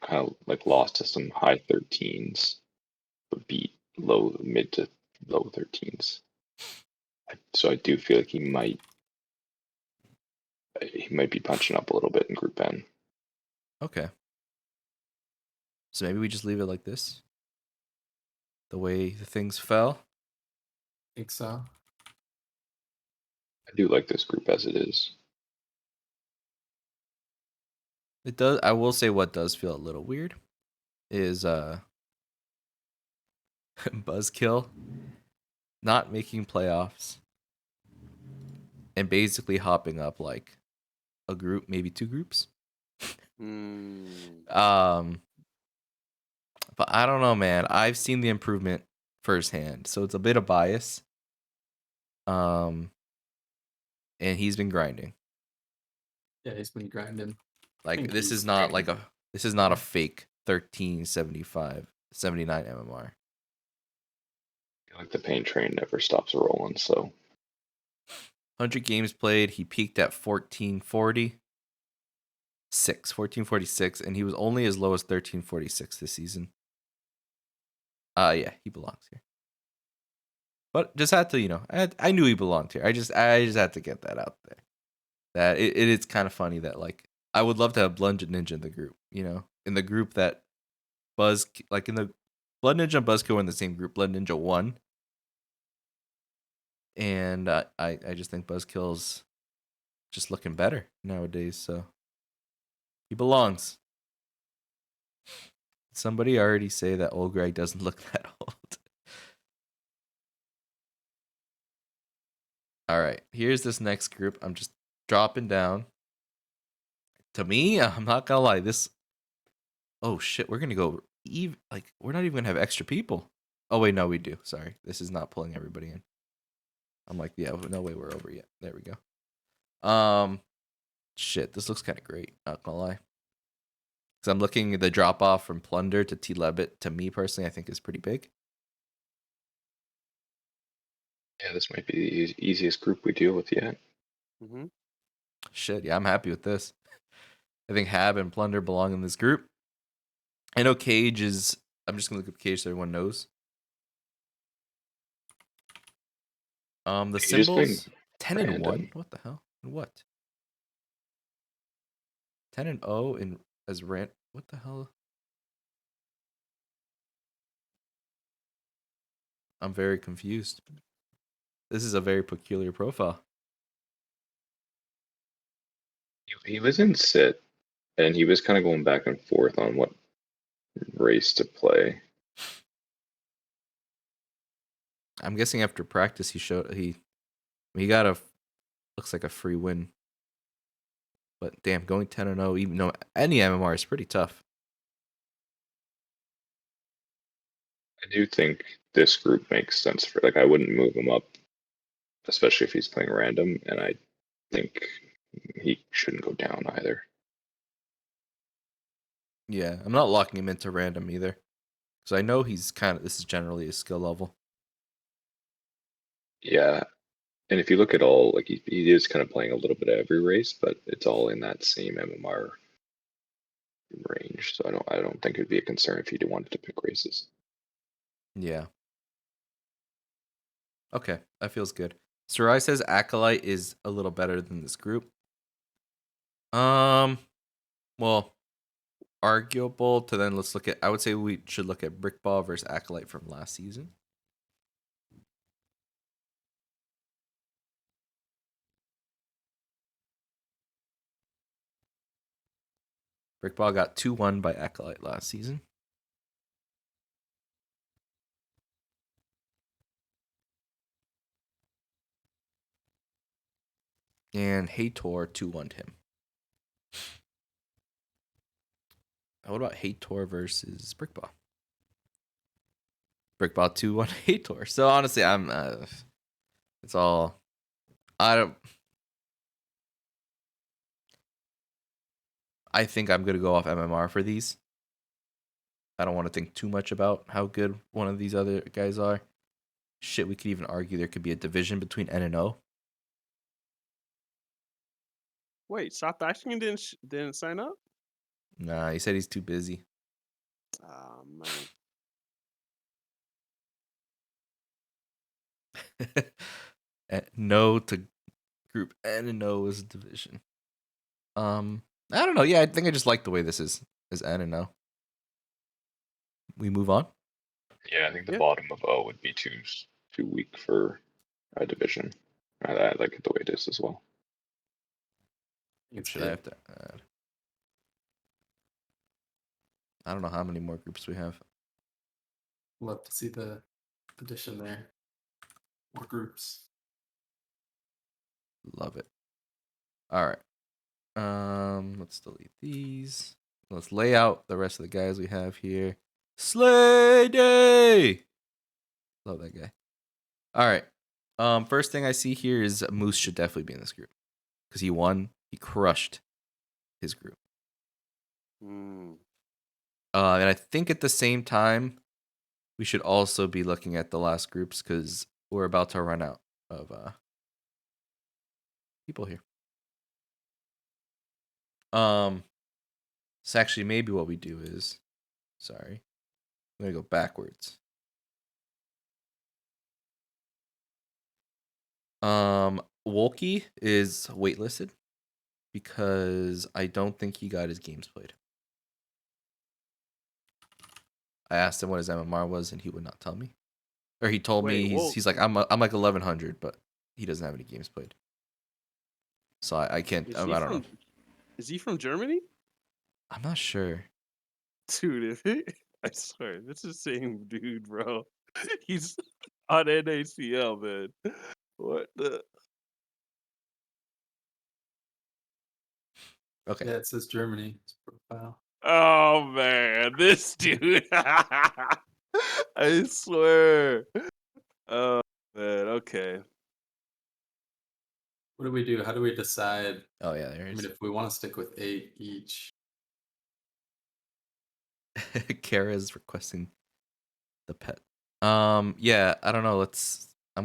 kind of like lost to some high 13s, but beat mid to low 13s. So I do feel like he might be punching up a little bit in Group N. Okay. So maybe we just leave it like this. The way the things fell. Think so. I do like this group as it is. It does. I will say what does feel a little weird is Buzzkill not making playoffs and basically hopping up like a group, maybe two groups. But I don't know, man. I've seen the improvement firsthand, so it's a bit of bias. And he's been grinding. Yeah, he's been grinding. Like think this he's is not grinding. a fake 1375 79 MMR. I feel like the pain train never stops rolling, so 100 games played, he peaked at 1446, and he was only as low as 1346 this season. Yeah, he belongs here. But just had to, I knew he belonged here. I just had to get that out there. That it is kind of funny that like I would love to have Blood Ninja in the group, in the group that Buzz, like in the Blood Ninja and Buzzkill were in the same group. Blood Ninja won, and I just think Buzzkill's just looking better nowadays. So he belongs. Somebody already say that OldGreg doesn't look that old. All right, here's this next group. I'm just dropping down. To me, I'm not gonna lie. Oh shit, we're gonna go. We're not even gonna have extra people. Oh wait, no, we do. Sorry, this is not pulling everybody in. I'm like, yeah, no way, we're over yet. There we go. Shit, this looks kind of great. Not gonna lie. Because I'm looking at the drop off from Plunder to T-Lebbit. To me personally, I think is pretty big. yeah, this might be the easiest group we deal with yet. Mm-hmm. Shit, yeah, I'm happy with this. I think Hab and Plunder belong in this group. I know Cage is. I'm just gonna look up Cage so everyone knows. The Cage has been symbols 10 and 1. random. What the hell? And what? 10 and 0 in as rant. What the hell? I'm very confused. This is a very peculiar profile. He was in sit, and he was kind of going back and forth on what race to play. I'm guessing after practice he got looks like a free win. But damn, going 10 and 0 even though any MMR is pretty tough. I do think this group makes sense for I wouldn't move him up, especially if he's playing random, and I think he shouldn't go down either. Yeah, I'm not locking him into random either. Because I know this is generally his skill level. Yeah, and if you look at all, he is kind of playing a little bit of every race, but it's all in that same MMR range. So I don't think it'd be a concern if he wanted to pick races. Yeah. Okay, that feels good. Sarai says Acolyte is a little better than this group. Well, arguable to then let's look at. I would say we should look at Brickball versus Acolyte from last season. Brickball got 2-1 by Acolyte last season. And Hator 2-1'd him. What about Hator versus Brickball? Brickball 2-1 Hator. So honestly, it's all. I think I'm gonna go off MMR for these. I don't want to think too much about how good one of these other guys are. Shit, we could even argue there could be a division between N and O. Wait, South Ashton didn't sign up? Nah, he said he's too busy. Oh man. No to group N and O is a division. I don't know. Yeah, I think I just like the way this is N and O. We move on. Yeah, I think the Yeah. bottom of O would be too weak for a division. I like it the way it is as well. It's Should I have to add? I don't know how many more groups we have. Love to see the addition there. More groups. Love it. All right. Let's delete these. Let's lay out the rest of the guys we have here. Slay Day! Love that guy. All right. First thing I see here is Moose should definitely be in this group. Because he won. He crushed his group. Mm. And I think at the same time, we should also be looking at the last groups because we're about to run out of people here. So actually, maybe what we do is, sorry, I'm gonna go backwards. Wolke is waitlisted because I don't think he got his games played. I asked him what his MMR was, and he would not tell me. Or he told me he's like I'm like 1100, but he doesn't have any games played. So I can't. I don't know. Is he from Germany? I'm not sure. Dude, I swear, this is the same dude, bro. He's on NACL, man. What the? Okay. Yeah, it says Germany. It's profile. Oh man, this dude. I swear. Oh man, okay. What do we do? How do we decide? Oh yeah, there I is. mean, if we want to stick with 8 each. Kara is requesting the pet. Yeah, I don't know. I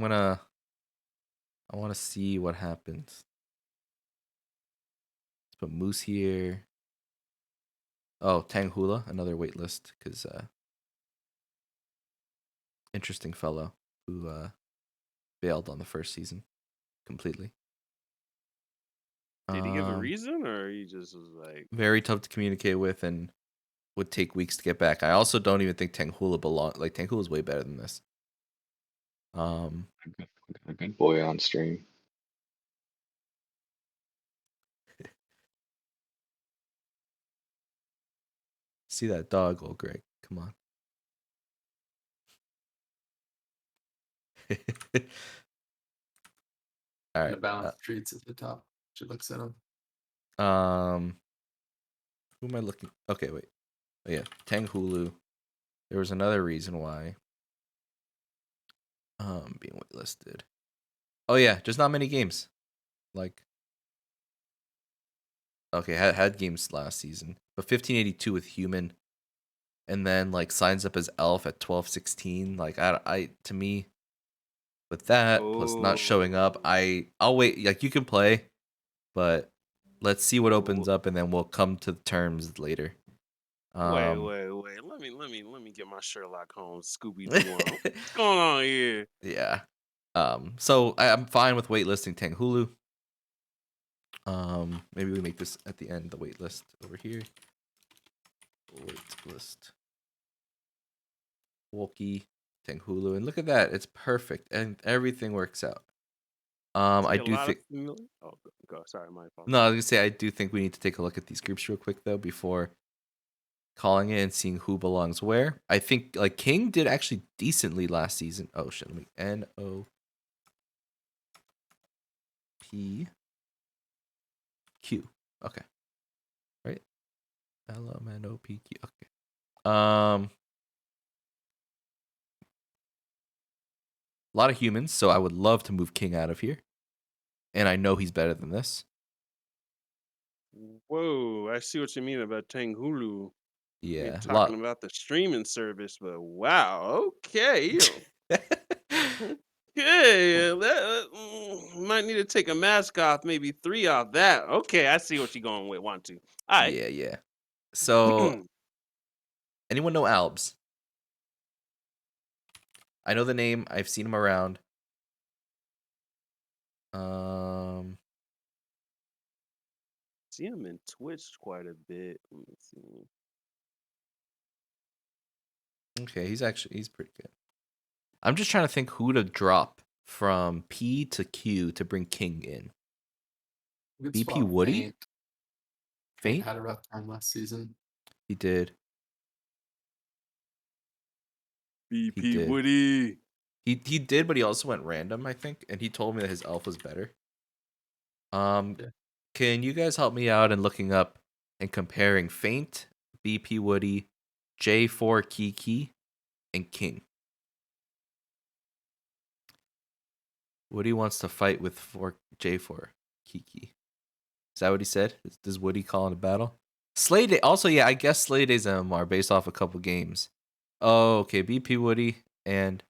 want to see what happens. Let's put Moose here. Oh, Tang Hula, another waitlist, because interesting fellow who bailed on the first season completely. Did he give a reason, or he just was like very tough to communicate with and would take weeks to get back? I also don't even think Tang Hula Like Tang Hula's way better than this. A good boy on stream. See that dog, OldGreg. Come on. All right. The balanced treats at the top. Should look at them. Who am I looking? Okay, wait. Oh yeah, Tang Hulu. There was another reason why. Being waitlisted. Oh yeah, just not many games. Like. Okay, had games last season, but 1582 with human, and then like signs up as elf at 1216. Like I to me, with that plus not showing up, I'll wait. Like you can play, but let's see what opens up, and then we'll come to terms later. wait. Let me get my Sherlock Holmes Scooby Doo on. What's going on here? Yeah. So I'm fine with waitlisting Tang Hulu. Maybe we make this at the end, the wait list over here. Wait list. Wolke, Tang Hulu, and look at that. It's perfect. And everything works out. I do think go. Sorry, my fault. No, I was gonna say I do think we need to take a look at these groups real quick though before calling it and seeing who belongs where. I think like King did actually decently last season. Oh shit, let me NOP Q. Okay. Right? LMNOPQ. Okay. A lot of humans, so I would love to move King out of here. And I know he's better than this. Whoa, I see what you mean about Tang Hulu. Yeah. You're talking about the streaming service, but wow, okay. Okay, might need to take a mask off, maybe 3 off that. Okay, I see what you're going with. Wontu. All right. Yeah. So, anyone know Albs? I know the name. I've seen him around. See him in Twitch quite a bit. Let me see. Okay, he's pretty good. I'm just trying to think who to drop from P to Q to bring King in. BP Woody? Faint? Had a rough time last season. He did. BP Woody. He did, but he also went random, I think, and he told me that his elf was better. Yeah. Can you guys help me out in looking up and comparing Faint BP Woody, J4 Kiki, and King. Woody wants to fight with J4 Kiki. Is that what he said? Does Woody call in a battle? Slay Day. Also, yeah, I guess Slay Day's MMR based off a couple games. Oh, okay. BP Woody and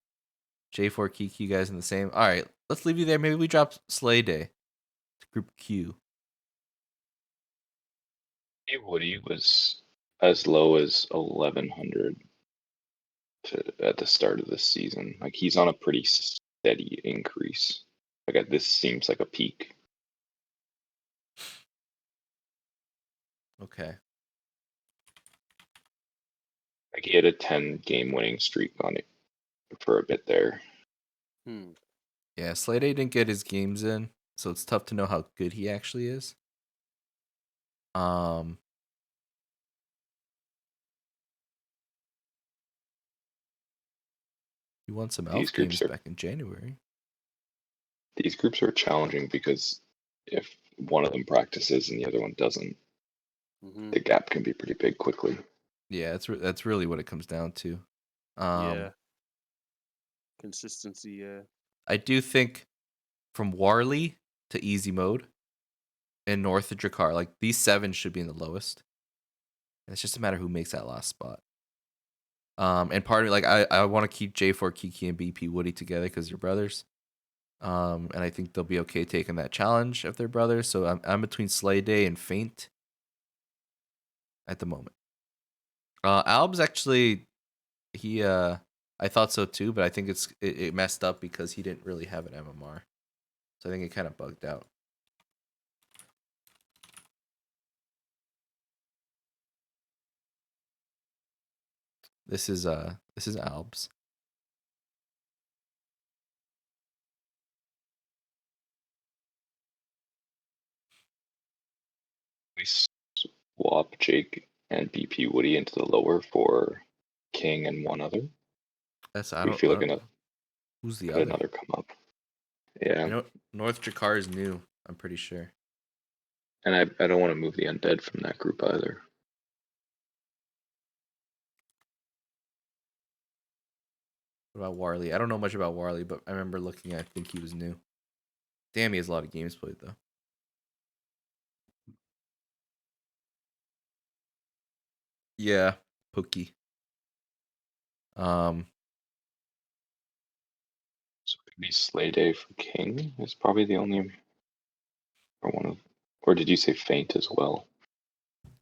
J4 Kiki, you guys in the same. All right, let's leave you there. Maybe we drop Slay Day to Group Q. Hey, Woody was as low as 1100 at the start of the season. Like he's on a pretty steady increase. Like this seems like a peak. Okay. Like he had a 10 game winning streak on it for a bit there. Yeah, Slay Day didn't get his games in, so it's tough to know how good he actually is. He won some elf games back in January. These groups are challenging because if one of them practices and the other one doesn't, the gap can be pretty big quickly. Yeah, that's really what it comes down to. Yeah. Consistency, yeah. I do think from Warley to easy mode and north of Drakkar, like these 7 should be in the lowest. And it's just a matter who makes that last spot. And part of me, like I want to keep J4 Kiki and BP Woody together because they're brothers. And I think they'll be okay taking that challenge if they're brothers. So I'm between Slay Day and Feint at the moment. Alb's actually I thought so too, but I think it messed up because he didn't really have an MMR. So I think it kind of bugged out. This is Alb's. We swap Jake and BP Woody into the lower for King and one other. That's who's the other? Another come up. Yeah. You know, North Drakkar is new, I'm pretty sure. And I don't want to move the undead from that group either. What about Warley? I don't know much about Warley, but I remember looking at I think he was new. Damn, he has a lot of games played though. Yeah, Pookie. So maybe Slay Day for King is probably the only, or did you say Feint as well?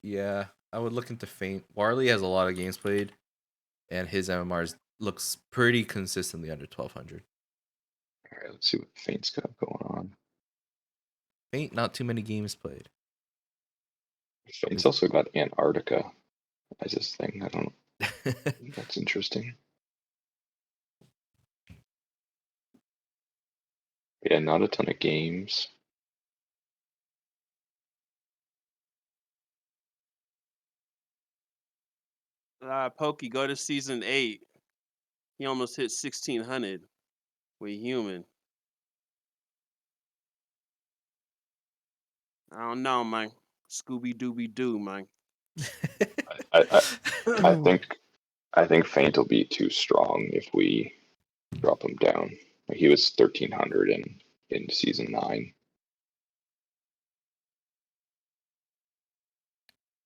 Yeah, I would look into Feint. Warley has a lot of games played, and his MMRs looks pretty consistently under 1200. All right, let's see what Feint's got going on. Feint, not too many games played. Feint's also got Antarctica as his thing. I don't know. That's interesting. Yeah, not a ton of games. Pokey, go to season 8. He almost hit 1600 with human. I don't know, man. Scooby Dooby Doo, man. I think Feint will be too strong if we drop him down. He was 1300 in season 9.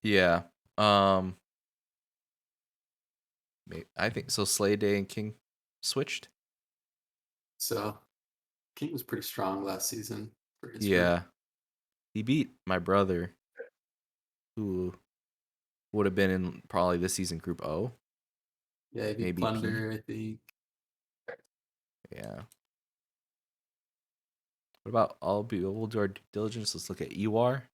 Yeah. I think so. Slay Day and King switched. So King was pretty strong last season for his Yeah. group. He beat my brother, who would have been in probably this season Group O. Yeah, he beat Maybe Plunder, I think. Yeah. What about we'll do our due diligence. Let's look at Ewar.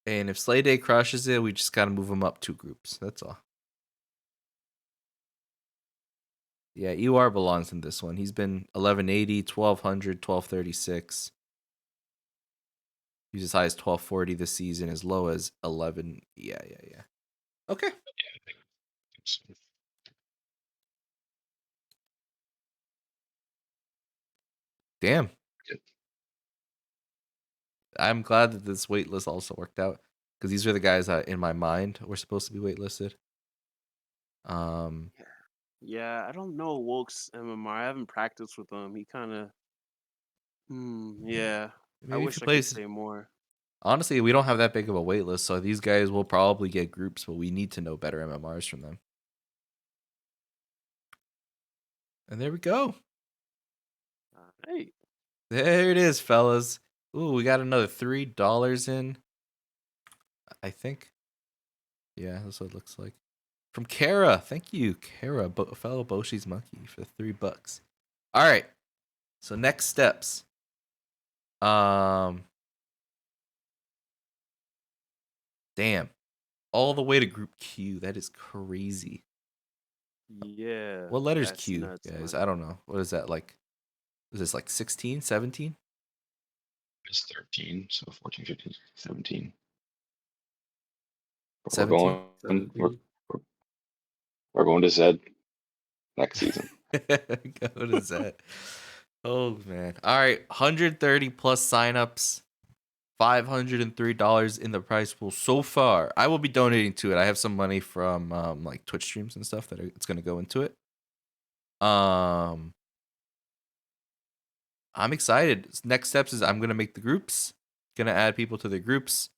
And if Slay Day crushes it, we just gotta move him up 2 groups. That's all. Yeah, Ewar belongs in this one. He's been 1180, 1200, 1236. He's as high as 1240 this season, as low as 11. Yeah. Okay. Damn. Good. I'm glad that this wait list also worked out because these are the guys that in my mind were supposed to be waitlisted. Yeah, I don't know Woke's MMR. I haven't practiced with him. He kind of. Yeah. I Maybe if wish you I play. could say more. Honestly, we don't have that big of a wait list, so these guys will probably get groups, but we need to know better MMRs from them. And there we go. Hey. There it is, fellas. Ooh, we got another $3 in. I think. Yeah, that's what it looks like. From Kara. Thank you, Kara, fellow Boshi's monkey, for $3. All right. So next steps. Damn. All the way to group Q. That is crazy. Yeah. What letter's that's Q, nuts, guys? man. I don't know. What is that like? Is this like 16, 17? It's 13, so 14, 15, 17. But 17? We're going to Zed next season. Go to Zed. Oh man. All right. 130 plus signups. $503 in the prize pool so far. I will be donating to it. I have some money from like Twitch streams and stuff that it's going to go into it. I'm excited. Next steps is I'm going to make the groups. Going to add people to the groups.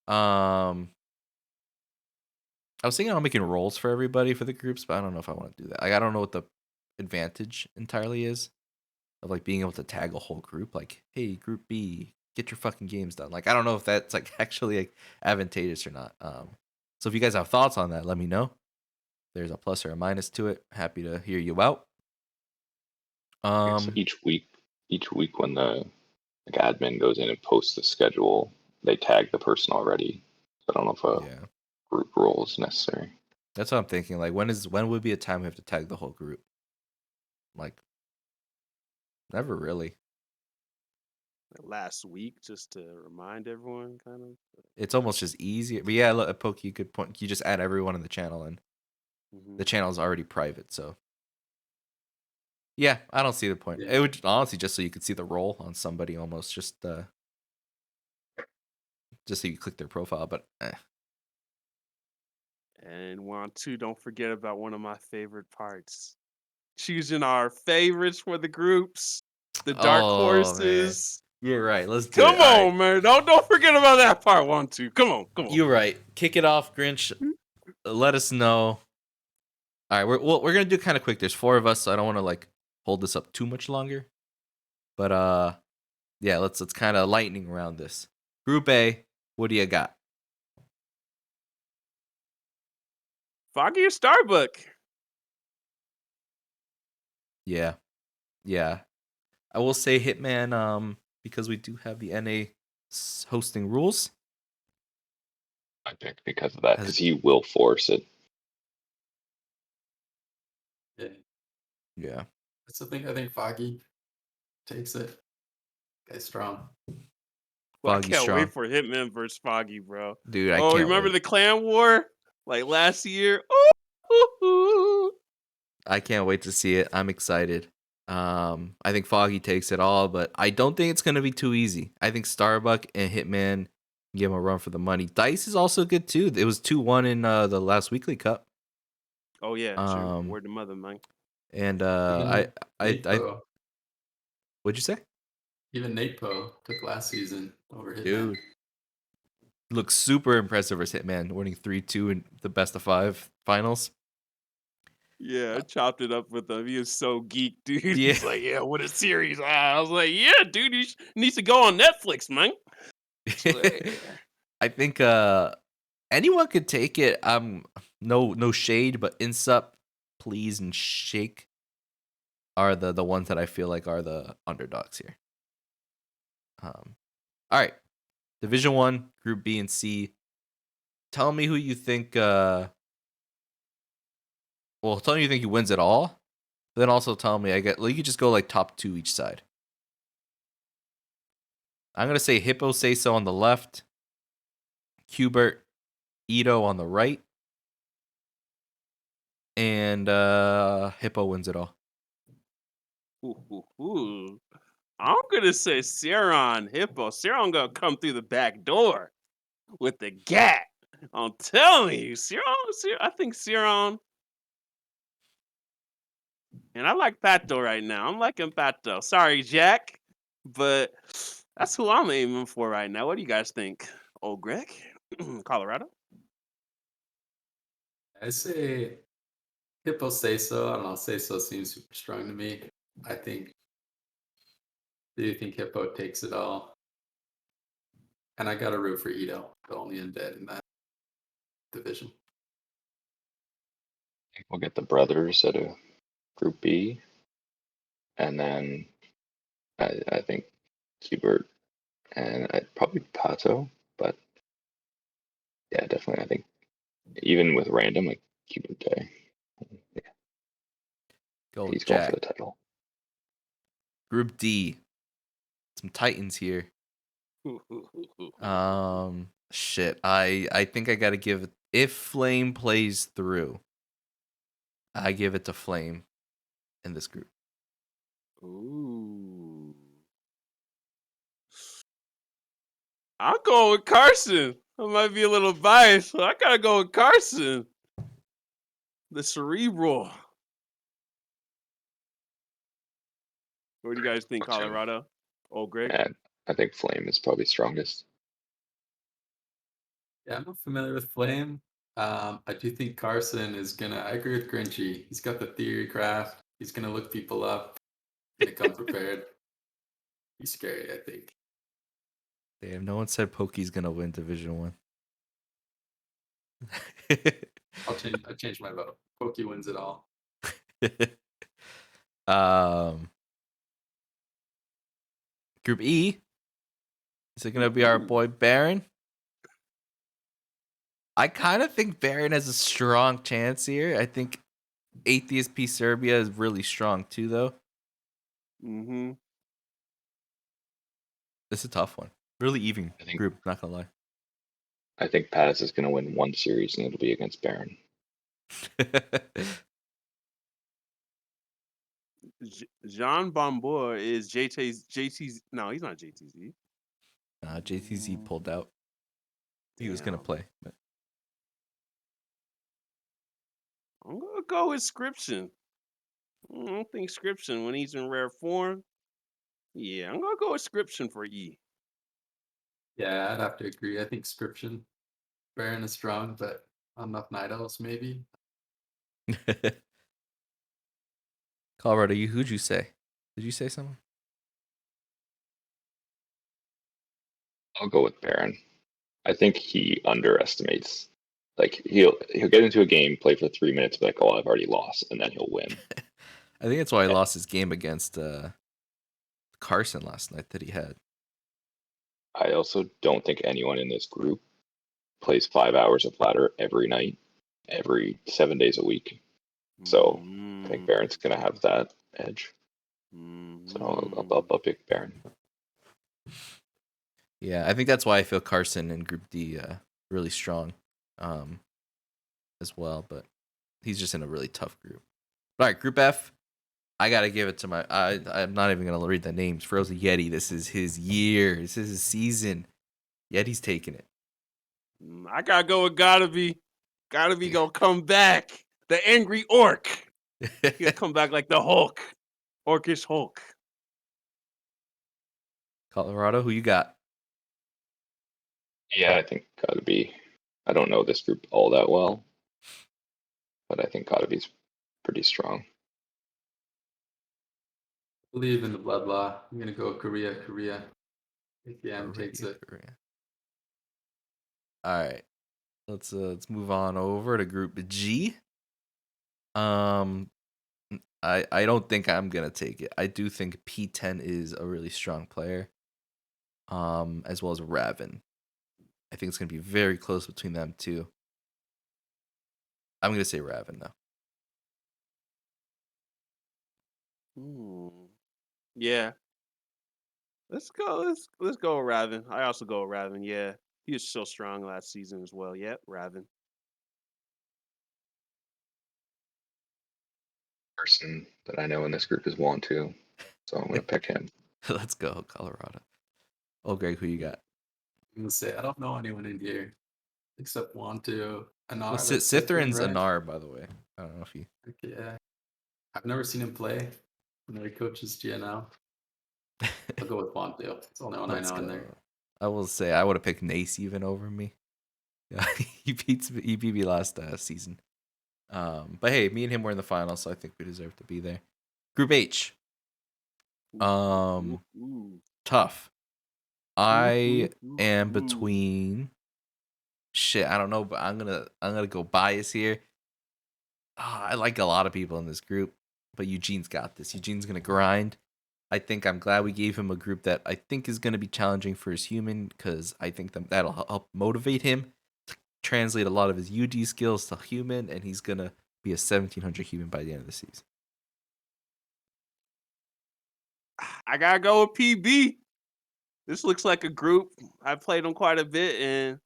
I was thinking on making roles for everybody for the groups, but I don't know if I want to do that. Like I don't know what the advantage entirely is of like being able to tag a whole group. Like, hey, group B, get your fucking games done. Like I don't know if that's like actually like advantageous or not. So if you guys have thoughts on that, let me know. There's a plus or a minus to it. Happy to hear you out. So each week when the admin goes in and posts the schedule, they tag the person already. I don't know if a group role is necessary. That's what I'm thinking. Like when would be a time we have to tag the whole group? Like never really. Last week, just to remind everyone, kind of. It's almost just easier. But yeah, look, Pokey, good point. You just add everyone in the channel, and the channel is already private. So yeah, I don't see the point. Yeah. It would honestly just so you could see the role on somebody, almost just so you click their profile. But And Wontu, don't forget about one of my favorite parts: choosing our favorites for the groups, the dark horses. Man. You're right. Let's do Come it. All on, man! Don't forget about that part, Wontu. Come on. You're right. Kick it off, Grinch. Let us know. All right, we're gonna do kind of quick. There's 4 of us, so I don't want to like hold this up too much longer. But yeah, let's kind of lightning around this. Group A, what do you got? Foggy or Starbuck? Yeah. I will say Hitman, because we do have the NA hosting rules. I picked because of that, because he will force it. Yeah. That's the thing. I think Foggy takes it. Guy's strong. Well, I Foggy's can't strong. wait for Hitman versus Foggy, bro. Dude, I can't remember wait. the clan war? Like last year? Ooh. I can't wait to see it. I'm excited. I think Foggy takes it all, but I don't think it's going to be too easy. I think Starbuck and Hitman give him a run for the money. Dice is also good too. It was 2-1 in the last weekly cup. Oh yeah, true. Word to mother, man. And Nate I what'd you say? Even Nate Poe took last season over Hitman. Dude, looks super impressive versus Hitman, winning 3-2 in the best of 5 finals. Yeah, I chopped it up with him. He is so geek, dude. Yeah. He's like, yeah, what a series. I was like, yeah, dude, he needs to go on Netflix, man. I think anyone could take it. No shade, but Insup, Please, and Shake are the ones that I feel like are the underdogs here. All right, Division 1, Group B and C. Tell me who you think. Tell me you think he wins it all. But then also tell me you could just go like top 2 each side. I'm gonna say Hippo Say So on the left, Hubert, Ito on the right, and Hippo wins it all. Ooh. I'm gonna say Seron Hippo. Seron gonna come through the back door with the gat. I'm telling you, I think Seron. And I like Pato right now. I'm liking Pato. Sorry, Jack, but that's who I'm aiming for right now. What do you guys think? Old Greg, Colorado. I say Hippo say so. I don't know. Say so seems super strong to me. I think. Do you think Hippo takes it all? And I got to root for Ito, the only undead in that division. I think we'll get the brothers at a Group B, and then I think Hubert and I'd probably Pato, but yeah, definitely I think even with random like Hubert Day, Go he's going for Jack. the title. Group D. Some Titans here. Shit. I think I gotta give it, if Flame plays through, I give it to Flame in this group. Ooh. I'll go with Carson. I might be a little biased, but I gotta go with Carson. The cerebral. What do you guys think, What's your- Colorado? Old Greg? And I think Flame is probably strongest. Yeah, I'm not familiar with Flame. I do think Carson is gonna. I agree with Grinchy. He's got the theory craft. He's gonna look people up. Gonna come prepared. He's scary, I think. Damn, no one said Pokey's gonna win Division 1. I change my vote. Pokey wins it all. Group E. Is it gonna be our boy Barren? I kind of think Barren has a strong chance here. I think Atheist P Serbia is really strong too, though. Mm-hmm. This is a tough one. Really even I think- group, not gonna lie. I think Paz is going to win one series, and it'll be against Barron. Jean Bombour is JT's. No, he's not JTZ. JTZ pulled out. He was gonna Damn. play. But I'm gonna go with Scription. I don't think Scription when he's in rare form. Yeah, I'm gonna go with Scription for E. Yeah, I'd have to agree. I think Scription. Baron is strong, but not enough Night Elves, maybe. Colorado, who'd you say? Did you say someone? I'll go with Barron. I think he underestimates. Like he'll get into a game, play for 3 minutes, be like, "Oh, I've already lost," and then he'll win. I think that's why he lost his game against Carson last night that he had. I also don't think anyone in this group plays 5 hours of ladder every night, every 7 days a week. So I think Barron's gonna have that edge. So I'll pick Barron. Yeah, I think that's why I feel Carson in Group D really strong as well, but he's just in a really tough group. All right, Group F, I got to give it to I'm not even going to read the names. Frozen Yeti, this is his year. This is his season. Yeti's taking it. I gotta go with Gotta Be. Gotta Be gonna come back. The angry orc. He'll come back like the Hulk. Orcish Hulk. Colorado, who you got? Yeah, I think gotta be. I don't know this group all that well, but I think gotta be's pretty strong. Believe in the blood law. I'm gonna go Korea. ATM takes it. Korea. All right. Let's move on over to Group G. I don't think I'm gonna take it. I do think P10 is a really strong player. As well as Raven. I think it's gonna be very close between them two. I'm gonna say Raven though. Yeah. Let's go with Raven. I also go with Raven, yeah. He was so strong last season as well. Yep, Raven. Person that I know in this group is Wontu. So I'm gonna pick him. Let's go, Colorado. OldGreg, who you got? I'm gonna say I don't know anyone in here except Wontu. Anar, Well, that's Sithrin, Sithrin's right? Anar, by the way. I don't know if you. Yeah. I've never seen him play. I know he coaches GNL. I'll go with Wontu. It's the only one I Let's know in go. there. I will say I would have picked Nace even over me. Yeah, he beat me last season. But hey, me and him were in the final, so I think we deserve to be there. Group H. Tough. I am between. Shit, I don't know, but I'm gonna go bias here. I like a lot of people in this group, but Eugene's got this. Eugene's gonna grind. I think I'm glad we gave him a group that I think is gonna be challenging for his human, because I think that'll help motivate him to translate a lot of his UD skills to human, and he's gonna be a 1700 human by the end of the season. I gotta go with PB. This looks like a group. I played them quite a bit, and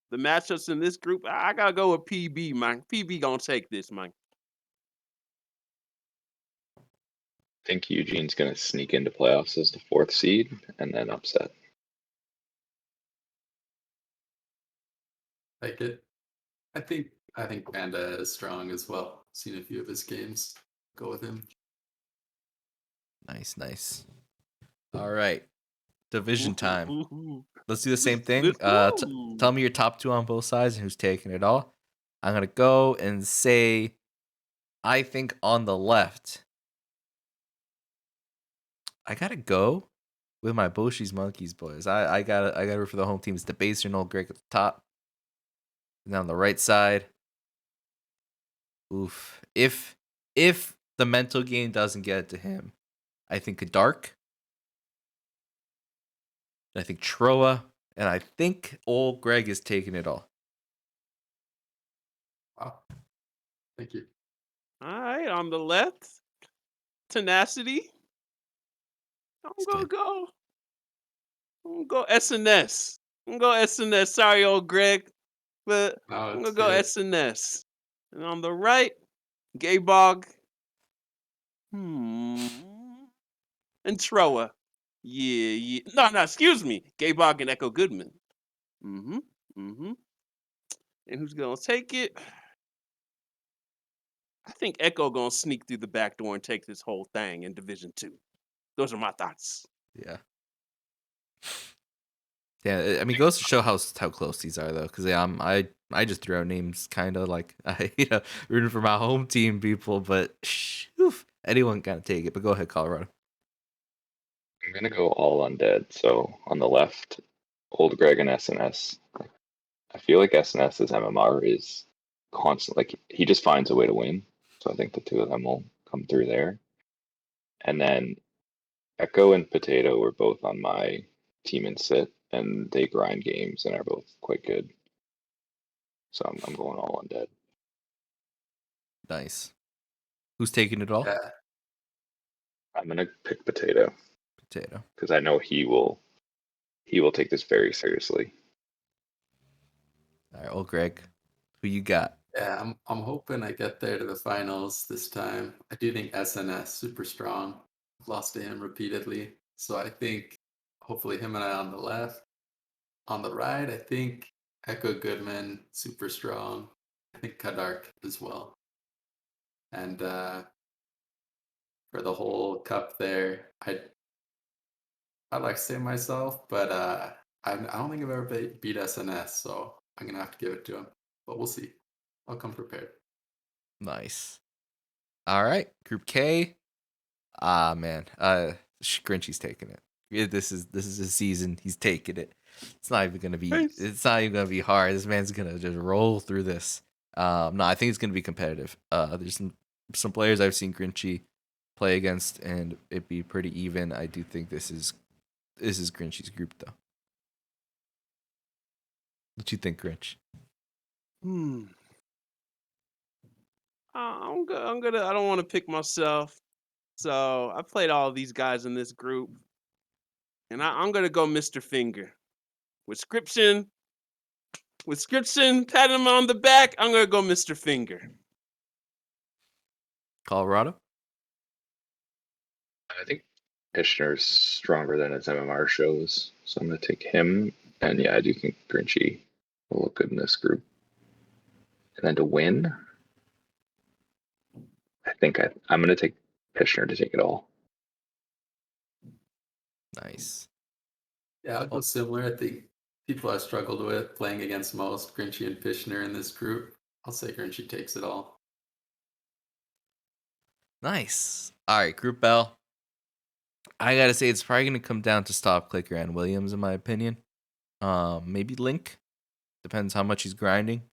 the matchups in this group, I gotta go with PB, man. PB gonna take this, man. I think Eugene's gonna sneak into playoffs as the 4th seed and then upset. Like it. I think Panda is strong as well. Seen a few of his games. Go with him. Nice. All right. Division time. Ooh. Let's do the same thing. Let's go. Tell me your top 2 on both sides and who's taking it all. I'm gonna go and say, I think on the left, I gotta go with my Boshi's Monkeys boys. I gotta root for the home team. It's the Baser and OldGreg at the top. And on the right side, oof. If the mental game doesn't get it to him, I think a Dark. And I think Troa. And I think OldGreg is taking it all. Wow. Thank you. All right, on the left, Tenacity. I'm gonna go SNS. I'm gonna go SNS. Sorry, OldGreg, but No, I'm it's gonna go good. SNS. And on the right, Gaybog. And Troa. Yeah. No, excuse me. Gaybog and Echo Goodman. And who's gonna take it? I think Echo gonna sneak through the back door and take this whole thing in Division 2. Those are my thoughts. Yeah. Yeah, I mean, it goes to show how close these are, though, because I just threw out names, kind of like rooting for my home team people, but anyone can take it. But go ahead, Colorado. I'm gonna go all undead. So on the left, OldGreg and SNS. I feel like SNS's MMR is constant. Like he just finds a way to win. So I think the 2 of them will come through there. And then Echo and Potato were both on my team in sit, and they grind games and are both quite good. So I'm going all undead. Nice. Who's taking it all? Yeah. I'm gonna pick Potato Potato. because I know he will take this very seriously. All right, OldGreg. Who you got? Yeah, I'm hoping I get there to the finals this time. I do think SNS super strong. I've lost to him repeatedly. So I think hopefully him and I on the left. On the right, I think Echo Goodman, super strong. I think Kadark as well. And for the whole cup there, I'd like to say myself, but I don't think I've ever beat SNS, so I'm gonna have to give it to him. But we'll see. I'll come prepared. Nice. All right, Group K. Man. Grinchy's taking it. Yeah, this is his season. He's taking it. It's not even gonna be. Nice. It's not even gonna be hard. This man's gonna just roll through this. No, I think it's gonna be competitive. There's some players I've seen Grinchy play against, and it'd be pretty even. I do think this is Grinchy's group, though. What you think, Grinch? I'm gonna. I don't want to pick myself, so I played all of these guys in this group, and I'm gonna go Mr. Finger with Scription. Pat him on the back. I'm gonna go Mr. Finger. Colorado? I think Ishner's stronger than his MMR shows, so I'm going to take him. And yeah, I do think Grinchy will look good in this group. And then to win, I think I'm going to take Ishner to take it all. Nice. Yeah, I'll go similar. I think people I struggled with playing against most, Grinchy and Fishner in this group. I'll say Grinchy takes it all. Nice. All right, Group L. I gotta say, it's probably gonna come down to Stop Clicker and Williams, in my opinion. Maybe Link. Depends how much he's grinding.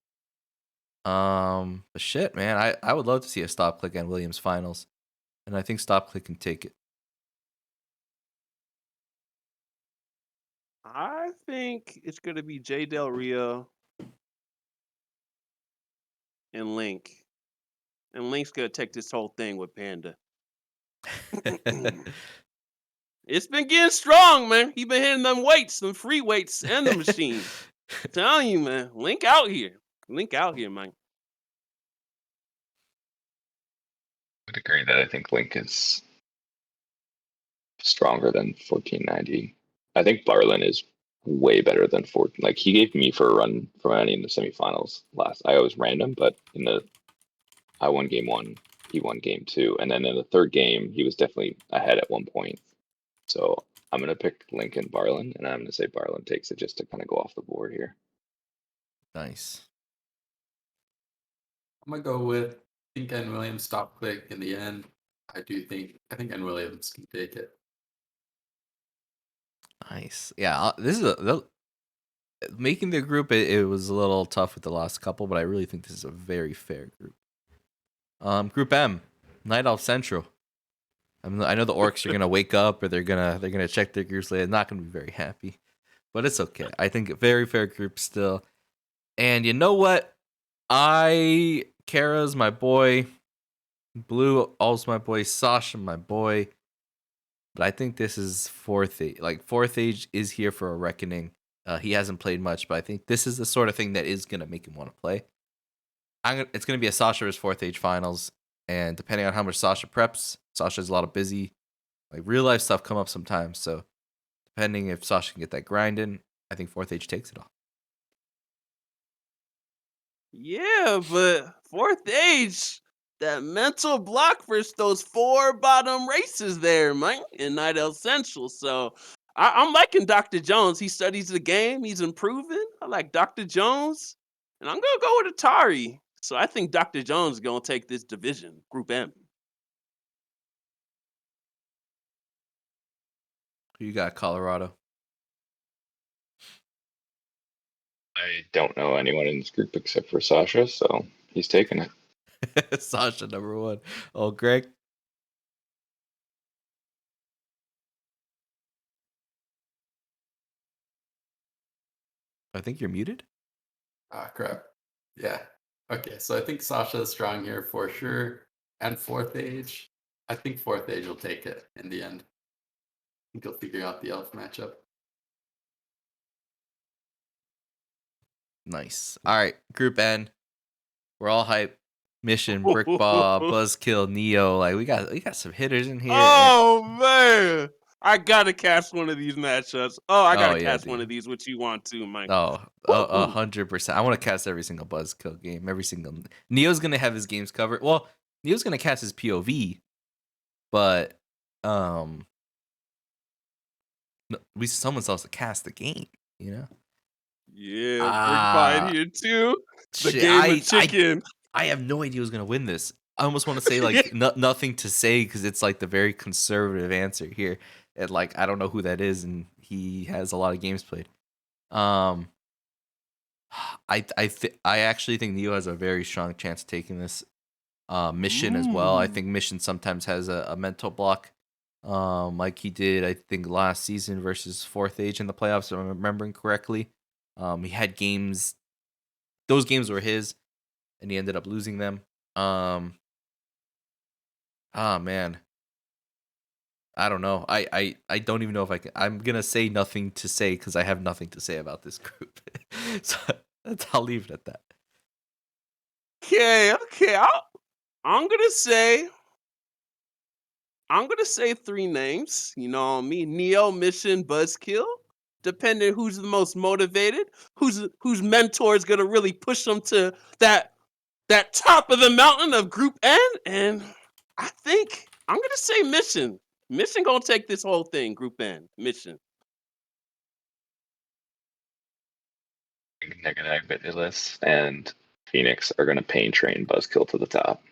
But shit, man, I would love to see a Stop Click and Williams finals, and I think Stop Click can take it. I think it's going to be Jay Del Rio and Link. And Link's going to take this whole thing with Panda. It's been getting strong, man. He been hitting them weights, them free weights, and the machine. Telling you, man. Link out here. Link out here, man. I would agree that I think Link is stronger than 1490. I think Barlin is way better than 14. Like, he gave me for a run from any in the semifinals last. I was random, but I won game 1, he won game 2, and then in the third game, he was definitely ahead at one point. So I'm gonna pick Link and Barlin, and I'm gonna say Barlin takes it just to kind of go off the board here. Nice. I'm gonna go with think N Williams Stop Click in the end. I think N Williams can take it. Nice. Yeah, this is making the group. It was a little tough with the last couple, but I really think this is a very fair group. Group M, Night Elf Central. I know the Orcs are gonna wake up, or they're gonna check their groups later. Not gonna be very happy, but it's okay. I think a very fair group still. And you know what? Kara's my boy. Blue, also my boy. Sasha, my boy. But I think this is Fourth Age. Like, Fourth Age is here for a reckoning. He hasn't played much, but I think this is the sort of thing that is gonna make him want to play. It's gonna be a Sasha vs Fourth Age finals, and depending on how much Sasha preps, Sasha has a lot of busy, like, real life stuff come up sometimes. So depending if Sasha can get that grind in, I think Fourth Age takes it all. Yeah, but Fourth Age, that mental block versus those 4 bottom races there, man, in Night Elf Central. So I'm liking Dr. Jones. He studies the game. He's improving. I like Dr. Jones. And I'm going to go with Atari. So I think Dr. Jones is going to take this division, Group M. Who you got, Colorado? I don't know anyone in this group except for Sasha, so he's taking it. Sasha number 1. OldGreg. I think you're muted. Ah, crap. Yeah. Okay, so I think Sasha is strong here for sure. And Fourth Age. I think Fourth Age will take it in the end. I think he'll figure out the elf matchup. Nice. All right, Group N. We're all hype. Mission, Brickball, Buzzkill, Neo. Like, we got some hitters in here. Oh, man. I got to cast one of these matchups. Oh, I got to yeah, cast one dude. of these. What you want to, Mike? Oh, Woo-hoo. 100%. I want to cast every single Buzzkill game. Every single. Neo's gonna have his games covered. Well, Neo's gonna cast his POV, but someone else to cast the game. You know. Yeah, Brickball in here too. The Shit, game of chicken. I have no idea who's gonna win this. I almost want to say like nothing to say because it's like the very conservative answer here. And like I don't know who that is, and he has a lot of games played. I actually think Neo has a very strong chance of taking this. Mission as well. I think Mission sometimes has a mental block, like he did I think last season versus Fourth Age in the playoffs. If I'm remembering correctly. He had games. Those games were his, and he ended up losing them. Man, I don't know. I don't even know if I can. I'm gonna say nothing to say because I have nothing to say about this group. So I'll leave it at that. Okay. I'm gonna say I'm gonna say 3 names. You know me, Neo, Mission, Buzzkill. Depending who's the most motivated, whose mentor is gonna really push them to that top of the mountain of Group N. And I think I'm gonna say Mission. Mission gonna take this whole thing. Group N. Mission. They're gonna exit the list, and Phoenix are gonna pain train Buzzkill to the top.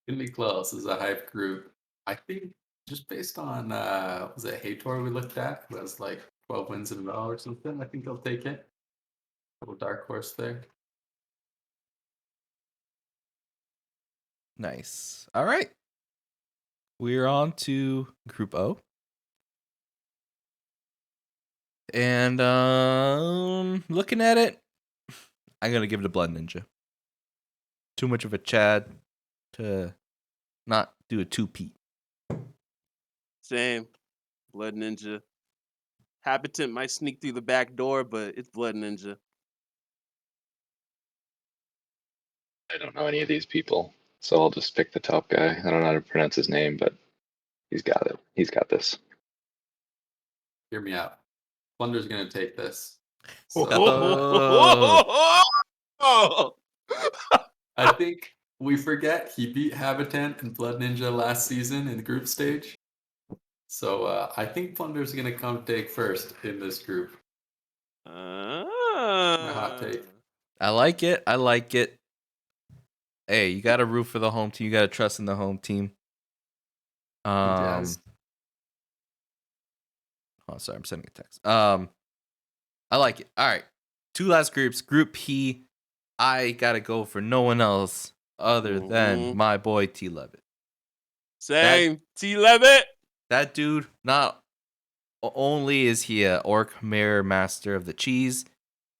Gonna be close. This is a hype group. I think just based on was it Hator we looked at, who has like 12 wins in a row or something. I think they'll take it. Little dark horse there. Nice. All right. We're on to Group O. And looking at it, I'm gonna give it a Blood Ninja. Too much of a Chad to not do a 2-peat. Same. Blood Ninja. Habitant might sneak through the back door, but it's Blood Ninja. I don't know any of these people, so I'll just pick the top guy. I don't know how to pronounce his name, but he's got it. He's got this. Hear me out. Plunder's gonna take this. Oh. I think we forget he beat Habitant and Blood Ninja last season in the group stage. So I think Plunder's gonna come take first in this group. My hot take. I like it. I like it. Hey, you gotta root for the home team. You gotta trust in the home team. Jazz. Oh, sorry, I'm sending a text. I like it. All right. 2 last groups. Group P. I gotta go for no one else other than my boy T Levitt. Same. T Levitt. That dude, not only is he a orc mirror master of the cheese,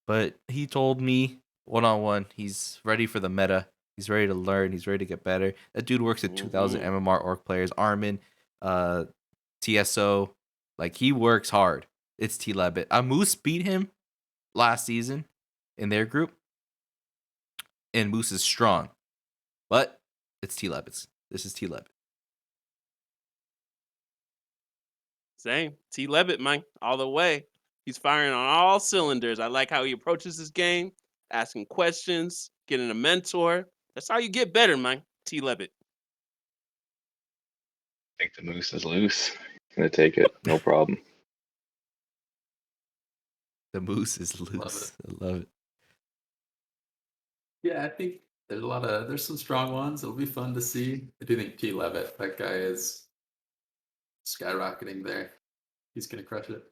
but he told me one-on-one he's ready for the meta. He's ready to learn. He's ready to get better. That dude works with 2,000 MMR orc players. Armin, TSO. Like, he works hard. It's T Levitt. Moose beat him last season in their group. And Moose is strong. But it's T Levitt. This is T Levitt. Same. T Levitt, man. All the way. He's firing on all cylinders. I like how he approaches this game, asking questions, getting a mentor. That's how you get better, man. T Levitt. I think the moose is loose. Gonna take it, no problem. The Moose is loose. I love it. Yeah, I think there's some strong ones. It'll be fun to see. I do think T Levitt, that guy is skyrocketing there. He's gonna crush it.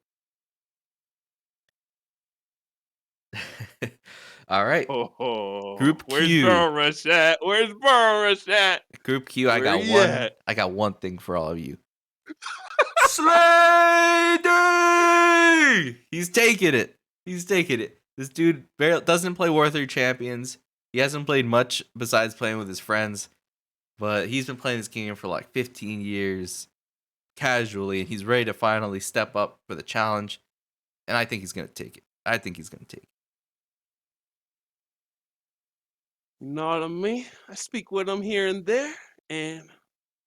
All right. Group Where's Q. Burrow Rush at? Where's Burrow Rush at? Group Q, I got Where he one. at? I got one thing for all of you. Slady! He's taking it. He's taking it. This dude doesn't play War 3 Champions. He hasn't played much besides playing with his friends. But he's been playing this game for like 15 years casually. And he's ready to finally step up for the challenge. And I think he's going to take it. I think he's going to take it. You know what I mean? I speak with him here and there, and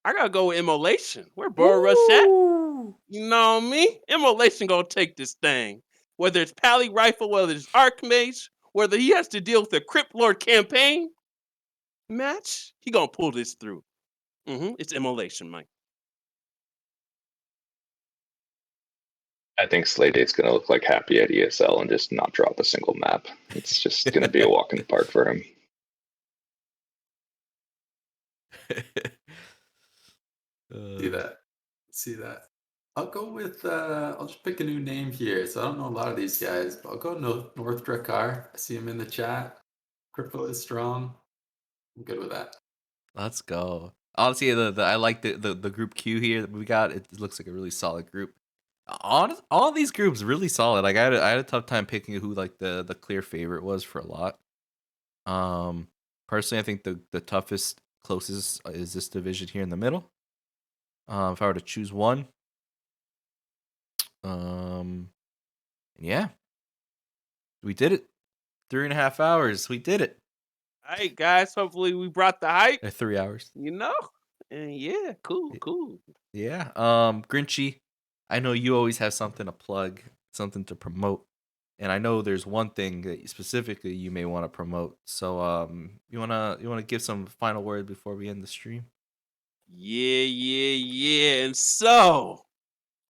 I gotta go with Immolation. Where Burrow Rush at? You know what I mean? Immolation gonna take this thing. Whether it's Pally Rifle, whether it's Archmage, whether he has to deal with a Crypt Lord campaign match, he gonna pull this through. It's Immolation, Mike. I think Slaydate's gonna look like Happy at ESL and just not drop a single map. It's just gonna be a walk in the park for him. See that. I'll go with I'll just pick a new name here. So I don't know a lot of these guys, but I'll go North Drakkar. I see him in the chat. Crypto is strong. I'm good with that. Let's go. Honestly, I like the group Q here that we got. It looks like a really solid group. All these groups really solid. Like I had a tough time picking who like the clear favorite was for a lot. Personally, I think the toughest, closest is this division here in the middle. If I were to choose one, yeah, we did it. 3.5 hours. We did it. right, guys. Hopefully we brought the hype. 3 hours. You know, and yeah, cool. Yeah. Grinchy, I know you always have something to plug, something to promote, and I know there's one thing that specifically you may want to promote. So, you wanna give some final word before we end the stream? Yeah. And so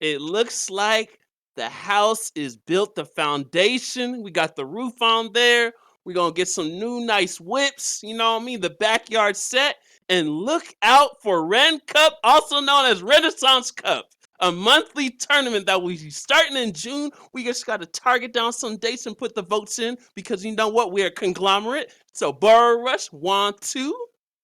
it looks like the house is built, the foundation. We got the roof on there. We're going to get some new nice whips, you know what I mean? The backyard set. And look out for Ren Cup, also known as Renaissance Cup, a monthly tournament that will be starting in June. We just got to target down some dates and put the votes in because you know what? We're a conglomerate. So Burrow Rush, Wontu,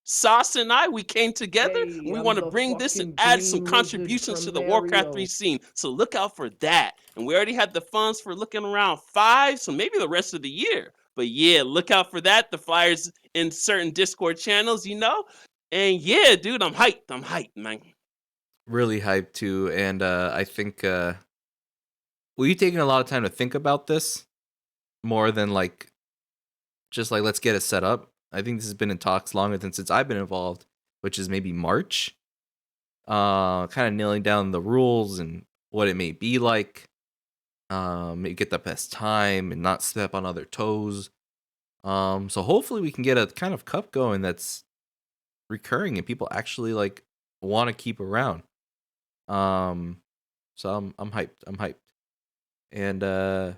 Sauce and I, we came together and Hey, we I'm want to the bring this and fucking add some green lizard contributions to from the Warcraft 3 Mario. scene. So look out for that. And we already had the funds for looking around 5, so maybe the rest of the year. But yeah, look out for that. The flyers in certain Discord channels, you know? And yeah, dude, I'm hyped, man. Really hyped too, and I think were you taking a lot of time to think about this more than like just like let's get it set up? I think this has been in talks longer than since I've been involved, which is maybe March. Kind of nailing down the rules and what it may be like. Maybe get the best time and not step on other toes. So hopefully we can get a kind of cup going that's recurring and people actually like want to keep around. So I'm hyped. I'm hyped. And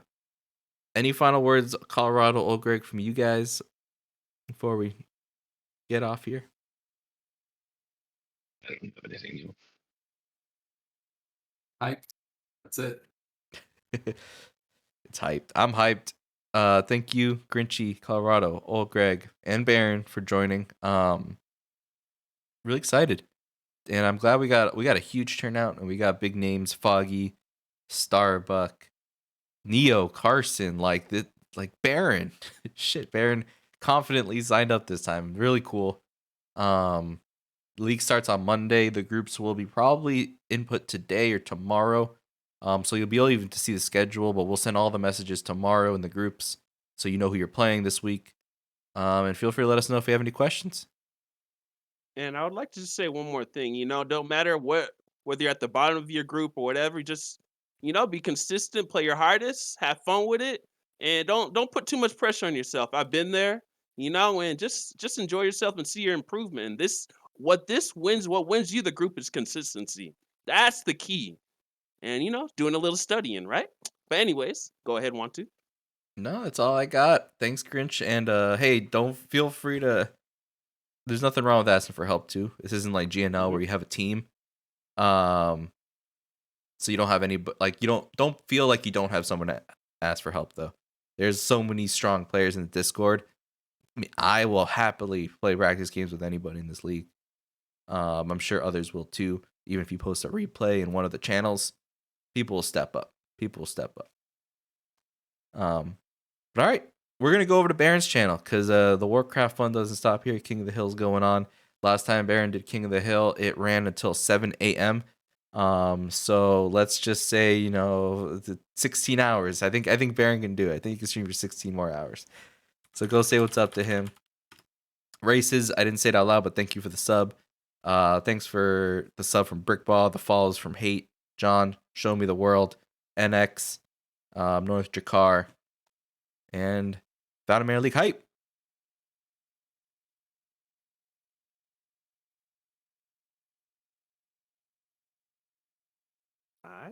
any final words, Colorado OldGreg, from you guys before we get off here? I don't have anything new. Hyped. That's it. It's hyped. I'm hyped. Thank you, Grinchy, Colorado, OldGreg, and Barren for joining. Really excited. And I'm glad we got a huge turnout and we got big names, Foggy, Starbuck, Neo, Carson, like Barren. Shit, Barren confidently signed up this time. Really cool. League starts on Monday. The groups will be probably input today or tomorrow. So you'll be able even to see the schedule, but we'll send all the messages tomorrow in the groups so you know who you're playing this week. And feel free to let us know if you have any questions. And I would like to just say one more thing. You know, don't matter whether you're at the bottom of your group or whatever, just be consistent, play your hardest, have fun with it, and don't put too much pressure on yourself. I've been there, and just enjoy yourself and see your improvement. And what wins you the group is consistency. That's the key. And doing a little studying, right? But anyways, go ahead, want to. No, that's all I got. Thanks, Grinch. And hey, don't feel free to. There's nothing wrong with asking for help too. This isn't like GNL where you have a team. So you don't have any, like, you don't feel like you don't have someone to ask for help though. There's so many strong players in the Discord. I mean, I will happily play practice games with anybody in this league. I'm sure others will too. Even if you post a replay in one of the channels, people will step up. But all right, we're gonna go over to Barren's channel because the Warcraft fun doesn't stop here. King of the Hill's going on. Last time Barren did King of the Hill, it ran until 7 a.m. So let's just say 16 hours. I think Barren can do it. I think he can stream for 16 more hours. So go say what's up to him. Races, I didn't say it out loud, but thank you for the sub. Thanks for the sub from Brickball, the follows from Hate, John, Show Me the World, NX, North Jakar, and Vladimir League Hype. All right.